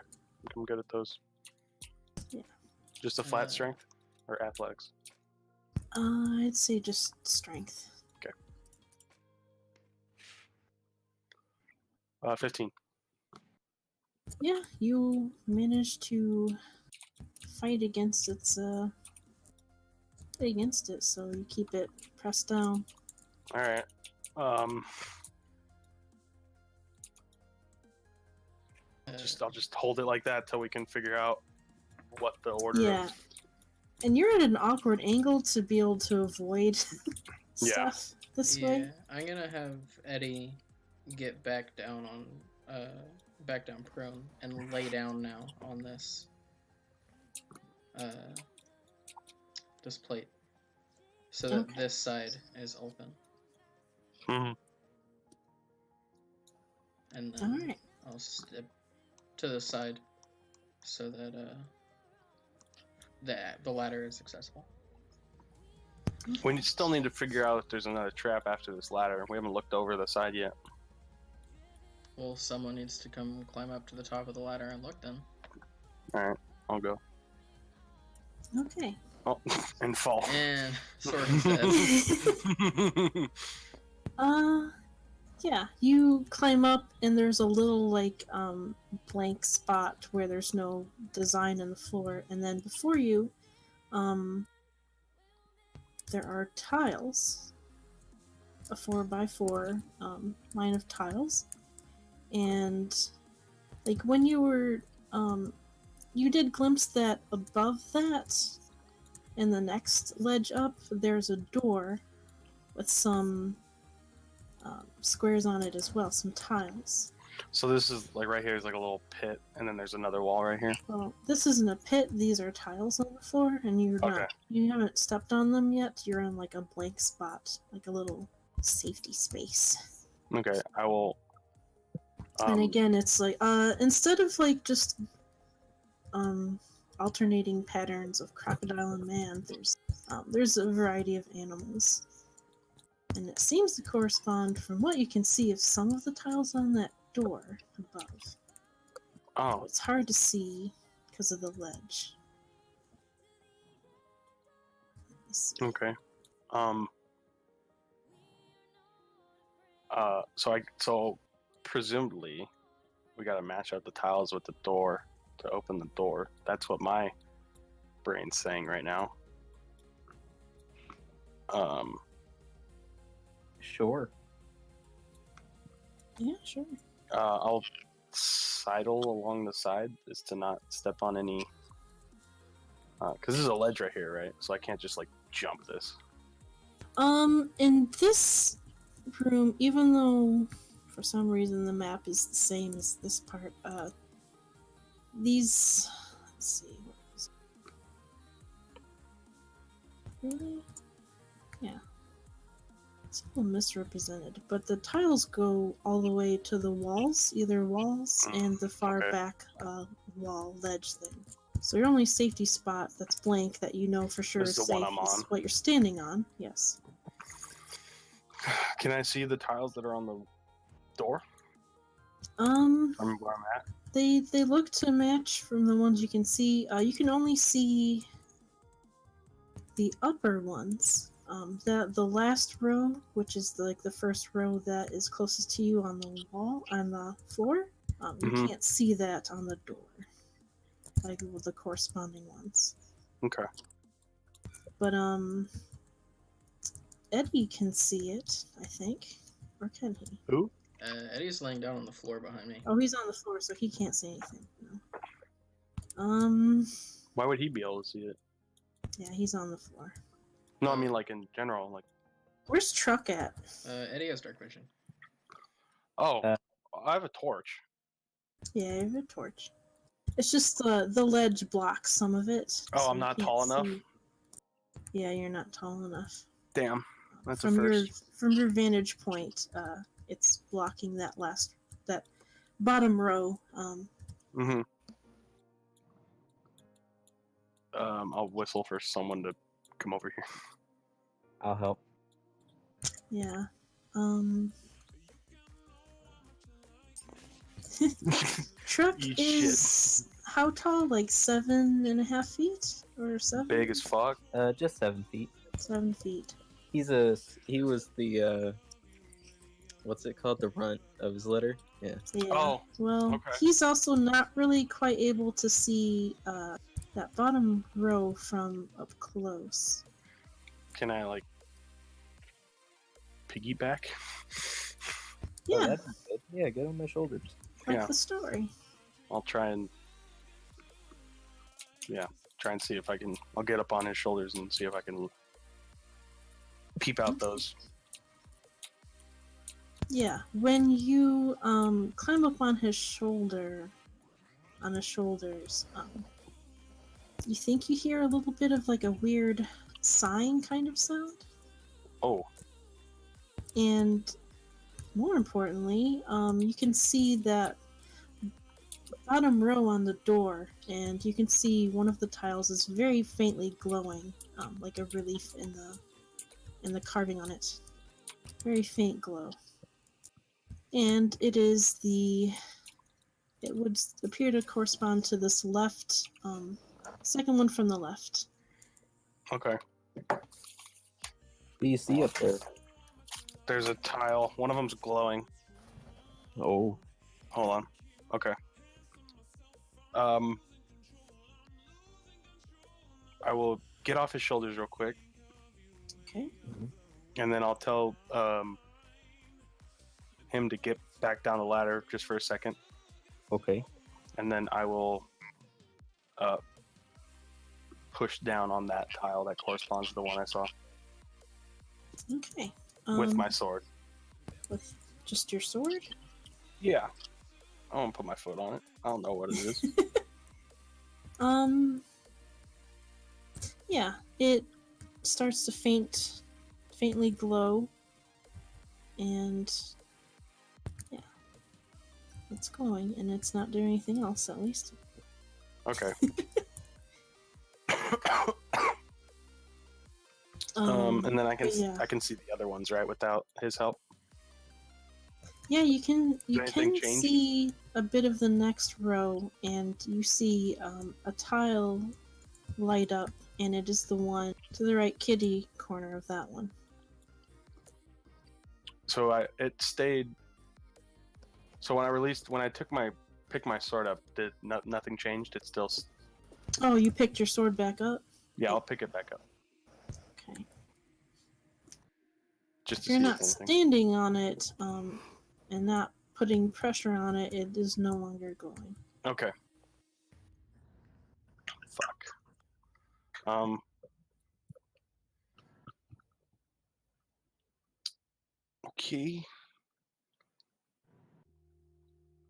I'm good at those. Yeah. Just a flat strength? Or athletics? I'd say just strength. Okay. 15. Yeah, you manage to fight against it, so you keep it pressed down. Alright. I'll just hold it like that till we can figure out what the order Yeah. of... And you're at an awkward angle to be able to avoid Yeah. stuff this Yeah, way. I'm gonna have Eddie get back down prone and lay down now on this plate, so that Okay. this side is open. Mhm. And then Alright. I'll step to the side so that the ladder is accessible. We still need to figure out if there's another trap after this ladder. We haven't looked over the side yet. Well, someone needs to come climb up to the top of the ladder and look then. Alright, I'll go. Okay. Oh, and fall. And sword is dead. Yeah, you climb up and there's a little like blank spot where there's no design on the floor, and then before you there are tiles, a 4x4 line of tiles, and like when you were you did glimpse that above that in the next ledge up there's a door with some squares on it as well, some tiles. So this is like right here is like a little pit, and then there's another wall right here. Well, this isn't a pit, these are tiles on the floor, and you haven't stepped on them yet. You're on like a blank spot, like a little safety space. Okay, I will. And again, it's like instead of like just alternating patterns of crocodile and man, there's a variety of animals. And it seems to correspond, from what you can see, of some of the tiles on that door above. Oh, It's hard to see because of the ledge. Let me see. okay. So presumably, we gotta match up the tiles with the door to open the door. That's what my brain's saying right now. Sure. Yeah, sure. I'll sidle along the side is to not step on any. Because this is a ledge right here, right? So I can't just like jump this. In this room, even though for some reason the map is the same as this part, these. Let's see. What was it? Really? Yeah. It's a little misrepresented, but the tiles go all the way to the walls, either walls and the far okay. back wall ledge thing. So your only safety spot that's blank that you know for sure This is is the one safe I'm on. is what you're standing on. Yes. Can I see the tiles that are on the door Um, from where I'm at? they look to match from the ones you can see. You can only see the upper ones. The last row, which is like the first row that is closest to you on the wall, on the floor, you Mhm. can't see that on the door, like with the corresponding ones. Okay. But Eddie can see it, I think, or can he? Who? Eddie's laying down on the floor behind me. Oh, he's on the floor, so he can't see anything. No. Why would he be able to see it? Yeah, he's on the floor. No, I mean like in general, like. Where's Truck at? Eddie has dark vision. Oh, I have a torch. Yeah, I have a torch. It's just the ledge blocks some of it. Oh, so I'm you not can't tall enough? see. Yeah, you're not tall enough. Damn, that's From a first. from your vantage point, it's blocking that bottom row. Mm-hmm. I'll whistle for someone to come over here. I'll help. Yeah. Truck Eat is how tall? Like 7.5 feet or 7? Big as fuck. Just 7 feet. 7 feet. He was the what's it called? The runt of his litter. Yeah. Yeah. Oh, Well, okay. he's also not really quite able to see that bottom row from up close. Can I like piggyback? Yeah, Oh, that'd be good. Yeah, get on my shoulders. like yeah. the story. I'll try and see if I can. I'll get up on his shoulders and see if I can peep out those. Yeah, when you climb up on his shoulders, you think you hear a little bit of like a weird sighing kind of sound, Oh, and more importantly, you can see that bottom row on the door, and you can see one of the tiles is very faintly glowing, like a relief in the carving on it. Very faint glow. And it would appear to correspond to this left, second one from the left. Okay. What do you see up there? There's a tile. One of them's glowing. Oh. Hold on. Okay. I will get off his shoulders real quick, Okay. and then I'll tell him to get back down the ladder just for a second, Okay. and then I will push down on that tile that corresponds to the one I saw Okay. with my sword. With just your sword? Yeah. I won't put my foot on it. I don't know what it is. Yeah, it starts to faintly glow, and yeah, it's glowing, and it's not doing anything else, at least. Okay. And then I can see the other ones, right, without his help. Yeah, you can anything change? see a bit of the next row, and you see a tile light up, and it is the one to the right kitty corner of that one. So it stayed. So when I picked my sword up, nothing changed? It's still. Oh, you picked your sword back up? Yeah, I'll pick it back up. Okay. Just If to you're see not if anything. standing on it, and not putting pressure on it, it is no longer glowing. Okay. Fuck. Okay.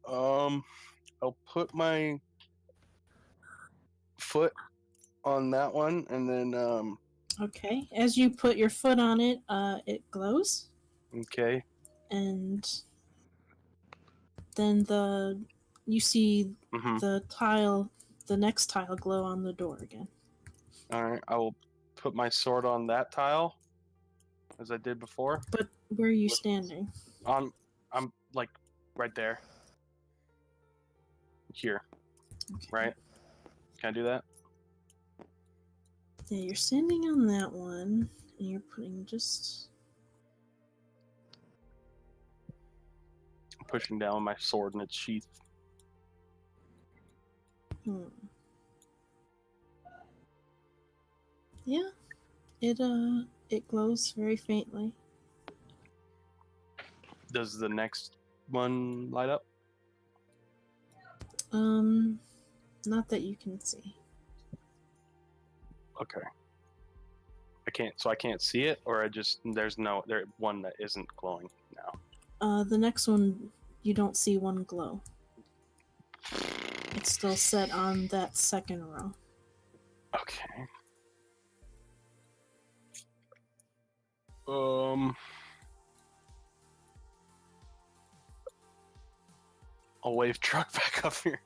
I'll put my foot on that one, and then Okay. As you put your foot on it, it glows, okay. and then you see Mm-hmm. the next tile glow on the door again. All right. I will put my sword on that tile, as I did before. But where are you standing? I'm like right there. Here. Okay. Right? Can I do that? Yeah, you're standing on that one, and you're putting just. I'm pushing down my sword in its sheath. Yeah, it glows very faintly. Does the next one light up? Not that you can see. Okay. I can't see it, or there's one that isn't glowing now. The next one, you don't see one glow. It's still set on that second row. Okay. I'll wave truck back up here.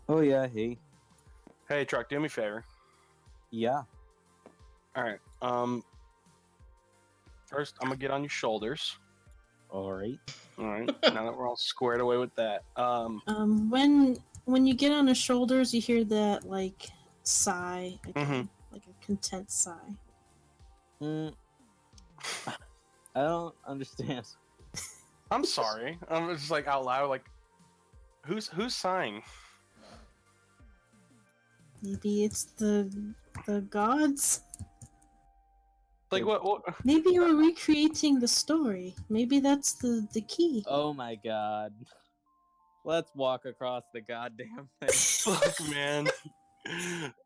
Oh yeah, hey. Hey truck, do me a favor. Yeah. Alright. First I'm gonna get on your shoulders. Alright. Alright. Now that we're all squared away with that. When you get on his shoulders, you hear that like sigh again, like a content sigh. I don't understand. I'm sorry. I'm just like out loud, like who's sighing? Maybe it's the gods. Like what? Maybe you're recreating the story. Maybe that's the key. Oh my god. Let's walk across the goddamn thing. Fuck, man.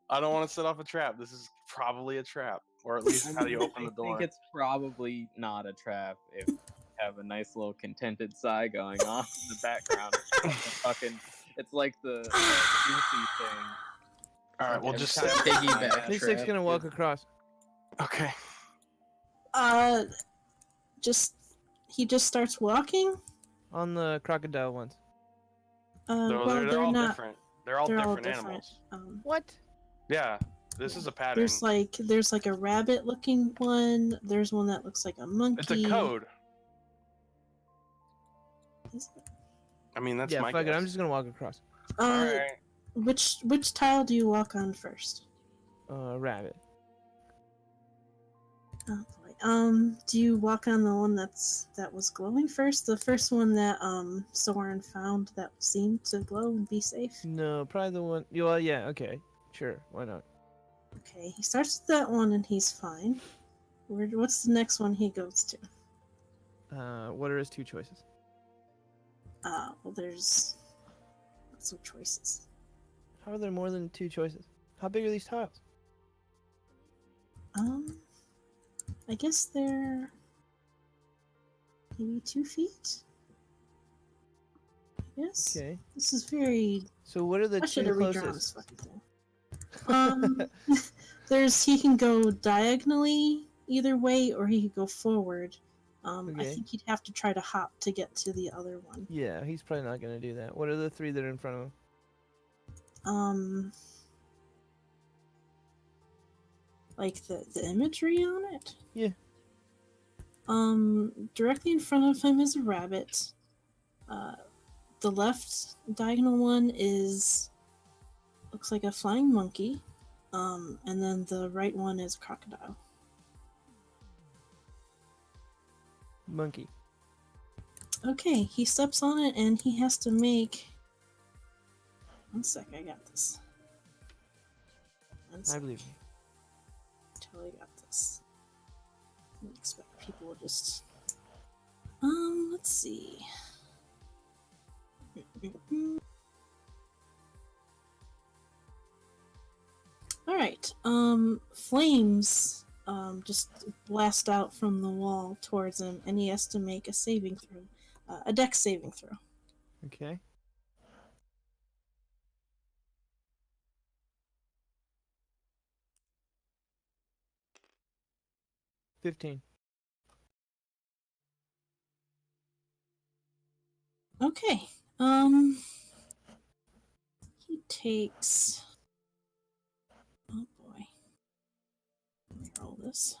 I don't want to set off a trap. This is probably a trap. Or at least how do you open the door? I think it's probably not a trap if you have a nice little contented sigh going on in the background. It's like the goofy thing. Alright, we'll just Kind of piggyback. Nick's gonna walk across. Okay. He just starts walking. On the crocodile ones. They're, well, they're all not. different. They're all They're all different different. animals. What? Yeah, this is a pattern. There's like a rabbit-looking one. There's one that looks like a monkey. It's a code. Is it? I mean, that's Yeah, my fuck guess. it. I'm just gonna walk across. Alright. Which tile do you walk on first? Rabbit. Oh boy. Do you walk on the one that was glowing first? The first one that Soren found that seemed to glow and be safe? No, probably the one. Well, yeah, okay. Sure, why not? Okay, he starts with that one and he's fine. What's the next one he goes to? What are his two choices? Well, there's lots of choices. How are there more than two choices? How big are these tiles? I guess they're maybe 2 feet. Yes. Okay. This is very. So what are the I should two have redrawn this closest? fucking thing. He can go diagonally either way, or he could go forward. I Okay. think he'd have to try to hop to get to the other one. Yeah, he's probably not gonna do that. What are the three that are in front of him? Like the imagery on it. Yeah. Directly in front of him is a rabbit. The left diagonal one looks like a flying monkey. And then the right one is a crocodile. Monkey. Okay, he steps on it and he has to make. One sec, I got this. One I sec. believe you. Totally got this. I didn't expect people to just. Let's see. Alright, flames just blast out from the wall towards him, and he has to make a saving throw. A dex saving throw. Okay. $15. Okay. He takes. Oh boy. Let me roll this.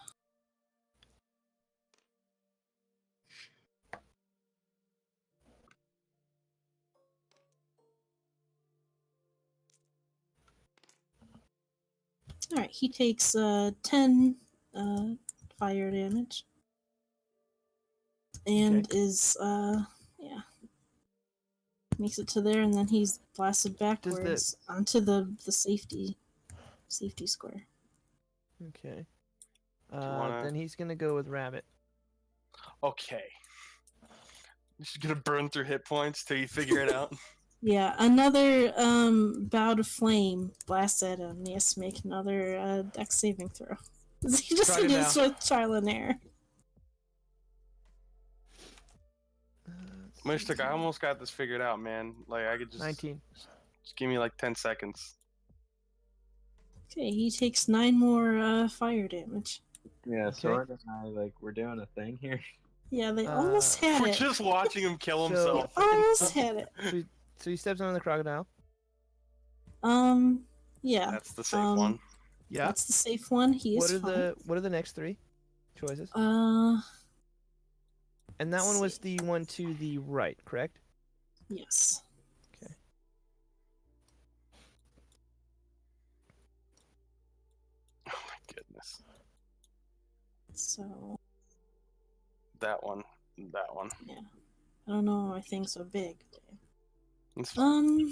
Alright, he takes 10 fire damage. And is yeah. Makes it to there, and then he's blasted backwards onto the safety square. Okay. wanna- Then he's gonna go with rabbit. Okay. You're just gonna burn through hit points till you figure it out. Yeah, another bout of flame blasts at him. He has to make another dex saving throw. He just Crocodile. is with Charlanair. Mystic, I almost got this figured out, man. Like, I could just 19. Just give me like 10 seconds. Okay, he takes 9 more fire damage. Yeah, Okay. Sword and I, we're doing a thing here. Yeah, they almost had We're it. just watching him kill So- himself. Almost had it. So he steps on the crocodile. Yeah. That's the safe one. Yeah. That's the safe one. He is What are the next three choices? fine. And that one was the one to the right, correct? Yes. Okay. Oh my goodness. So That one. That one. I don't know why things so big. It's fine.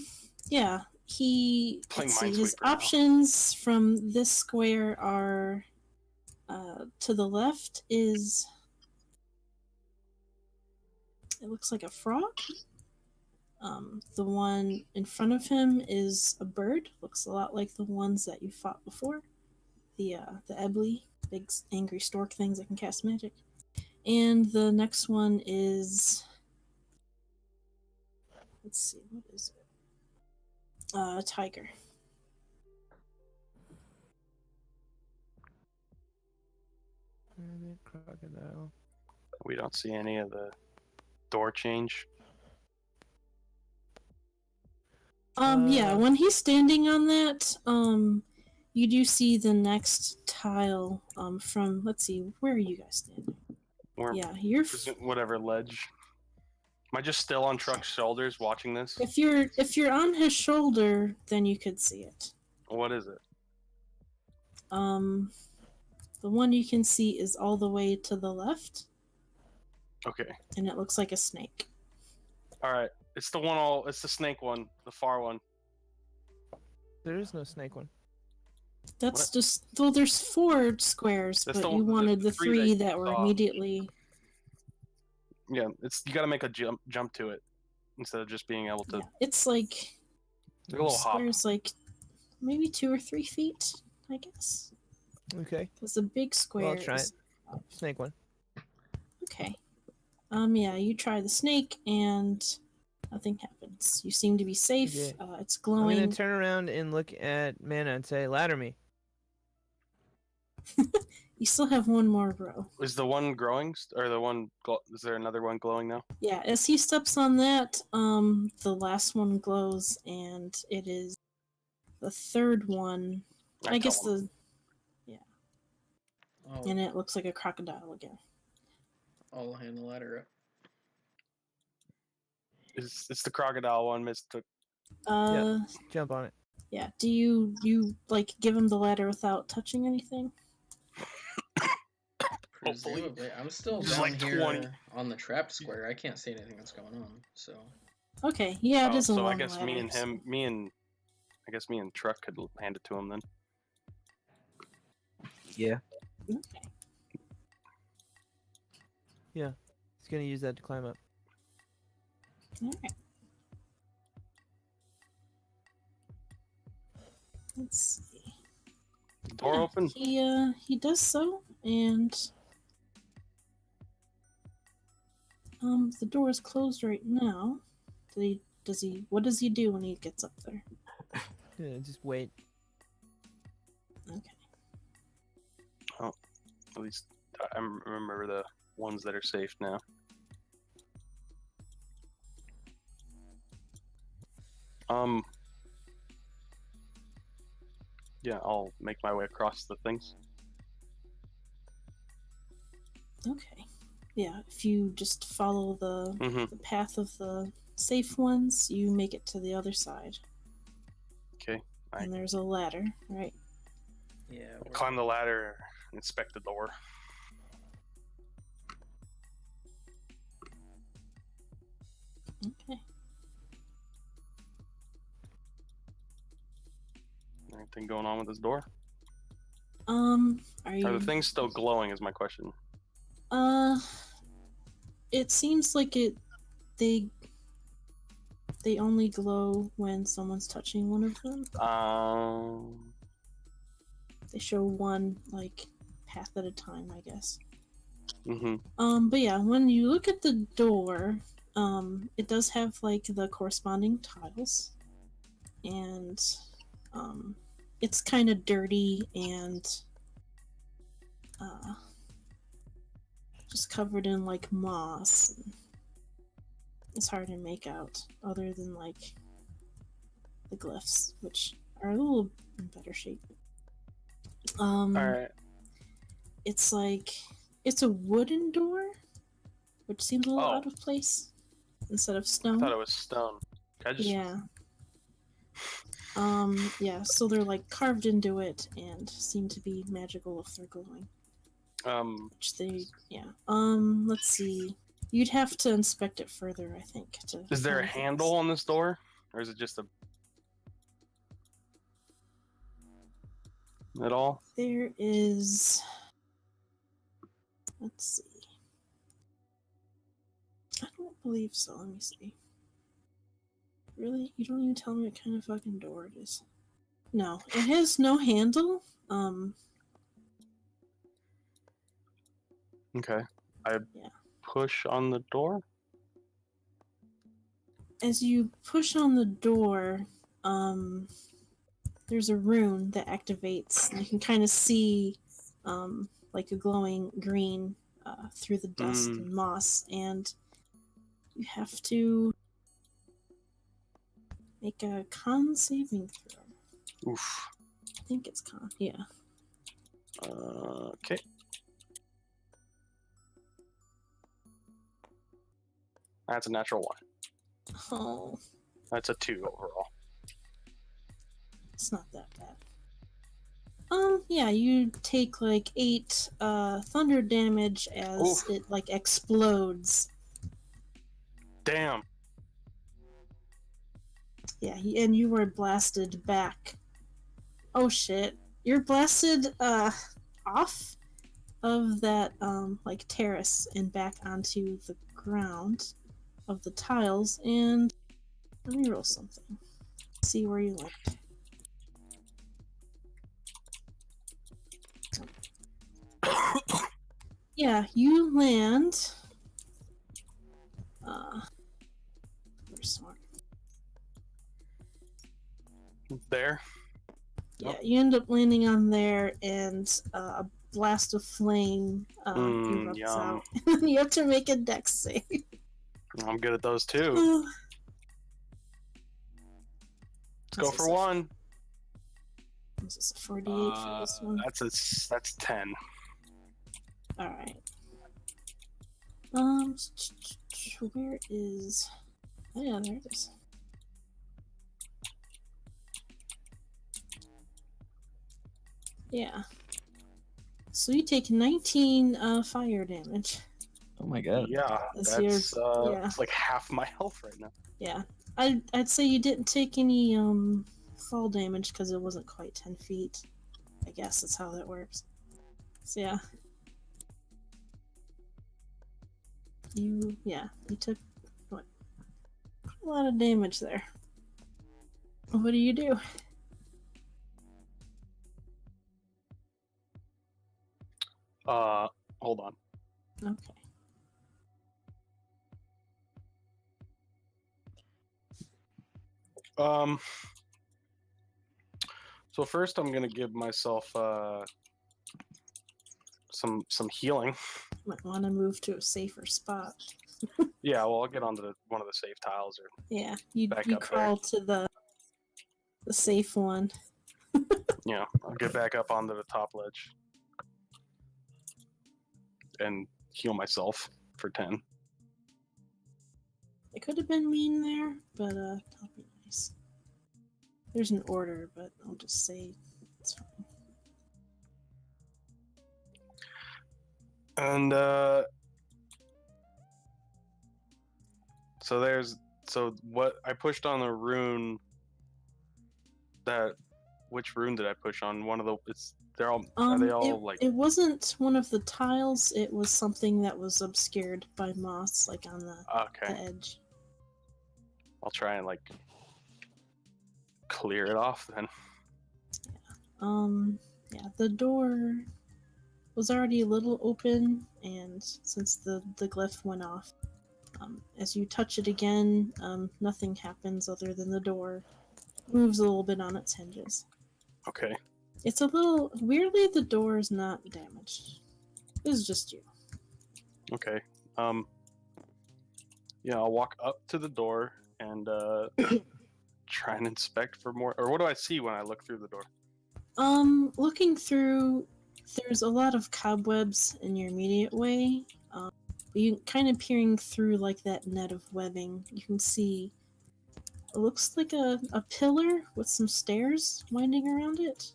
Yeah. Playing Let's see, his Minesweeper now. options from this square are to the left is it looks like a frog. The one in front of him is a bird. Looks a lot like the ones that you fought before. The Ebly, big angry stork things that can cast magic. And the next one is, let's see, what is it? A tiger. Rabbit, crocodile. We don't see any of the door change. Yeah, when he's standing on that, you do see the next tile, from, let's see, where are you guys standing? Or Yeah, you're, whatever ledge. Am I just still on Truck's shoulders watching this? if you're on his shoulder, then you could see it. What is it? The one you can see is all the way to the left, Okay. and it looks like a snake. All right. It's the snake one, the far one. There is no snake one. That's What? just, well, there's 4 squares, That's but the- you wanted the three 3 that that you were saw. immediately. Yeah, you got to make a jump to it instead of just being able to. Yeah, it's like Like a little hop. squares, like maybe 2 or 3 feet, I guess. Okay. Because a big square. Well, I'll try is- it. Snake one. Okay. Yeah, you try the snake and nothing happens. You seem to be safe. Okay. It's I'm glowing. gonna turn around and look at Mana and say, "Ladder me." You still have 1 more row. Is the one growing, or the one? Is there another one glowing now? Yeah, as he steps on that, the last one glows, and it is the 3rd one. I guess tell him. and it looks like a crocodile again. I'll hand the ladder up. It's the crocodile one, Mister. Jump on it. Yeah. Do you like give him the ladder without touching anything? Hopefully. Presumably. I'm still Just down like here 20. on the trap square. I can't see anything that's going on. So Okay. Yeah, it is a So long I guess ladder, me and so- him, I guess me and Truck could hand it to him then. Yeah. Okay. He's gonna use that to climb up. All right. Let's see. Door Yeah, open. He does so, and the door is closed right now. What does he do when he gets up there? Yeah, just wait. Okay. At least I remember the ones that are safe now. Yeah, I'll make my way across the things. Okay. Yeah, if you just follow the Mm-hmm. path of the safe ones, you make it to the other side. Okay. Right. And there's a ladder, right? yeah. Climb the ladder, inspect the door. Okay. Anything going on with this door? Are Are you the things still glowing? Is my question. it seems like they only glow when someone's touching one of them. They show one like path at a time, I guess. Mm-hmm. But yeah, when you look at the door, it does have like the corresponding tiles, and it's kind of dirty and just covered in like moss. And it's hard to make out, other than like the glyphs, which are a little in better shape. All right. It's like it's a wooden door, which seems a little Oh. out of place instead of I stone. thought it was stone. I just Yeah. Yeah, so they're like carved into it and seem to be magical if they're glowing. Which they, yeah. Let's see. You'd have to inspect it further, I think. Is there a find things. handle on this door, or is it just a at all? There is. Let's see. I don't believe so. Let me see. Really? You don't even tell me what kind of fucking door it is. No, it has no handle. Okay. I Yeah. push on the door. As you push on the door, there's a rune that activates. And you can kind of see, like a glowing green through the dust and moss, and you have to Make a con saving throw. Oof. I think it's con. Yeah. Okay. That's a natural 1. Oh, That's a 2 overall. it's not that bad. Yeah, you take like 8 thunder damage as Oof. it like explodes. Damn. Yeah, and you were blasted back. Oh shit. You're blasted off of that like terrace and back onto the ground of the tiles, and let me roll something. See where you land. Yeah, you land where's Smart? There. Yeah, you end up landing on there, and a blast of flame erupts yum. out. And you have to make a dex save. I'm good at those too. Let's go for 1. Was this a 48 for this one? That's 10. Alright. Where is... Oh yeah, there it is. Yeah. So you take 19 fire damage. Oh my god. Yeah, That's that's yeah. it's like half my health right now. Yeah. I'd say you didn't take any fall damage because it wasn't quite 10 feet. I guess that's how that works. So yeah. You took what? A lot of damage there. What do you do? Hold on. Okay. So first I'm gonna give myself some healing. Might want to move to a safer spot. Yeah, well I'll get onto one of the safe tiles or Yeah, you Back you up crawl to the safe one. yeah, I'll get back up onto the top ledge and heal myself for 10. It could have been mean there, but that'll be nice. There's an order, but I'll just say it's fine. And so what I pushed on the rune which rune did I push on? One of the are they all like it wasn't one of the tiles, it was something that was obscured by moss, like on the okay. edge. I'll try and like clear it off then. Yeah, the door was already a little open, and since the glyph went off, as you touch it again, nothing happens other than the door moves a little bit on its hinges. Okay. It's a little weirdly, the door is not damaged. This is just you. Okay. Yeah, I'll walk up to the door and try and inspect for more. Or what do I see when I look through the door? Looking through, there's a lot of cobwebs in your immediate way. You kind of peering through like that net of webbing, you can see it looks like a pillar with some stairs winding around it.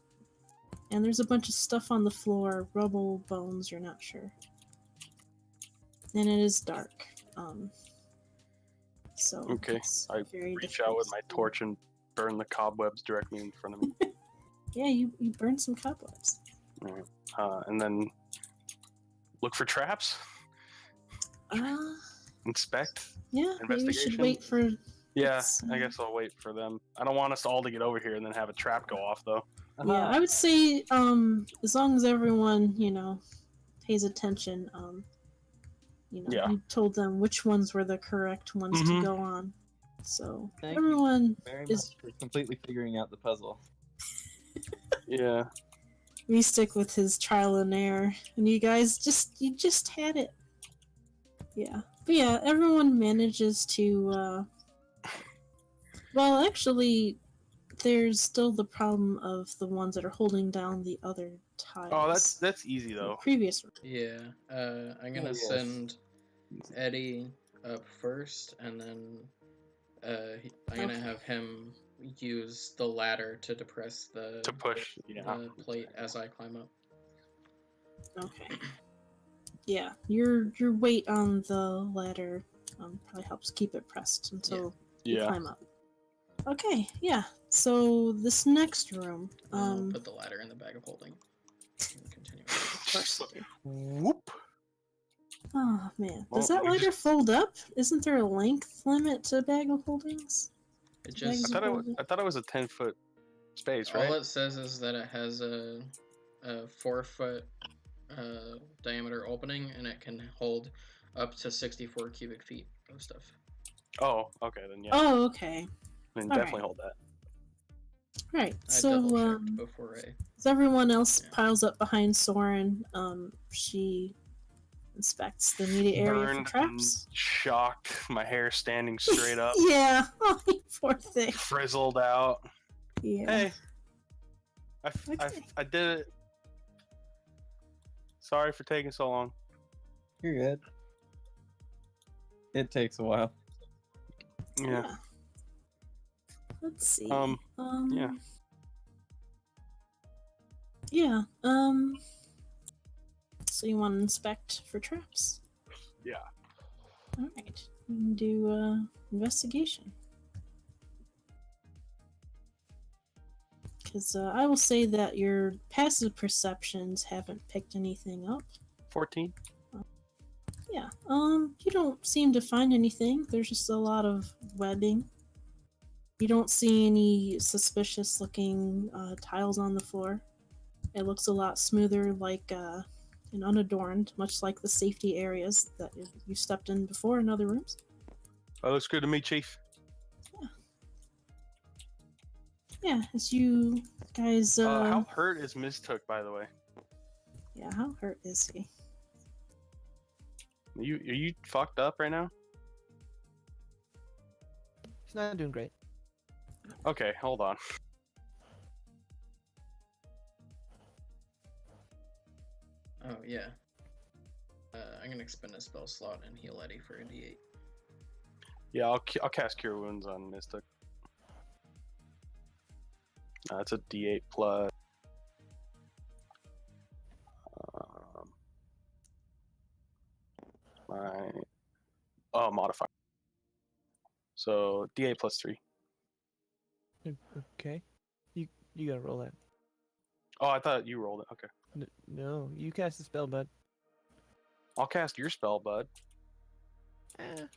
And there's a bunch of stuff on the floor, rubble, bones, you're not sure. And it is dark. So Okay, I reach out with my torch and burn the cobwebs directly in front of me. Yeah, you burned some cobwebs. Alright. And then look for traps. Inspect. Yeah, maybe we should wait for... Yeah, I guess I'll wait for them. I don't want us all to get over here and then have a trap go off, though. Yeah, I would say, as long as everyone, pays attention, Yeah. you told them which ones were the correct ones to go on. So, Thank you everyone very is... much for completely figuring out the puzzle. Yeah. We stick with his trial and error, and you guys you just had it. Yeah. But yeah, everyone manages to Well, actually, there's still the problem of the ones that are holding down the other tiles. Oh, that's easy from the though. previous room. Yeah. I'm gonna Oh, yes. send Eddie up first, and then I'm gonna Okay. have him use the ladder to depress the To push, yeah. the plate as I climb up. Okay. Yeah, your weight on the ladder probably helps keep it pressed until you Yeah. climb up. Okay, yeah. So this next room, I'll put the ladder in the bag of holding. And continue. of course you do. Whoop. Oh man, Well, does that you ladder just- fold up? Isn't there a length limit to bag of holdings? It I just thought it was a 10-foot space, right? all it says is that it has a 4-foot diameter opening, and it can hold up to 64 cubic feet of stuff. Oh, okay, then yeah. Oh, okay. Then all definitely right. hold that. Right. I So double checked before I. as everyone else Yeah. piles up behind Soren, she inspects the immediate area Burned, for traps. shocked, my hair standing straight up, Yeah. Oh, you poor thing. frizzled out. Yeah. Hey, Okay. I did it. Sorry for taking so long. You're good. It takes a while. Yeah. Let's see. Yeah. Yeah. So you want to inspect for traps? Yeah. All right. You can do investigation. Because I will say that your passive perceptions haven't picked anything up. 14. Yeah. You don't seem to find anything. There's just a lot of webbing. You don't see any suspicious looking tiles on the floor. It looks a lot smoother, like and unadorned, much like the safety areas that you stepped in before in other rooms. That looks good to me, Chief. Yeah, as you guys. How hurt is Mistook, by the way? Yeah, how hurt is he? Are you fucked up right now? He's not doing great. Okay, hold on. Oh yeah. I'm gonna expend a spell slot and heal Eddie for a D8. Yeah, I'll cast Cure Wounds on Mystic. It's a D8 plus. My modifier. So D8 plus 3. Okay. You gotta roll that. Oh, I thought you rolled it. Okay. No, you cast the spell, bud. I'll cast your spell, bud. Get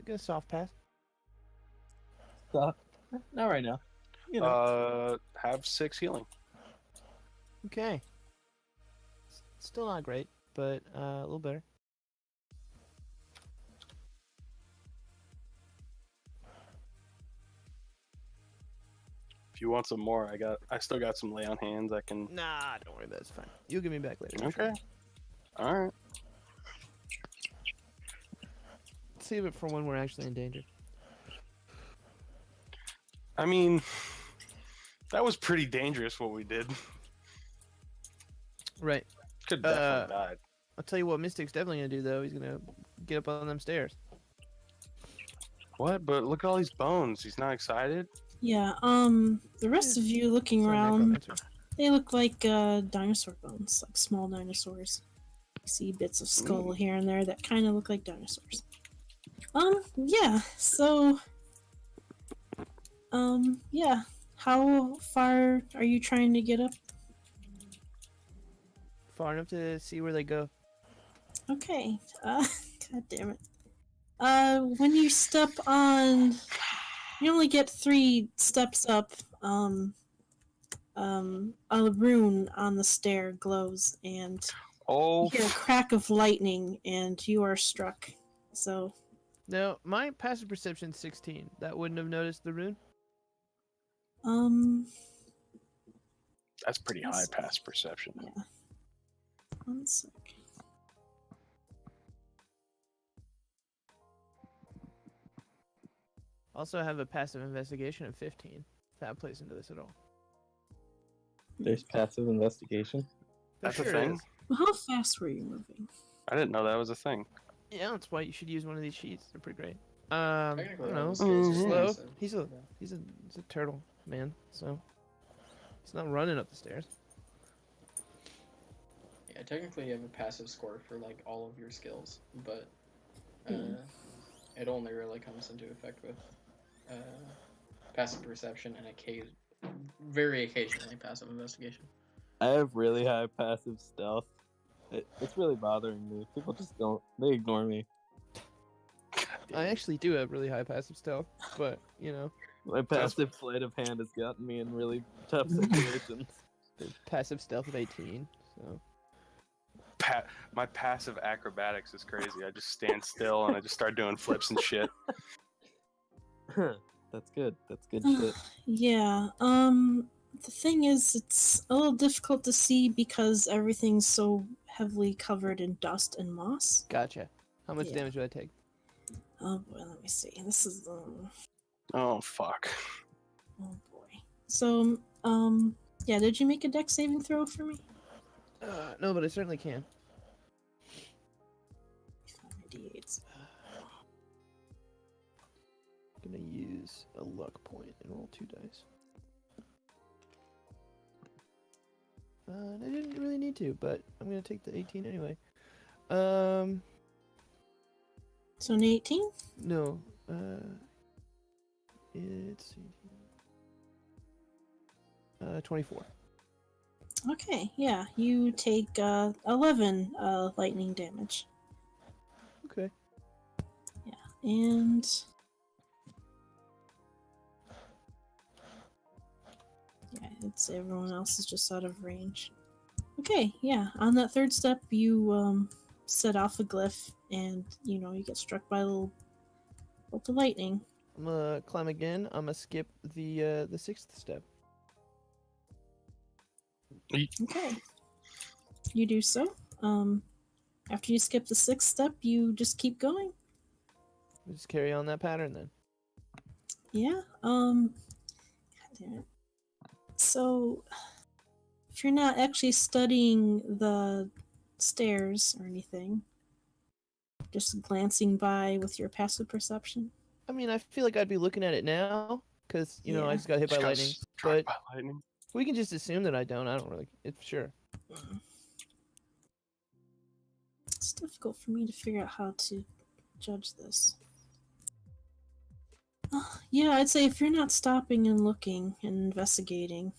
a soft pass. Stop. Not right now. You know. Have 6 healing. Okay. Still not great, but a little better. If you want some more, I still got some lay on hands. I can. Nah, don't worry, that's fine. You'll give me back later. Okay. All right. Save it for when we're actually in danger. I mean, that was pretty dangerous what we did. Right. Could definitely died. I'll tell you what Mystic's definitely gonna do though. He's gonna get up on them stairs. What? But look at all these bones. He's not excited. Yeah. The rest of you looking Sorry, around, necromancer. they look like dinosaur bones, like small dinosaurs. You see bits of skull here and there that kind of look like dinosaurs. Yeah. So, yeah. How far are you trying to get up? Far enough to see where they go. Okay. God damn it. When you step on, you only get 3 steps up. A rune on the stair glows, and Oh, you hear a crack of lightning, and you are struck. So, No, my passive perception's 16. That wouldn't have noticed the rune. that's pretty high past perception. yeah. 1 sec. Also have a passive investigation of 15. If that plays into this at all. There's passive investigation. There That's a sure thing? is. How fast were you moving? I didn't know that was a thing. Yeah, that's why you should use one of these sheets. They're pretty great. I Technically, don't all know. the skills are Slow. passive. He's a turtle man, so he's not running up the stairs. Yeah, technically you have a passive score for like all of your skills, but it only really comes into effect with passive perception and very occasionally passive investigation. I have really high passive stealth. It's really bothering me. People just they ignore me. I actually do have really high passive stealth, but you know, My passive sleight of hand has gotten me in really tough situations. passive stealth of 18. So My passive acrobatics is crazy. I just stand still and I just start doing flips and shit. That's good. That's good shit. Yeah. The thing is, it's a little difficult to see because everything's so heavily covered in dust and moss. gotcha. How much Yeah. damage do I take? Oh boy, let me see. This is Oh fuck. oh boy. So yeah. Did you make a dex saving throw for me? No, but I certainly can. 5d8s. I'm gonna use a luck point and roll 2 dice. I didn't really need to, but I'm gonna take the 18 anyway. So an 18. No. It's 24. Okay. Yeah. You take 11 lightning damage. Okay. And yeah, it's everyone else is just out of range. Okay, yeah. On that third step, you set off a glyph, and you get struck by a little bolt of lightning. I'm gonna climb again. I'm gonna skip the 6th step. Okay, you do so. After you skip the 6th step, you just keep going. Just carry on that pattern then. Yeah. God damn it. So, if you're not actually studying the stairs or anything, just glancing by with your passive perception. I mean, I feel like I'd be looking at it now, because, I Yeah. just got hit by Just got lightning. struck But by lightning. we can just assume that I don't. I don't really. It's sure. It's difficult for me to figure out how to judge this. Yeah, I'd say if you're not stopping and looking and investigating.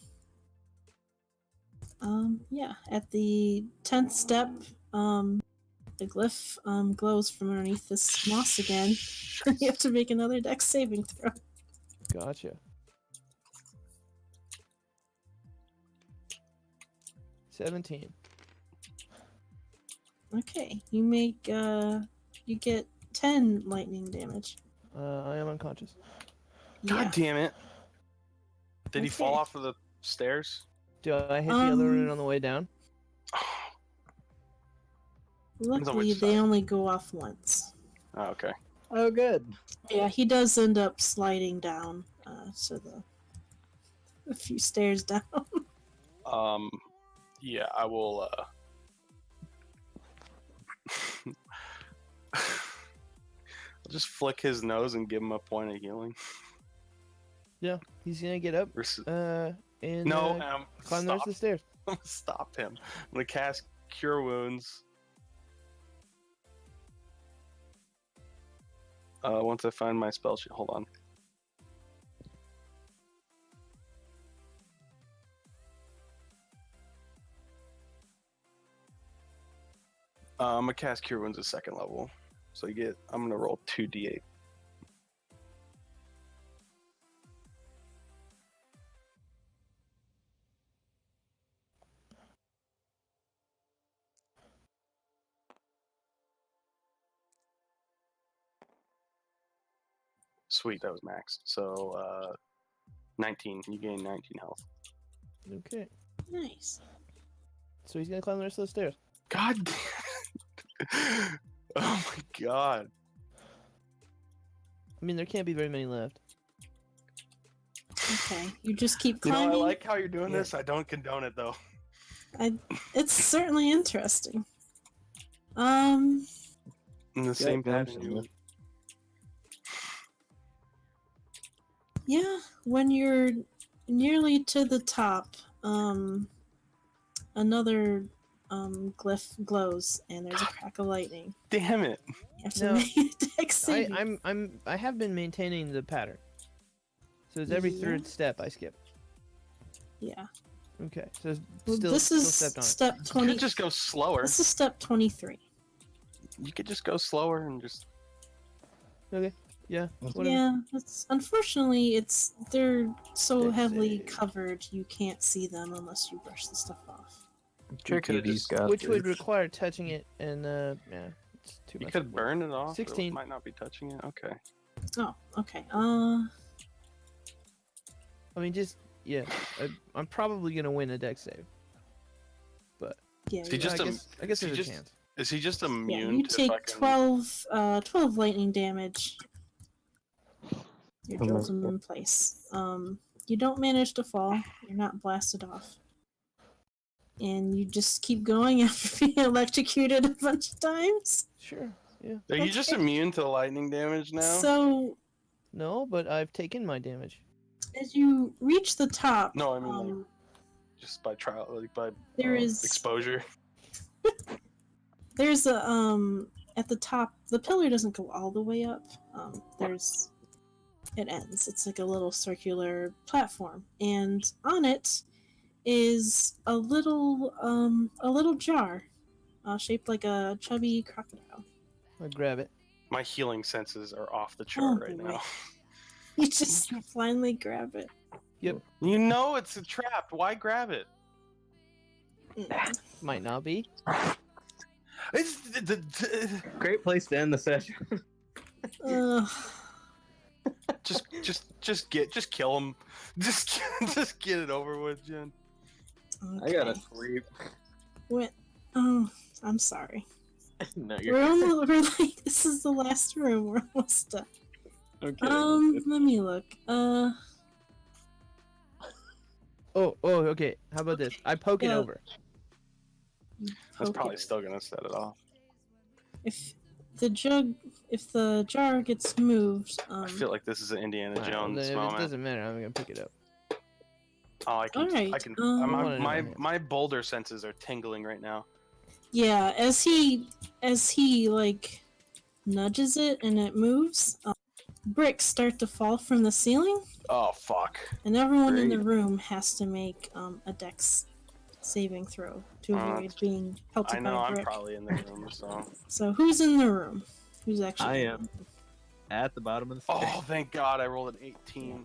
Yeah, at the 10th step, the glyph glows from underneath this moss again. You have to make another dex saving throw. Gotcha. 17. Okay, you get 10 lightning damage. I am unconscious. God Yeah. damn it. Did he fall Okay. off of the stairs? Do I hit the other Um, one on the way down? Luckily, which they side. only go off once. Oh, okay. Oh, good. Yeah, he does end up sliding down to a few stairs down. Yeah, I will, I'll just flick his nose and give him a point of healing. Yeah, he's gonna get up. And No, climb the rest stop. of the stairs. Stop him. I'm gonna cast Cure Wounds. Once I find my spell sheet, hold on. I'm gonna cast Cure Wounds at 2nd level. So I'm gonna roll 2d8. Sweet, that was max. So 19. You gain 19 health. Okay. Nice. So he's gonna climb the rest of the stairs. God damn. Oh my god. I mean, there can't be very many left. Okay, you just keep You know, climbing. I like how you're doing this. I don't condone it though. It's certainly interesting. In the same Yeah, pattern. You... Yeah, when you're nearly to the top, another glyph glows, and there's a crack of lightning. Damn it! You have to No. make a dex save. I have been maintaining the pattern. So it's every Yeah. third step I skip. Yeah. Okay, so Well, still, this still is stepped on it. step You 20. could just go slower. This is step 23. You could just go slower and just. Okay, yeah, whatever. Yeah, that's unfortunately they're so Dex heavily save. covered you can't see them unless you brush the stuff off. Sure could've GTV's just- got Which would this. require touching it, and yeah, it's too You much. could work. burn it off. 16. It might not be touching it. Okay. Oh, okay. I mean, just yeah, I'm probably gonna win a dex save. Yeah. See, you- just I a- guess see, there's just- a chance. Is he just yeah, immune you to take fucking... 12 lightning damage. You're Oh my jolted in place. You don't manage to fall. You're not blasted off. And you just keep going after being electrocuted a bunch of times. Sure, yeah. Are you just Okay. immune to lightning damage now? So No, but I've taken my damage. as you reach the top, No, I mean, like, just by trial, like by there is exposure. there's a at the top. The pillar doesn't go all the way up. It ends. It's like a little circular platform, and on it is a little jar, shaped like a chubby crocodile. I grab it. My healing senses are off the chart right boy. now. You just finally grab it. You know it's a trap. Why grab it? Might not be. It's Great place to end the session. just kill him. Just get it over with, Jen. I got a okay. creep. What? Oh, I'm sorry. No, We're like this is the last room. We're almost done. okay. Let me look. Oh, okay. How about this? I poke it Yeah. over. That's poke probably it. still gonna set it off. If the jar gets moved, I feel like this is an Indiana Alright, well, Jones then if it moment. doesn't matter. I'm gonna pick it up. Oh, I can. Alright, I can. um, I wanna know my him. my boulder senses are tingling right now. yeah, as he like nudges it and it moves, bricks start to fall from the ceiling, Oh fuck! and everyone in the Great. room has to make a dex saving throw to avoid being pelted I by know a I'm brick. probably in the room, so. So who's in the room? Who's actually? I in the am. room? At the bottom of the stairs. Oh, thank God! I rolled an 18.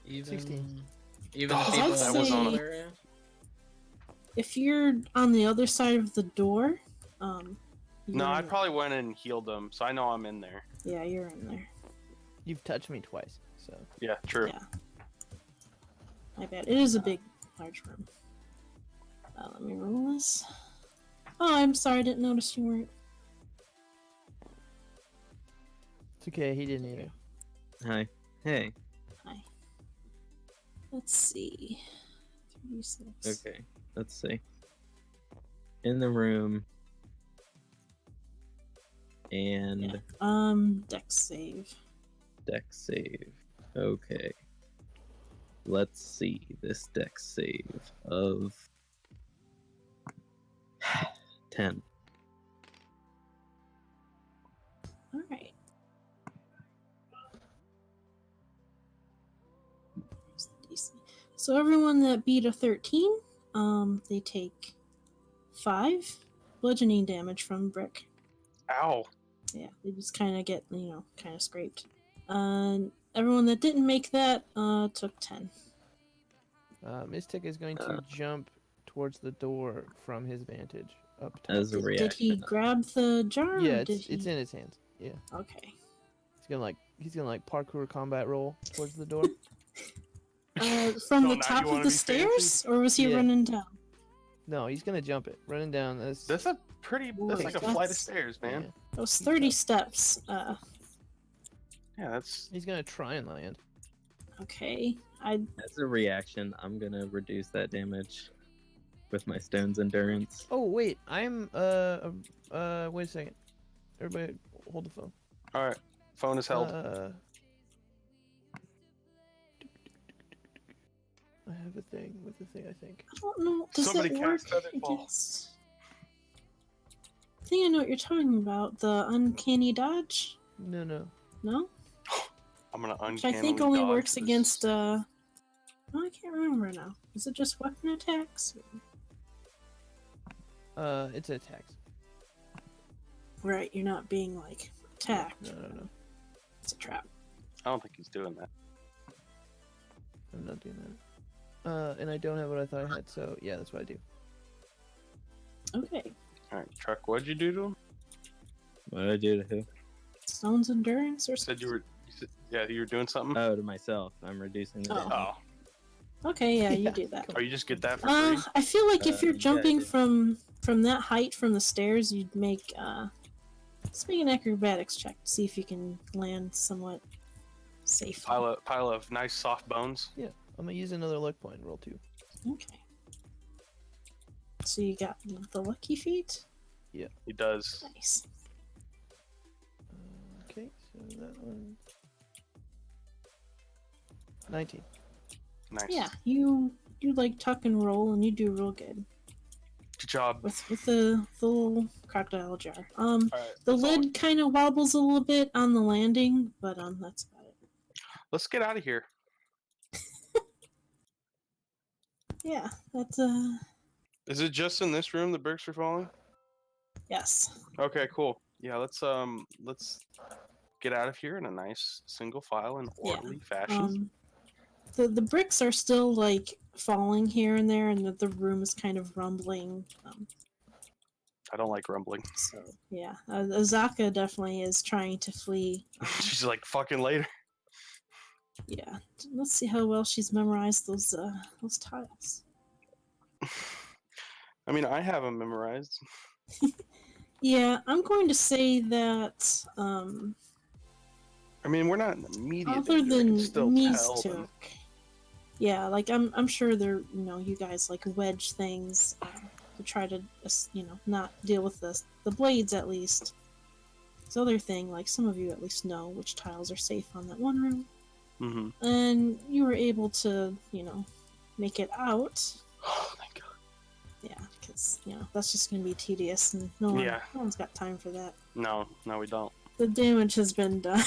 Even 16. even the Oh, people that in was the on middle a- area. If you're on the other side of the door, No, you're I in- probably went and healed them, so I know I'm in there. yeah, you're in there. You've touched me twice, so Yeah, true. Yeah. My bad. It is a big, large room. Let me roll this. Oh, I'm sorry. I didn't notice you weren't. it's okay. He didn't either. Hi. Hey. Hi. Let's see. 36. Okay, let's see. In the room. And Dex save. dex save. Okay. Let's see this dex save of 10. All right. Where's the DC? So everyone that beat a 13, they take 5 bludgeoning damage from brick. Ow! Yeah, they just kind of get, kind of scraped. Everyone that didn't make that took 10. Mystic is going to jump towards the door from his vantage up top. As a Did reaction. he grab the jar? Yeah, or did it's in his hands. Yeah, Okay. he's gonna parkour combat roll towards the door. From So the now top you of wanna the be stairs, or was he Yeah. running down? No, he's gonna jump it, running down. That's That's a pretty. That's Wait, like a flight of that's- stairs, man. yeah. It was 30 steps. Yeah, that's. He's gonna try and land. Okay. As a reaction, I'm gonna reduce that damage with my stone's endurance. Oh wait, I'm wait a second. Everybody, hold the phone. All right, phone is held. I have a thing with the thing. I think. I don't know. Does Somebody it work cast Featherfall. against? I think I know what you're talking about. The uncanny dodge. No. No. I'm gonna Which uncannily I think only dodge works this. against. Oh, I can't remember now. Is it just weapon attacks? It's attacks. Right. You're not being like attacked. No. It's a trap. I don't think he's doing that. I'm not doing that. And I don't have what I thought I had, so yeah, that's what I do. Okay. All right, Truck, what'd you do to him? What did I do to who? Stone's endurance or You said something. you were doing something. Oh, to myself. I'm reducing the Oh. damage. Okay, yeah, you Yeah. do that. Oh, you just get that for free? I feel like if you're yeah, I jumping did. from that height from the stairs, you'd make let's make an acrobatics check to see if you can land somewhat safely. Pile of nice soft bones. Yeah, I'm gonna use another luck point. Roll 2. Okay. So you got the lucky feet. He does. Nice. Okay, so that one. 19. Nice. Yeah, you like tuck and roll, and you do real good Good job. with the little crocodile jar. All right. The let's all- lid kind of wobbles a little bit on the landing, but that's about it. Let's get out of here. Yeah, that's Is it just in this room the bricks are falling? yes. Okay, cool. Yeah, let's get out of here in a nice single file and Yeah, orderly fashion. The bricks are still like falling here and there, and the room is kind of rumbling. I don't like rumbling. So yeah, Azaka definitely is trying to flee. She's like, fucking later. Yeah, let's see how well she's memorized those tiles. I mean, I have them memorized. Yeah, I'm going to say that I mean, we're not in the immediate other danger. I can than still tell Mistook, them. yeah, like I'm sure they're you guys like wedge things to try to not deal with the blades at least. This other thing, like some of you at least know which tiles are safe on that one room. Mm-hmm. And you were able to, make it out. Oh, thank God. Yeah, because, that's just going to be tedious, and no one's got time for that. No, we don't. The damage has been done.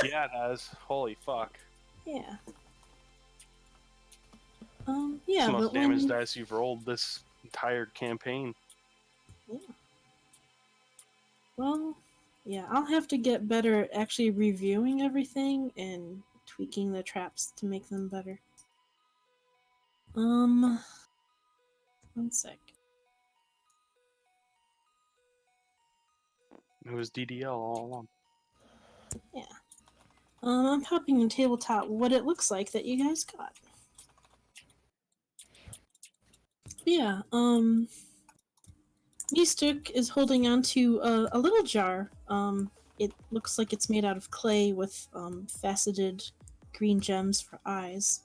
Yeah, it has. Holy fuck. Yeah. It's Yeah, the most but damage when... dice you've rolled this entire campaign. Yeah. Well, yeah, I'll have to get better at actually reviewing everything and tweaking the traps to make them better. One sec. It was DDL all along. Yeah. I'm popping in tabletop what it looks like that you guys got. Yeah, Mystic is holding onto a little jar. It looks like it's made out of clay with faceted green gems for eyes.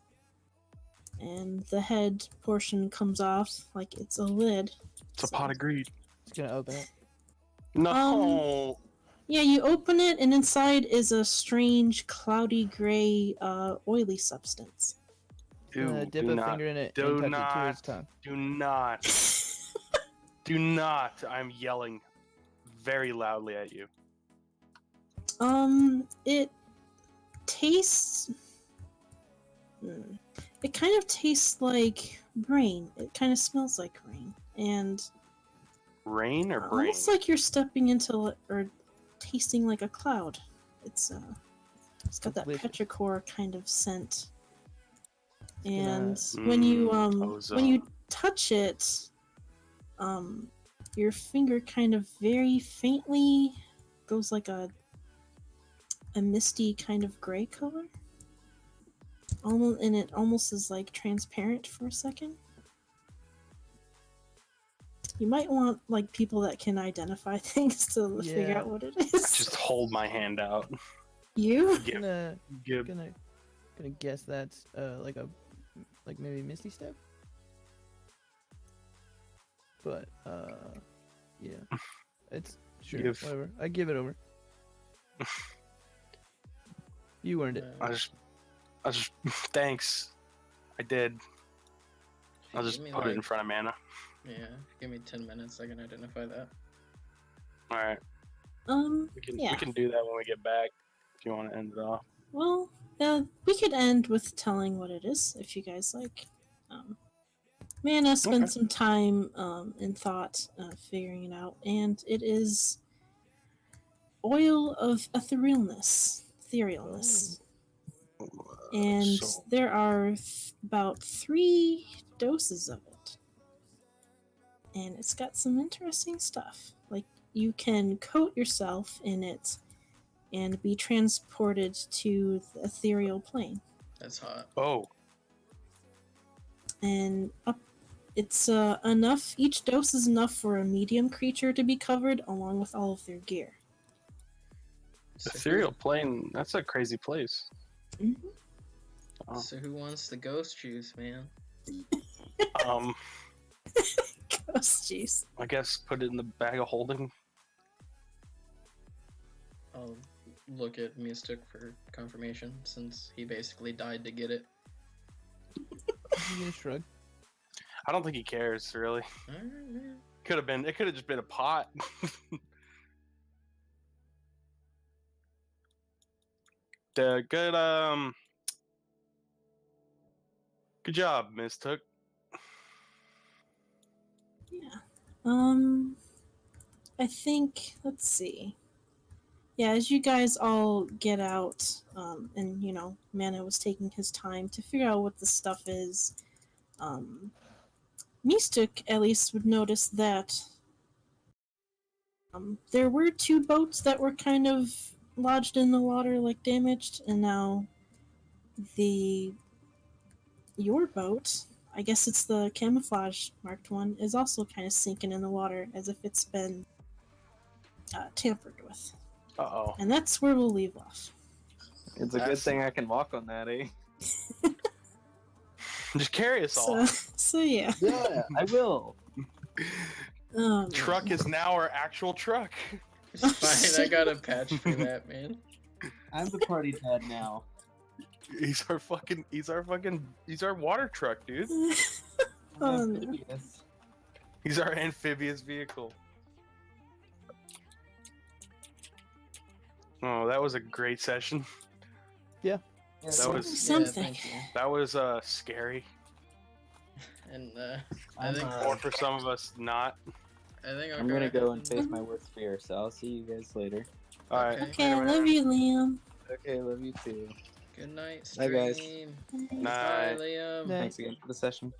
And the head portion comes off like it's a lid. It's a pot of greed. It's gonna open it. No. Yeah, you open it, and inside is a strange, cloudy gray, oily substance. Ew, Dip do a not. finger in it Do and touch it to not. his tongue. Do not. Do not. I'm yelling very loudly at you. It tastes. It kind of tastes like rain. It kind of smells like rain, and Rain or brain? almost like you're stepping into or tasting like a cloud. It's got that Delicious. petrichor kind of scent. gonna- And when you ozone. touch it, your finger kind of very faintly goes like a misty kind of gray color. Almost, and it almost is like transparent for a second. You might want like people that can identify things to figure Yeah. out what it is. Just hold my hand out. You? Give, Gonna give. gonna gonna guess that's like maybe Misty Step. But yeah, it's sure whatever. I give it over. You earned it. I just thanks. I did. I'll just Give me, put it in front of Mana. Yeah, give me 10 minutes. I can identify that. All right. Yeah. We can do that when we get back. If you want to end it off. Well, we could end with telling what it is if you guys like. Mana spent some time in thought figuring it out, and it is oil of etherealness. And So- there are about 3 doses of it. And it's got some interesting stuff. Like, you can coat yourself in it and be transported to the ethereal plane. That's hot. Oh, And it's enough, each dose is enough for a medium creature to be covered along with all of their gear. ethereal plane. That's a crazy place. Mm-hmm. Oh. So who wants the ghost juice, man? Ghost juice. I guess put it in the bag of holding. I'll look at Mystic for confirmation since he basically died to get it. You gonna shrug. I don't think he cares really. Alright, man. It could have just been a pot. The good job, Miss Took. Yeah. I think, let's see. Yeah, as you guys all get out, and, Mana was taking his time to figure out what the stuff is, Mystic at least would notice that there were 2 boats that were kind of lodged in the water, like damaged, and now your boat, I guess it's the camouflage marked one, is also kind of sinking in the water as if it's been tampered with. Uh-oh. And that's where we'll leave off. It's a good thing I can walk on that, eh? Just carry us all. So yeah. Yeah, I will. Truck is now our actual truck. It's fine, I got a patch for that, man. I'm the party dad now. He's our water truck, dude. Oh, no. Amphibious. He's our amphibious vehicle. Oh, that was a great session. Yeah, That was something. Yeah, thank you. that was scary. And I think Or for some of us, not. I'm gonna go and face my worst fear, so I'll see you guys later. All right. Okay. Okay, I love you, Liam. Okay, love you too. Good night, Bye, guys. stream. Night. Bye, Liam. Night. Thanks again for the session.